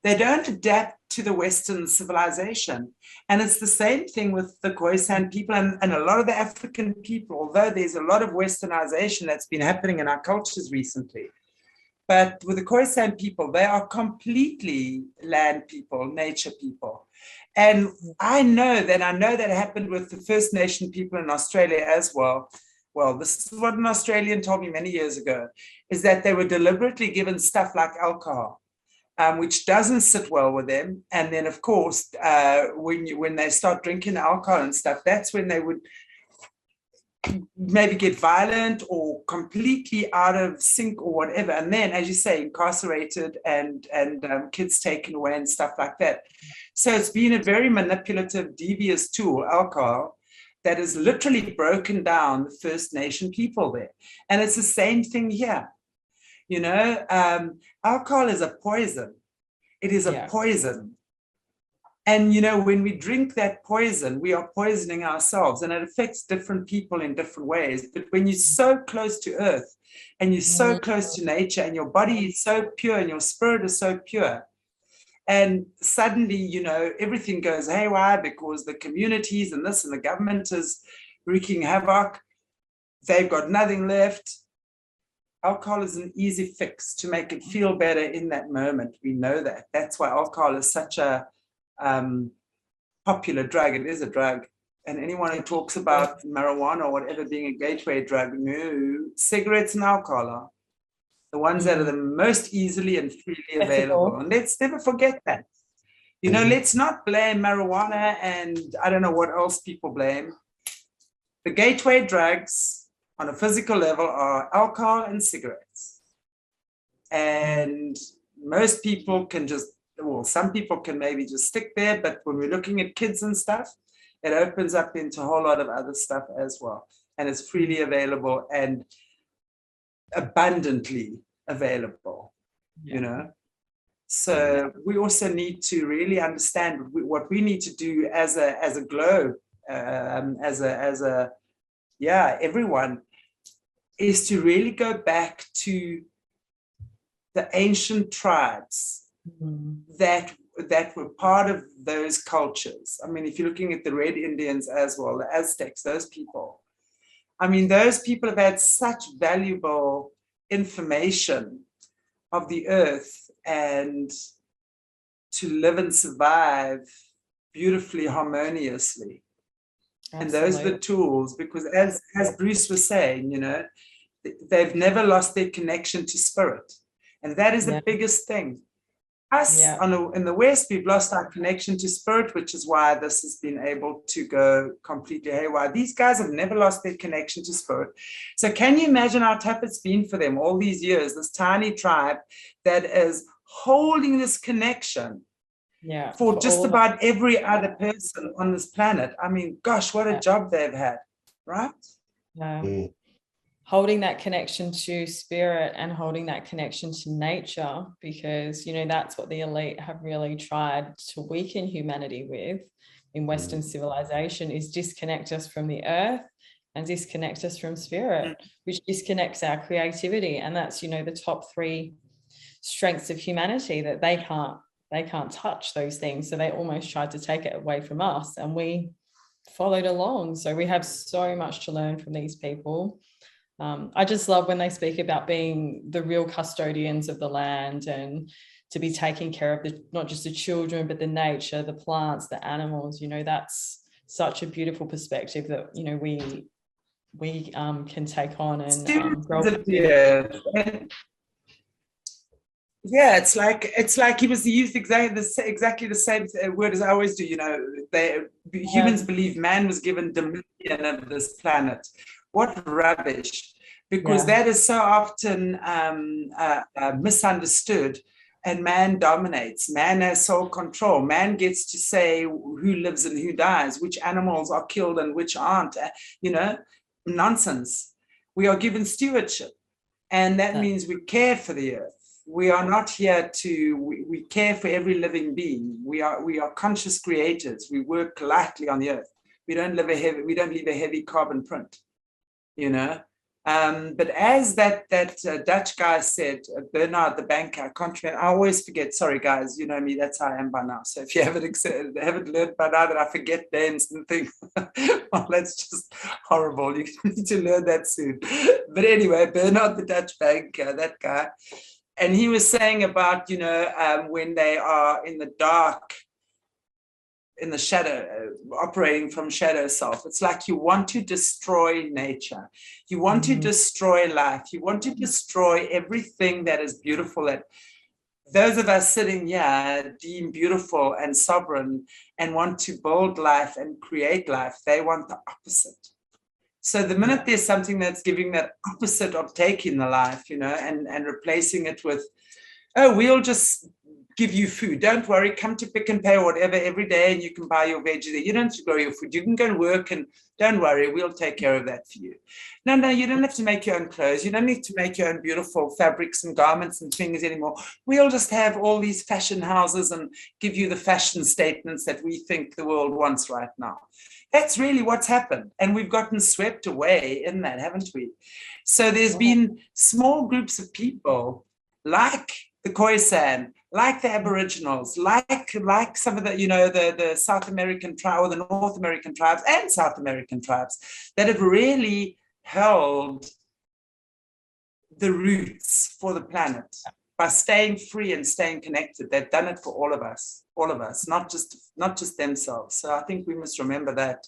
they don't adapt to the Western civilization. And it's the same thing with the Khoisan people and a lot of the African people, although there's a lot of Westernization that's been happening in our cultures recently. But with the Khoisan people, they are completely land people, nature people. And I know that happened with the First Nation people in Australia as well. Well, this is what an Australian told me many years ago, is that they were deliberately given stuff like alcohol, which doesn't sit well with them. And then, of course, when they start drinking alcohol and stuff, that's when they would maybe get violent or completely out of sync or whatever. And then, as you say, incarcerated and kids taken away and stuff like that. So it's been a very manipulative, devious tool, alcohol, that has literally broken down the First Nation people there. And it's the same thing here. You know, alcohol is a poison. It is a poison. And, you know, when we drink that poison, we are poisoning ourselves, and it affects different people in different ways. But when you're so close to earth and you're so close to nature and your body is so pure and your spirit is so pure, and suddenly, you know, everything goes haywire because the communities and this and the government is wreaking havoc. They've got nothing left. Alcohol is an easy fix to make it feel better in that moment. We know that. That's why alcohol is such a popular drug. It is a drug. And anyone who talks about marijuana or whatever being a gateway drug, no, cigarettes and alcohol are the ones that are the most easily and freely available. And let's never forget that. You know, let's not blame marijuana and I don't know what else people blame. The gateway drugs on a physical level are alcohol and cigarettes. And most people can just, well, some people can maybe just stick there, but when we're looking at kids and stuff, it opens up into a whole lot of other stuff as well. And it's freely available and abundantly available, you know. So we also need to really understand what we need to do as a globe, everyone, is to really go back to the ancient tribes that were part of those cultures. I mean, if you're looking at the Red Indians as well, the Aztecs, those people, I mean, those people have had such valuable information of the earth and to live and survive beautifully, harmoniously. Absolutely. And those are the tools, because as Bruce was saying, you know, they've never lost their connection to spirit. And that is the biggest thing. Us in the West, we've lost our connection to spirit, which is why this has been able to go completely haywire. These guys have never lost their connection to spirit. So can you imagine how tough it's been for them all these years, this tiny tribe that is holding this connection for just about every other person on this planet. I mean, gosh, what a job they've had, right? Holding that connection to spirit and holding that connection to nature, because, you know, that's what the elite have really tried to weaken humanity with in Western civilization, is disconnect us from the earth and disconnect us from spirit, which disconnects our creativity. And that's, you know, the top 3 strengths of humanity, that they can't touch those things. So they almost tried to take it away from us, and we followed along. So we have so much to learn from these people. I just love when they speak about being the real custodians of the land, and to be taking care of not just the children, but the nature, the plants, the animals. You know, that's such a beautiful perspective that, you know, we can take on and grow. Yeah, it's like he was used exactly the same word as I always do. You know, humans believe man was given dominion of this planet. What rubbish! Because that is so often misunderstood, and man dominates. Man has sole control. Man gets to say who lives and who dies, which animals are killed and which aren't. You know, nonsense. We are given stewardship, and that means we care for the earth. We are not here we care for every living being. We are conscious creators. We work lightly on the earth. We don't leave a heavy carbon print, you know. But as that Dutch guy said, Bernard the banker, I can't remember, I always forget. Sorry guys, you know me, that's how I am by now. So if you haven't learned by now that I forget names and things, well, that's just horrible. You need to learn that soon. But anyway, Bernard the Dutch banker, that guy. And he was saying about, you know, when they are in the dark, in the shadow, operating from shadow self, it's like you want to destroy nature. You want to destroy life. You want to destroy everything that is beautiful, that those of us sitting here deem beautiful and sovereign and want to build life and create life. They want the opposite. So the minute there's something that's giving that opposite of taking the life, you know, and replacing it with, oh, we'll just give you food. Don't worry, come to Pick and Pay or whatever every day and you can buy your veggies there. You don't have to grow your food. You can go and work and don't worry, we'll take care of that for you. No, you don't have to make your own clothes. You don't need to make your own beautiful fabrics and garments and things anymore. We'll just have all these fashion houses and give you the fashion statements that we think the world wants right now. That's really what's happened. And we've gotten swept away in that, haven't we? So there's been small groups of people like the Khoisan, like the Aboriginals, like some of the, you know, the South American tribe or the North American tribes and South American tribes that have really held the roots for the planet by staying free and staying connected. They've done it for all of us, not just themselves. So I think we must remember that.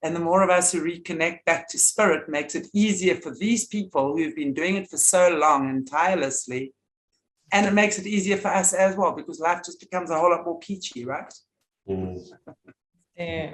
And the more of us who reconnect back to spirit makes it easier for these people who've been doing it for so long and tirelessly. And it makes it easier for us as well, because life just becomes a whole lot more peachy, right? Yeah.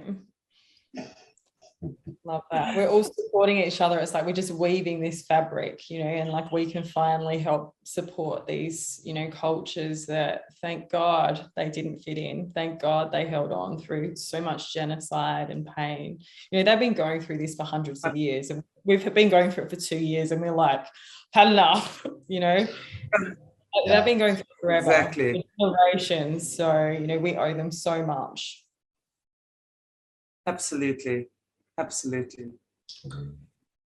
Love that. We're all supporting each other. It's like we're just weaving this fabric, you know, and like we can finally help support these, you know, cultures that, thank God, they didn't fit in. Thank God they held on through so much genocide and pain. You know, they've been going through this for hundreds of years, and we've been going through it for 2 years, and we're like, had enough, you know. They've been going through it forever, exactly, generations. So, you know, we owe them so much. Absolutely.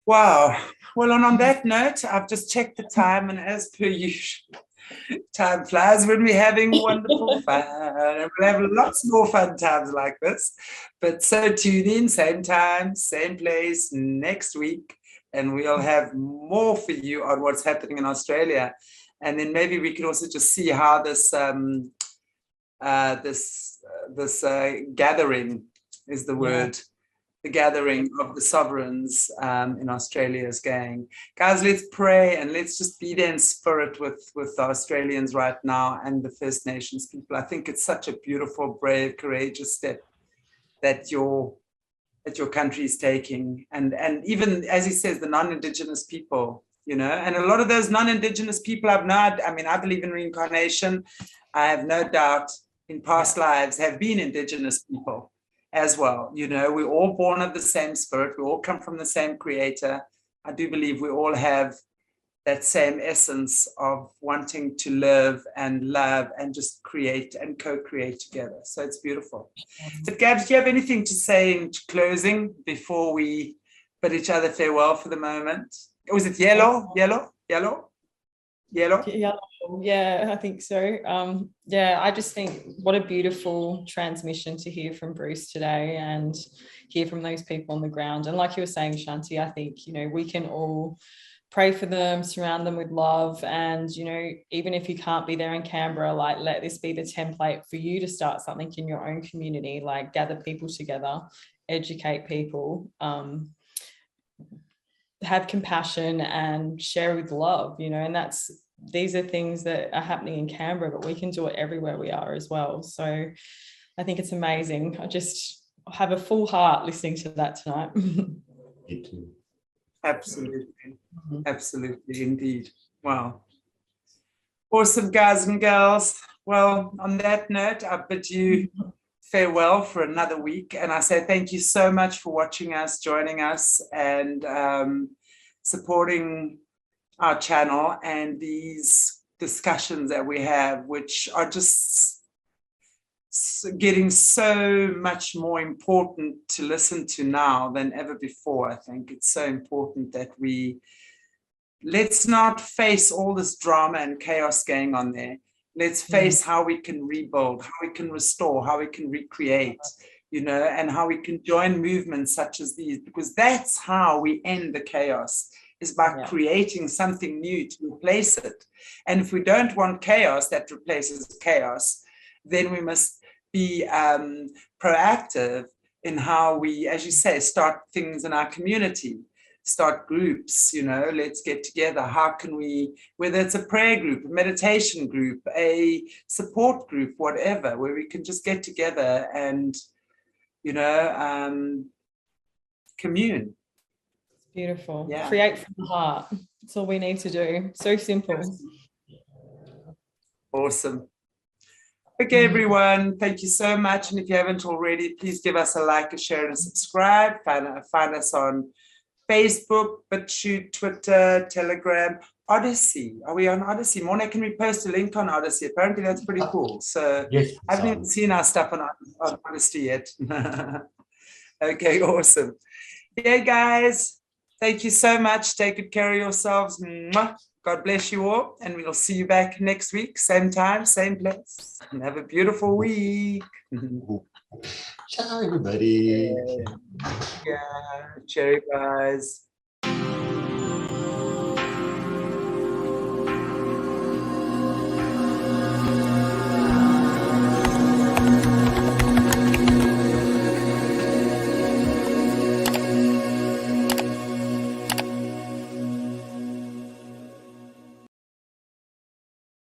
Wow. Well, and on that note, I've just checked the time, and as per usual, time flies when we're having wonderful fun. And we'll have lots more fun times like this. But so tune in, same time, same place next week, and we'll have more for you on what's happening in Australia. And then maybe we can also just see how this gathering is the word the gathering of the sovereigns in Australia's gang. Guys, let's pray and let's just be there in spirit with the Australians right now and the First Nations people. I think it's such a beautiful, brave, courageous step that your country is taking. And even, as he says, the non-Indigenous people, you know, and a lot of those non-Indigenous people I believe in reincarnation. I have no doubt in past lives have been Indigenous people as well. You know, we're all born of the same spirit. We all come from the same creator. I do believe we all have that same essence of wanting to live and love and just create and co-create together. So it's beautiful. But Gabs, do you have anything to say in closing before we bid each other farewell for the moment? Was it yellow? Yeah, I think so. I just think what a beautiful transmission to hear from Bruce today and hear from those people on the ground. And like you were saying, Shanti, I think, you know, we can all pray for them, surround them with love. And, you know, even if you can't be there in Canberra, like, let this be the template for you to start something in your own community, like gather people together, educate people, have compassion and share with love, you know, and these are things that are happening in Canberra, but we can do it everywhere we are as well. So I think it's amazing. I just have a full heart listening to that tonight. Me too. Absolutely. Absolutely, indeed. Wow. Awesome, guys and girls. Well, on that note, I bid you farewell for another week. And I say thank you so much for watching us, joining us, and supporting our channel and these discussions that we have, which are just getting so much more important to listen to now than ever before. I think it's so important that let's not face all this drama and chaos going on there. Let's face how we can rebuild, how we can restore, how we can recreate, you know, and how we can join movements such as these, because that's how we end the chaos, is by creating something new to replace it. And if we don't want chaos that replaces chaos, then we must be proactive in how we, as you say, start things in our community, start groups, you know, let's get together. How can we, whether it's a prayer group, a meditation group, a support group, whatever, where we can just get together and, you know, commune. Beautiful. Yeah. Create from the heart. That's all we need to do. So simple. Awesome. Okay, everyone, thank you so much. And if you haven't already, please give us a like, a share, and a subscribe. Find us on Facebook, BitChute, Twitter, Telegram, Odyssey. Are we on Odyssey? Mona, can we post a link on Odyssey? Apparently that's pretty cool. So yes, I haven't even seen our stuff on Odyssey yet. Okay, awesome. Yeah, guys, thank you so much. Take good care of yourselves. God bless you all. And we'll see you back next week. Same time, same place. And have a beautiful week. Ciao, everybody. Yeah, cherry guys.